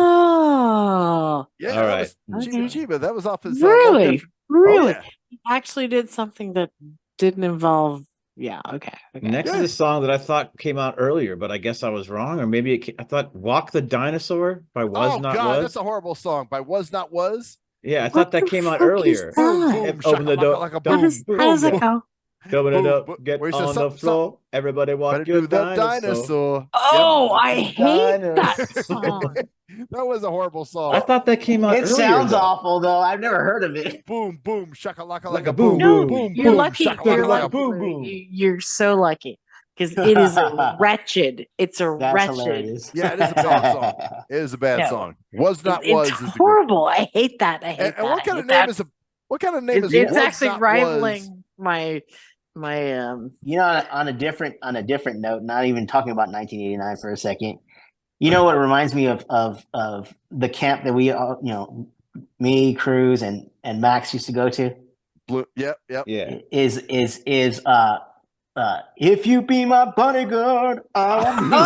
Oh. Yeah, all right. Chiva. That was off his really. Oh, yeah. He actually did something that didn't involve. Yeah. Okay. Next is a song that I thought came out earlier, but I guess I was wrong, or maybe I thought "Walk the Dinosaur" by Was Not Was. That's a horrible song by Was Not Was. Yeah, I thought that came out earlier. Open the door. Like a boom. How does it go? Open it up. Get on the floor. Everybody walk your dinosaur. Oh, I hate that song. That was a horrible song. I thought that came out earlier. It sounds awful, though. I've never heard of it. Boom, boom, shakalaka like a boom, boom, boom. You're lucky. boom, boom. You're so lucky. Because it is wretched. It's wretched. Hilarious. Yeah, it is a bad song. It is a bad song. Was Not Was. It's horrible. I hate that. And what kind of name is? What kind of name is? It's actually rivaling my You know, on a different note, not even talking about 1989 for a second. You know what it reminds me of the camp that we all, you know, me, Cruz, and Max used to go to. Yep. Yeah. Is if you be my bodyguard, I'll be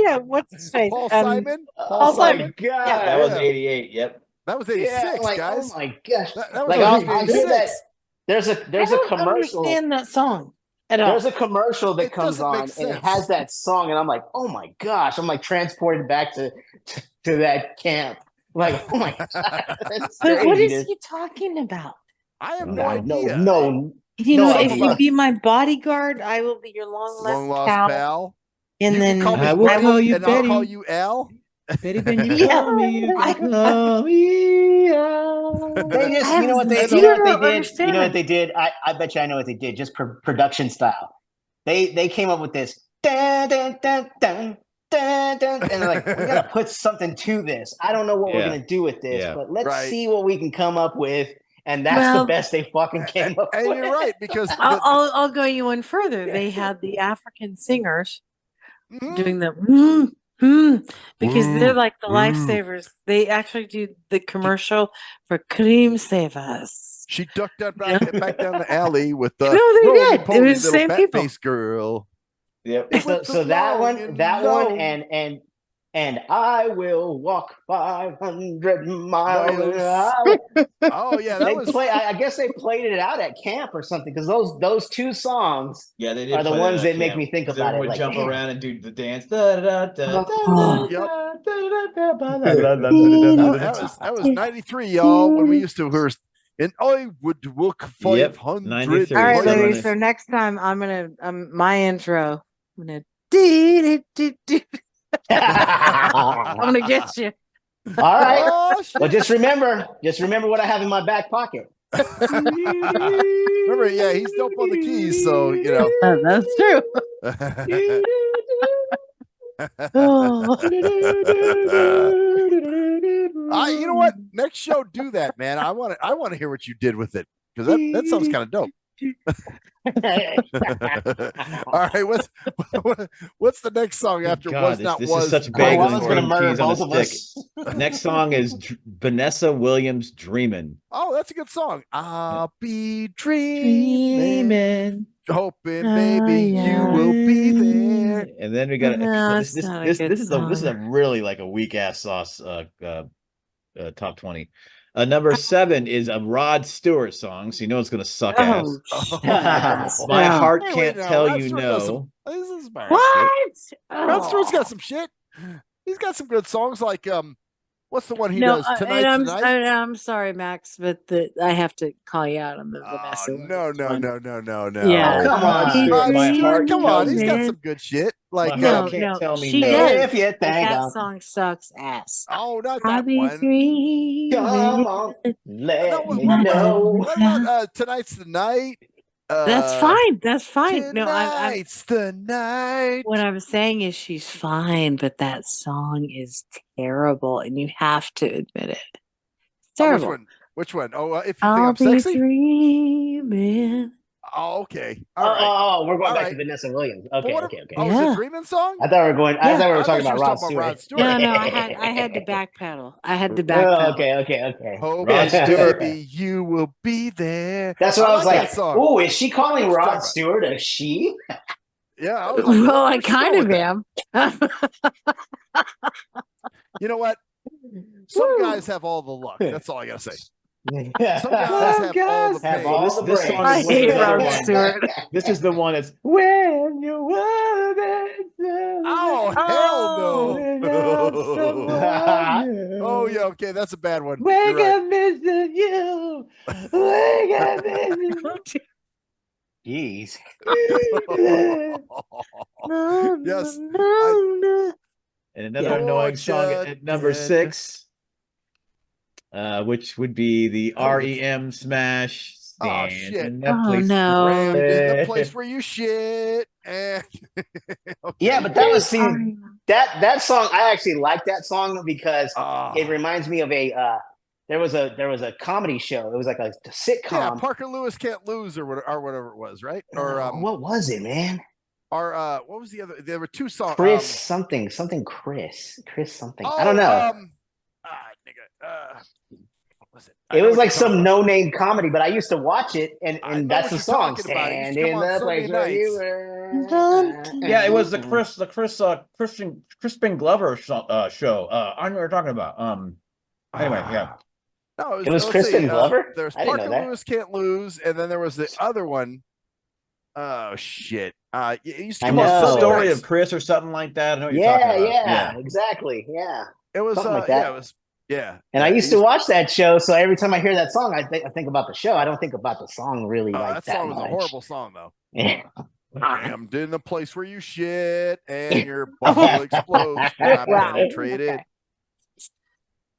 yeah. What's his face? Paul Simon. Oh Simon. my god, Yeah. That was 88. Yep. That was 86, like, guys. oh my gosh, That was like like I'll hear that. 86. There's a commercial. Understand that song at all? There's a commercial that It comes doesn't make on and it sense. has that song, and I'm like, oh my gosh, I'm like transported back to that camp. Like, oh my god, that's But crazy. what is he talking about? I have no No, idea. no. You No know, if idea. you be my bodyguard, I will be your long lost pal. And you then can call me I will Buddy, call you and Betty. I'll call you Al. Betty, Ben, you Yeah. call me. You can call me. They just, I you know what they, have you know what they zero did. You understanding. know what they did. I bet you I know what they did. Just production style. They came up with this. Dun, dun, dun, dun, dun, dun, and they're like, we gotta put something to this. I don't know what we're Yeah. gonna do with this, Yeah. but let's Right. see what we can come up with. And that's the Well, best they fucking came up And with. you're right, because I'll go you one further. They had the African singers Mhm. doing the because they're like the lifesavers. They actually do the commercial for Cream Savers. She ducked that back down the alley with the No, they roly did. poly It was the little same bat people. face girl. Yep. So that one, and I will walk 500 miles an hour. Oh yeah, that was. I guess they played it out at camp or something, because those two songs Yeah, they did. are the play ones that that make me think because about it. everyone would Like, jump damn. around and do the dance. Da, da, da, da, Oh. da, Yep. da. That was 93, y'all. When we used to rehearse, and I would walk 500. 93. All right, So Louie. nice. So next time I'm gonna my intro. I'm gonna dee. I'm gonna get you. All right. Oh, shit. Well, just remember what I have in my back pocket. Remember, yeah, he's dope on the keys, so you know. That's true. Oh. You know what? Next show, do that, man. I want to hear what you did with it, because that sounds kind of dope. All right, what's the next song after God, Was Not this Was? is such Well, I bagels was and gonna cream murder cheese on both a of stick. us. Next song is Vanessa Williams' "Dreamin'." Oh, that's a good song. I'll be dreaming, hoping maybe you will be there. And then we got No, this. it's not a This good is a really like a weak ass sauce. Top 20. Number 7 is a Rod Stewart song, so you know it's gonna suck ass. My heart Hey, can't wait, now, tell Rod you Stewart does no. This is embarrassing. What? Rod Stewart's got some shit. He's got some good songs, like what's the one he No, does? and Tonight. I'm sorry, Max, but I have to call you out on the Vanessa. No. Yeah. Oh, come on. My heart Come on, tells he's me. got some good shit. Like My No, heart can't tell me she no. does. If you But think that I'm- song sucks ass. Oh, not I'll that be one. dreaming. Come on, let me know. What about Tonight's the Night? That's fine. That's fine. No, Tonight's the night. what I'm saying is she's fine, but that song is terrible, and you have to admit it. It's terrible. Which one? Oh, if you think I'll I'm be sexy. dreaming. Oh, okay. All right. Oh, we're going All back right. to Vanessa Williams. Okay. Oh, is it a Dreaming song? I thought we were going. I thought we were talking you about were Rod Stewart. No, I had to backpedal. Oh, okay. Oh, Rod Stewart. baby, you will be there. That's what I was like. that song. Oh, is she calling Let's talk Rod about it. Stewart a she? Yeah. I was like, Well, I where's she kind going of with that? am. You know what? Some guys have all the luck. That's all I gotta say. Some guys have all the have pain. all the This brains. song I is one of hate the better Rod ones. Stewart. This is the one that's when you want it. Oh, hell no. Oh, yeah, okay, that's a bad one. You're Wake right. up, missing you. Wake up, missing Jeez. No, Yes, no. And another annoying song at number 6, which would be the REM smash. Oh, Stand shit. in that Oh, place no. Rammed in the place where you shit. And okay. Yeah, but that was that song. I actually like that song because Ah. it reminds me of there was a comedy show. It was like a sitcom. Yeah, Parker Lewis Can't Lose or whatever it was, right? Or what was it, man? Or what was the other? There were two songs. Chris something Chris something. Oh, I don't know. What was it? It was like some no-name comedy, but I used to watch it, and that's the song. Stand in the place where you were. Yeah, it was the Crispin Glover show. I know what you're talking about. Anyway, yeah. No, it was Crispin Glover. There's Parker Lewis Can't Lose, and then there was the other one. Oh shit! It used to come on the story of Chris or something like that. I know what you're talking about. Yeah, exactly. Yeah, it was like that. Yeah, it was. Yeah, and I used to watch that show, so every time I hear that song, I think about the show. I don't think about the song really like that. That song was a horrible song, though. Yeah. I'm in the place where you shit and your bubble explodes. I'm penetrated.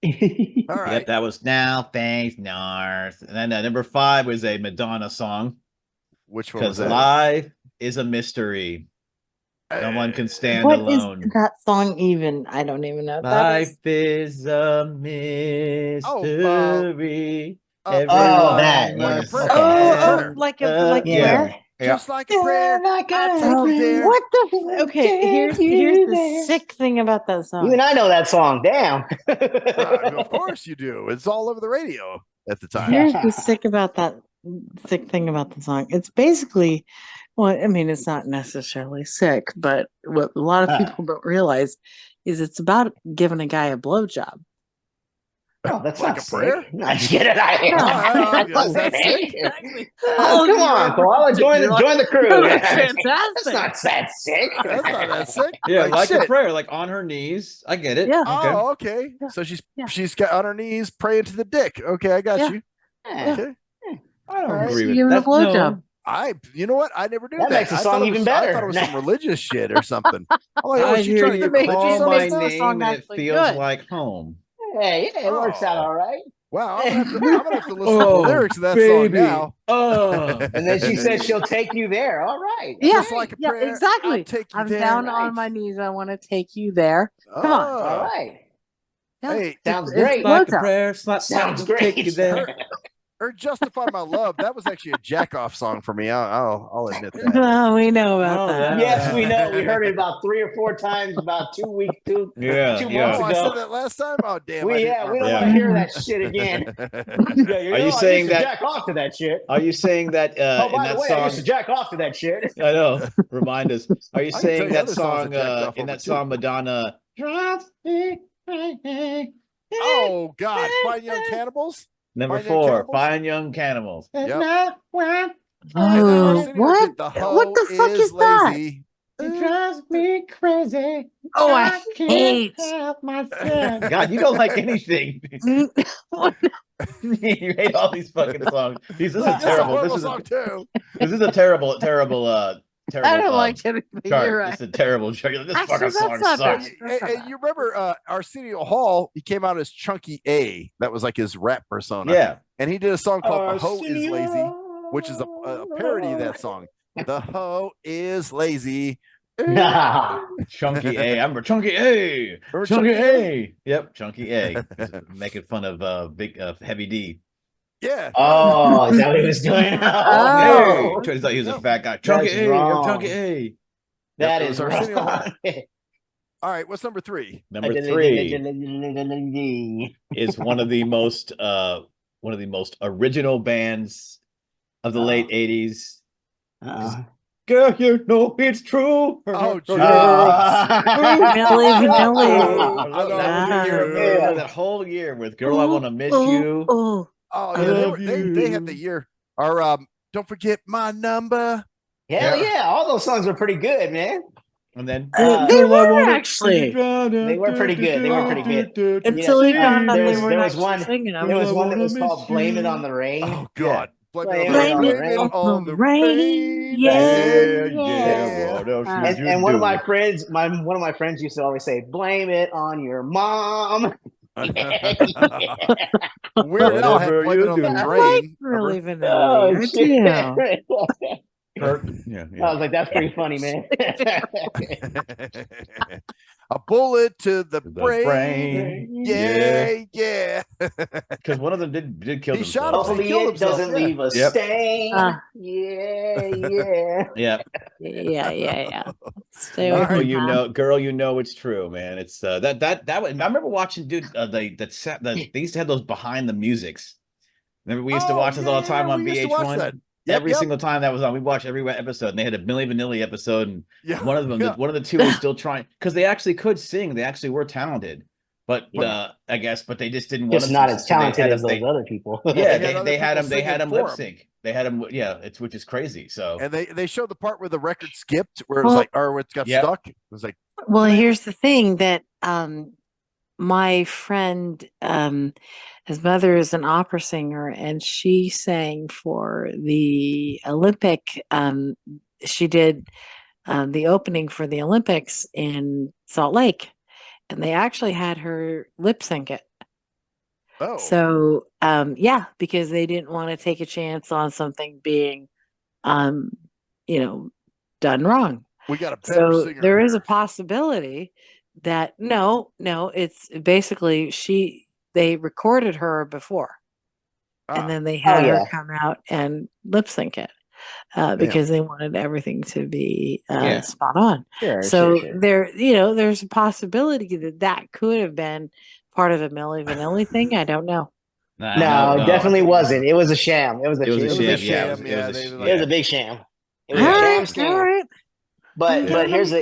All right. Yep, that was Now Thanks North. And then number 5 was a Madonna song. Which one was that? Because life is a mystery. No one can stand what alone. Is that song even? I don't even know. Life is a mystery. Like a prayer. Just like a prayer. What the? Okay, here's the sick thing about that song. Even I know that song. Damn. Of course you do. It's all over the radio at the time. Here's the sick thing about the song. It's basically, well, I mean, it's not necessarily sick, but what a lot of people don't realize is it's about giving a guy a blowjob. Oh, that's like not a prayer. I get it. Come on, Koala, join the crew. That's fantastic. That's not that sick. That's not that sick. Yeah, like a prayer, like on her knees. I get it. Yeah. Oh, okay. Yeah. So she's got on her knees praying to the dick. Okay, I got you. Yeah. Okay. I don't agree with giving that. a blowjob. You know what? I never knew that. That makes the song even better. I thought it was some religious shit or something. I'm like, I hear you call my the name song and it actually feels good. like home. Hey, it works out all right. Wow, I'm gonna have to listen to the lyrics of that song now. And then she said she'll take you there. All right. Yeah, Just like a prayer, exactly. I'm down on my knees. I want to take you there. Come on. All right. Hey, sounds great. Like a prayer, sounds great. Take you there. Or Justify My Love. That was actually a jack-off song for me. I'll admit that. Oh, we know about that. Yes, we know. We heard it about 3 or 4 times about 2 months ago. I said that last time. Oh damn! We don't want to hear that shit again. Are you saying that? Jack off to that shit. Are you saying that? Oh, by in the that way, song, I used to jack off to that shit. I know. Remind us. Are you saying that song in that song Madonna? Oh God! Fine Young Cannibals. Number 4, Fine Young Cannibals. Yep. Oh, what? What the fuck is that? It drives me crazy. Oh, I hate myself. God, you don't like anything. You hate all these fucking songs. This is terrible. This is a terrible. I don't like anything. You're right. It's a terrible joke. This fucking song sucks. And you remember Arsenio Hall? He came out as Chunky A. That was like his rap persona. Yeah. And he did a song called "The Hoe Is Lazy," which is a parody of that song. The hoe is lazy. Chunky A. I'm Chunky A. Chunky A. Yep, Chunky A. Making fun of big Heavy D. Yeah. Oh, is that what he was doing? Oh, turns out he was a fat guy. Chunky A. Chunky A. That is wrong. All right, what's number 3? Number 3 is one of the most original bands of the late 80s. Girl, you know it's true. Oh, that whole year with "Girl, I Want to Miss You." Oh, yeah, they had the year. Or "Don't Forget My Number." Hell yeah, all those songs were pretty good, man. And then they were actually. They were pretty good. They were pretty good. Until you found out they were singing them. There was one that was called "Blame It on the Rain." Oh God. Blame it on the rain. Yeah. And one of my friends, used to always say, "Blame it on your mom." Weird Al had "Blame It on the Rain." Really vanilla. Yeah. I was like, that's pretty funny, man. A bullet to the brain. Yeah. Because one of them did kill He shot themselves. Hopefully killed it himself, doesn't yeah. leave a Yep. stain. Yeah. Yeah. Stay All away right. from You that. know, girl, you know it's true, man. It's that I remember watching, dude. They used to have those behind the musics. Remember, we used to watch those all the time on we used to watch VH1. that. Every single time that was on, we watched every episode. And they had a Milli Vanilli episode, and one of them, one of the two was still trying because they actually could sing. They actually were talented, but I guess, but they just didn't want Just them not to, as talented as those other people. Yeah, they had they had them for lip sync. They had them, which is crazy. So and they showed the part where the record skipped, where it was like, or it got stuck. It was like, well, here's the thing that my friend, his mother is an opera singer, and she sang for the Olympic. She did the opening for the Olympics in Salt Lake, and they actually had her lip sync it. oh, So because they didn't want to take a chance on something being, done wrong. we got a better singer. There is a possibility that no, it's basically they recorded her before, and then they had her come out and lip sync it because they wanted everything to be spot on. Sure. There's a possibility that could have been part of the Milli Vanilli thing. I don't know. No, definitely wasn't. It was a sham. It was a sham. It was a big sham. It was a sham scam. All right. But here's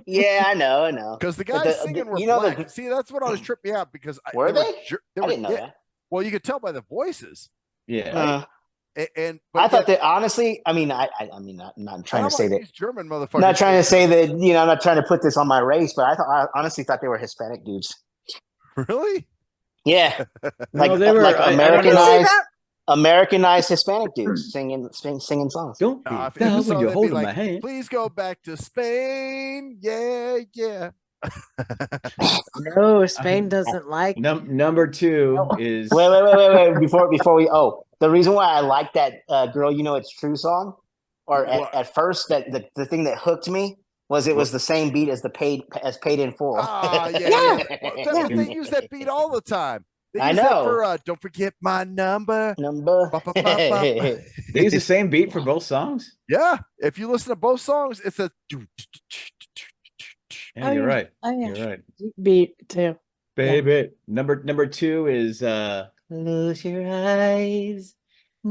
yeah, I know. Because the guys singing were black. See, that's what always tripped me out because were they? I didn't know that. Well, you could tell by the voices. Yeah. I thought that honestly. I mean, I'm not trying to say that German motherfuckers. Not trying to say that I'm not trying to put this on my race, but I honestly thought they were Hispanic dudes. Really? Yeah, like Americanized Hispanic dudes singing songs. Don't be down when you're holding my hand. Please go back to Spain. Yeah. No, Spain doesn't like. Number two is wait. Before we the reason why I like that girl, it's true song, or at first that the thing that hooked me was it was the same beat as Paid in Full. Yeah. They use that beat all the time. I know. For Don't Forget My Number. They use the same beat for both songs. Yeah, if you listen to both songs, it's a. Yeah, you're right. Yeah. You're right. Beat too, baby. Number two is close your eyes,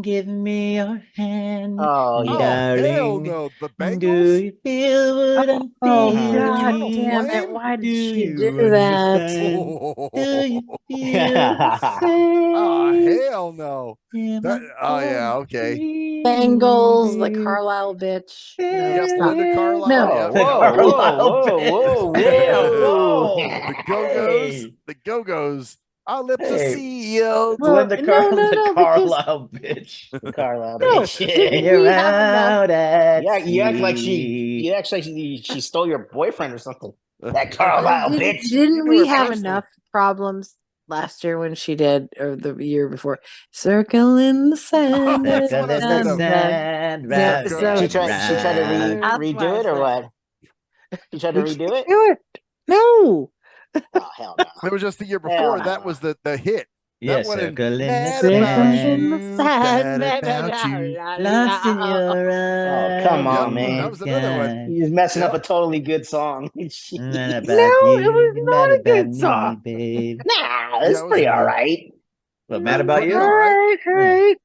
give me your hand. Oh, darling. Hell no, the Bengals. Do you feel what I'm feeling? God damn it! Why did she do that? Do you feel hell no. Okay. Bengals, the Carlisle bitch. Linda Carlisle. No. Whoa. The Go-Go's. Our lips are sealed. Linda Carlisle bitch. Carlisle bitch. You're out at you act like she stole your boyfriend or something. That Carlisle bitch. Didn't we have enough problems last year when she did, or the year before? Circle in the sand. She tried to redo it or what? She tried to redo it? Do it. No. Oh, hell no. It was just the year before. That was the hit. Yes, circle in the sand. Lost in your eyes. Oh, come on, man. That was another one. You're messing up a totally good song. No, it was not a good song. Babe. Nah, it's pretty all right. What, mad about you? All right.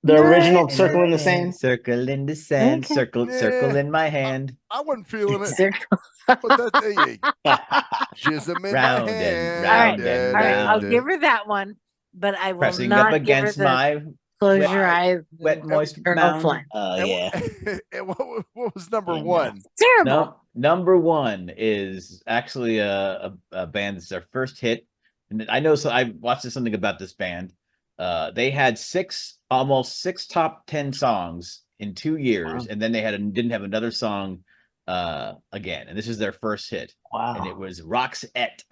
The original Circle in the Sand? Circle in the sand, circle in my hand. I wasn't feeling it. But jism in Round my and hand. round All right, I'll give her that one, but I will Pressing not up against give her my close your eyes, wet moist Colonel mouth. Flynn. Oh, yeah. What was number one? Terrible. No, number one is actually a band. It's their first hit, and I know. So I watched something about this band. They had almost six top 10 songs in 2 years, and then they didn't have another song again. And this is their first hit. Wow. And it was Roxette.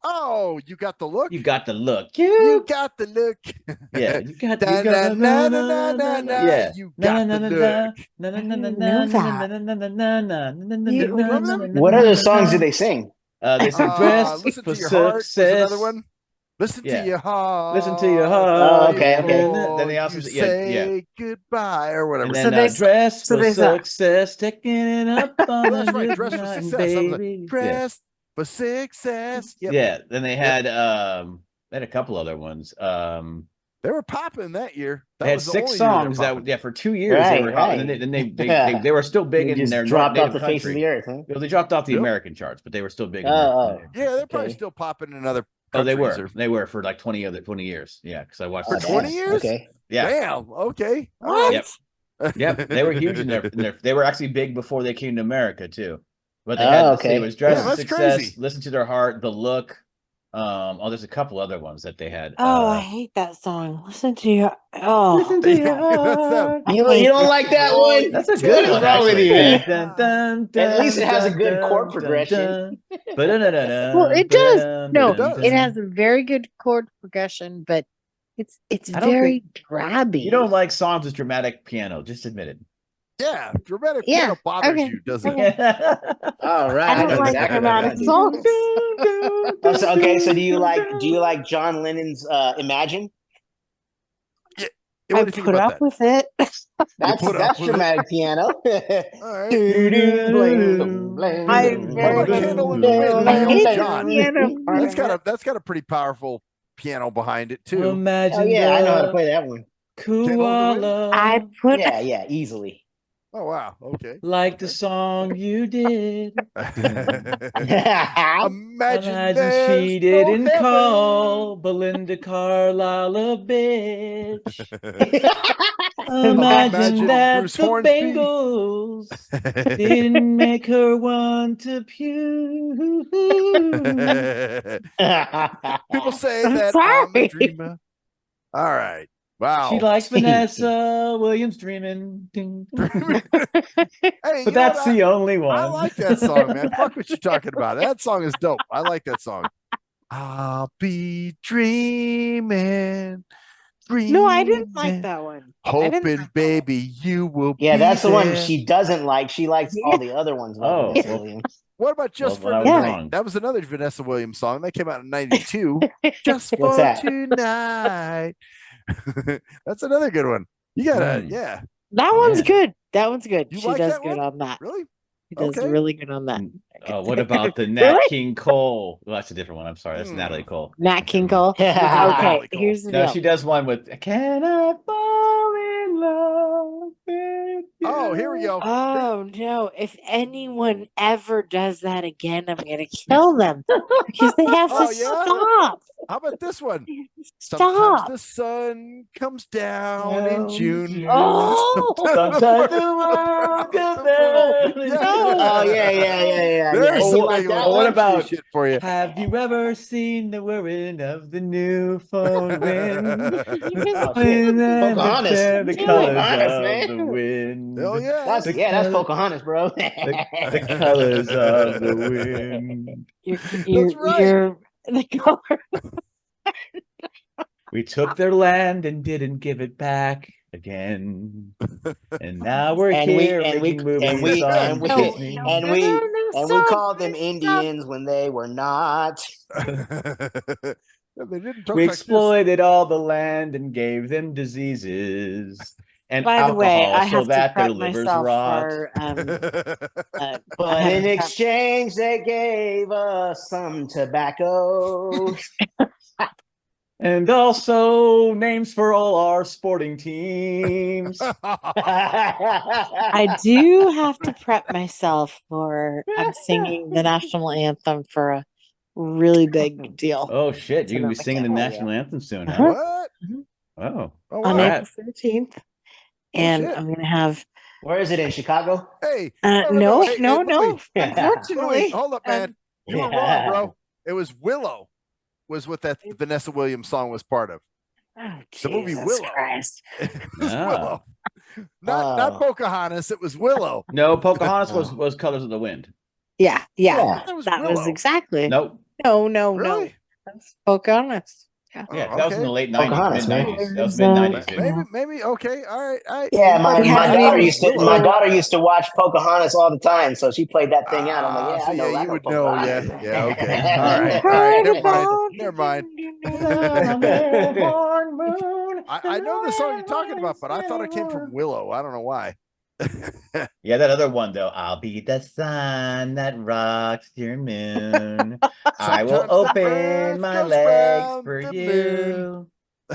Oh, you got the look. You got the look. You got the look. Yeah, you got Yeah, you got the look. What other songs do they sing? They sing "Dress Listen for to Your Heart was Success." another one. Listen to your heart. Listen to your heart. Oh, okay. Then they also say goodbye or whatever. And then dress for success, taking it up on that's right. Dress for success. baby. Dress for success. Yep. Yeah. Then they had a couple other ones. They were popping that year. They had 6 songs that for 2 years they were hot, and then they were still big in their dropped off the country. face of the earth. Huh? Well, they dropped off the American charts, but they were still big. Yeah, they're probably still popping in other. Oh, they were for like 20 years. Yeah, because I watched for 20 years. Okay. Yeah. Damn. Okay. What? Yep. They were huge in their. They were actually big before they came to America too. But they had it was Dress for Success, crazy. Listen to Their Heart, The Look. There's a couple other ones that they had. I hate that song. Listen to your Listen to your heart. You don't like that one? That's a good one. Wrong with you? At least it has a good chord progression. Well, it does. No, it has a very good chord progression, but it's very grabby. You don't like songs with dramatic piano. Just admit it. Yeah, dramatic piano bothers you, doesn't it? All right, I don't like dramatic songs. Okay, so do you like John Lennon's Imagine? Yeah, I put up with it. That's dramatic piano. All right. That's got a pretty powerful piano behind it too. Imagine. Oh yeah, I know how to play that one. Koala. I put easily. Oh wow, okay. Like the song you did. Imagine she didn't call Belinda Carlisle a bitch. Imagine that Bruce the Hornsby. Bengals didn't make her want to puke. People say that I'm a dreamer. All right. Wow. She likes Vanessa Williams dreaming. Hey, but that's the only one. I like that song, man. Fuck what you're talking about. That song is dope. I like that song. I'll be dreaming. No, I didn't like that one. Hoping, baby, you will be that's the there. one she doesn't like. She likes all the other ones. What about Just for Tonight? That was another Vanessa Williams song. That came out in 92. Just for Tonight. That's another good one. You gotta, That one's good. That one's good. You she like does that good one? on that. Really? She does really good on that. What about the Nat King Cole? Well, that's a different one. I'm sorry. That's Natalie Cole. Nat King Cole. Okay, here's the deal. She does one with Can I Fall in Love with You? Oh, here we go. Oh no. If anyone ever does that again, I'm gonna kill them. Because they have to stop. How about this one? Stop. Sometimes the sun comes down in June. Oh, sometimes the world comes down. Oh yeah. What about shit for you? Have you ever seen the whirring of the new phone wind? Pocahontas. The colors of man. the wind. Hell yeah. That's Pocahontas, bro. The colors of the wind. You're the color. We took their land and didn't give it back again, and now we're here making movies on Disney. And we called them Indians when they were not. They didn't we exploited all the land and gave them diseases and by the way, I have so that to prep their livers myself rot. For, but in exchange, they gave us some tobacco. And also names for all our sporting teams. I do have to prep myself for I'm singing the national anthem for a really big deal. Oh shit, you're gonna be singing the national anthem soon, huh? What? Oh, on April 13th. And I'm gonna have where is it, in Chicago? Hey, no. Louie. Unfortunately, Louie, hold up, man. You were wrong, bro. It was Willow. Was what that Vanessa Williams song was part of. Oh, the movie Willow. Christ. It was Willow. Not Pocahontas. It was Willow. No, Pocahontas was Colors of the Wind. Yeah. That was exactly. Nope. No. Really? That's Pocahontas. Yeah. Yeah, that was in the late Pocahontas, 90s, man. mid 90s. That was mid 90s, dude. Maybe. Okay. All right. Yeah, my I daughter used to watch Pocahontas all the time, so she played that thing out. I'm like, yeah, so I know. yeah, I you know would know. Pocahontas. Yeah. Okay. All right. Never mind. I know the song you're talking about, but I thought it came from Willow. I don't know why. Yeah, that other one though. I'll be the sun that rocks your moon. I will Sometimes the open earth my goes legs round for the you.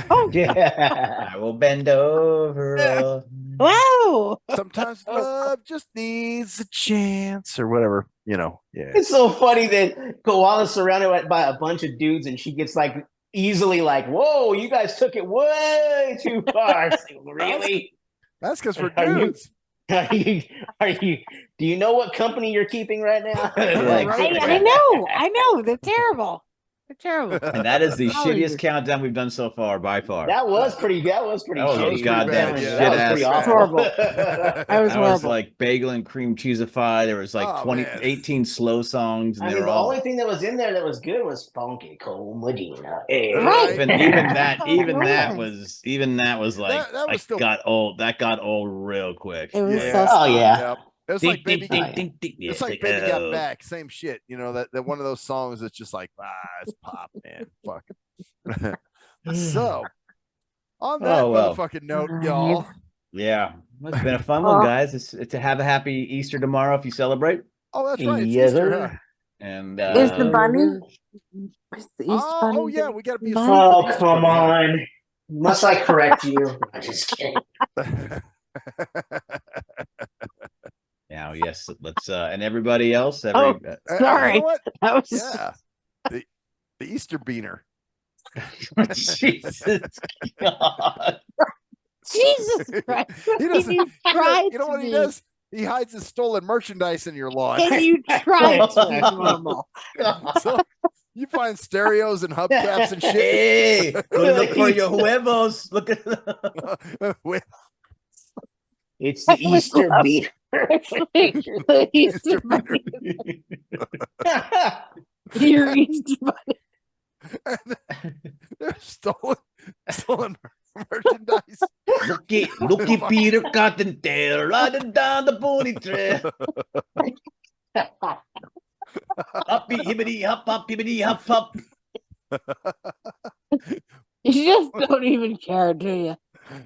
Oh, yeah. I will bend over. Wow. Sometimes love just needs a chance or whatever, Yeah. It's so funny that Koala's surrounded by a bunch of dudes, and she gets like easily like, "Whoa, you guys took it way too far." Like, really? That's because we're Are you- dudes. Are you? Do you know what company you're keeping right now? Right. I know. They're terrible. They're terrible. And that is the How shittiest is it? countdown we've done so far by far. That was pretty. That was pretty. That was shitty. goddamn shit That was ass. pretty That's awful. horrible. That was That was horrible. like bagel and cream cheesify. There was like Oh, 20, man. 18 slow songs. And I they mean, were the all only thing that was in there that was good was Funky Cold Medina. Hey. Right. even that was like That was still- got old. That got old real quick. It was Yeah. so Oh yeah. Yep. It was like Baby It's like Baby Got Back, same shit. That one of those songs that's just like, it's pop, man. Fuck. So, on that motherfucking note, y'all. Yeah, it's been a fun one, guys. It's to have a happy Easter tomorrow if you celebrate. Oh, that's right. It's Yes, Easter, sir. huh? And Is the bunny? Is the Easter bunny? Oh, yeah, we got to be a Oh, come on. Must I correct you? I'm just kidding. Now, yes, let's and everybody else. Sorry. You know what? That was Yeah, the Easter beaner. Jesus God. Jesus Christ. He doesn't. You tried You know what to he be- does? He hides his stolen merchandise in your lawn. Can you try to be normal? So you find stereos and hubcaps and shit. Hey, go look for your huevos. Look at It's the Easter beat. The Easter bunny. Your Easter bunny. They're stolen merchandise. Looky Peter Cottontail riding down the pony trail. Hoppy hibbity hop hop hibbity hop hop. You just don't even care, do you?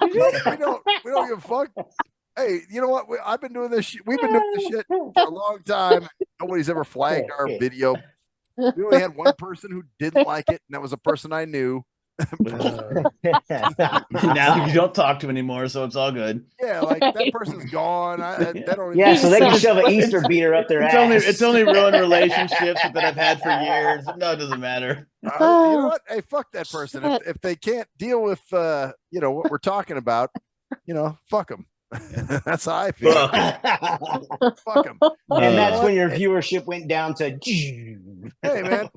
We don't give a fuck. Hey, you know what? I've been doing this shit. We've been doing this shit for a long time. Nobody's ever flagged our video. We only had one person who didn't like it, and that was a person I knew. Now you don't talk to anymore, so it's all good. Yeah, like that person's gone. They don't even Yeah, so they can shove an Easter beater up their ass. It's only ruined relationships that I've had for years. No, it doesn't matter. you know what? Hey, fuck that person. If they can't deal with what we're talking about, fuck them. That's how I feel. Fuck them. And that's when your viewership went down to. Hey man,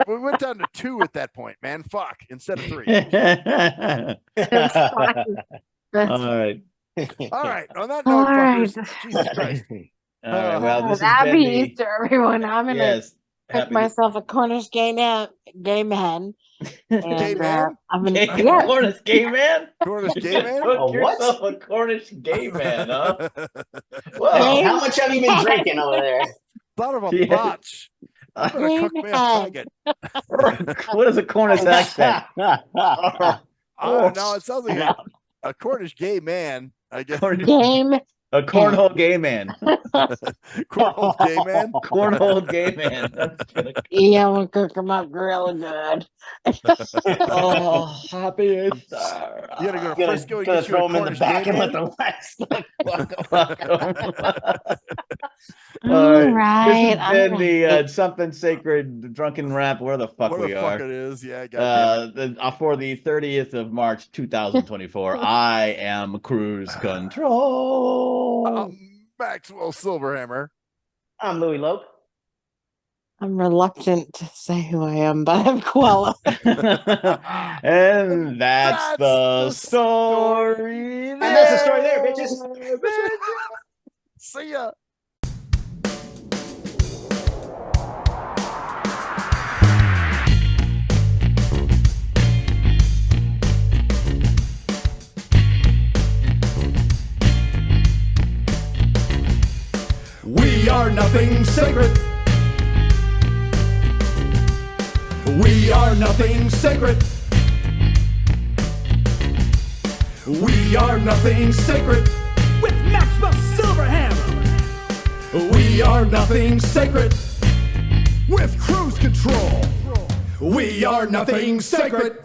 we went down to 2 at that point, man. Fuck, instead of 3. All right. All right. On that note, fuckers, Jesus Christ. All right. Well, this has Happy been Easter, everyone. I'm gonna pick happy myself a Cornish gay man. Gay man? I'm gonna Cornish gay man. Cornish gay man. Cook what? yourself a Cornish gay man, huh? Whoa, how much have you been drinking over there? Thought of a botch. I'm gonna cook me a faggot. What is a Cornish accent? Oh no, it sounds like a Cornish gay man. I guess. game. A cornhole gay man. Cornhole gay man. Cornhole gay man. Yeah, I'm gonna cook them up real good. Oh, happy Easter. You gotta go to Gonna Frisco and get you throw a him in the Cornish back gay and let man. the wax All right. This has been the something sacred drunken rap. Where the fuck What we the are? fuck it is? Yeah, goddamn. For the 30th of March 2024, I am cruise control. Maxwell Silverhammer. I'm Louie Lope. I'm reluctant to say who I am, but I'm Koala. And that's the story. And that's the story there, bitches. See ya. We are nothing sacred. We are nothing sacred. We are nothing sacred. With Maxwell Silverhammer. We are nothing sacred. With cruise control. We are nothing sacred.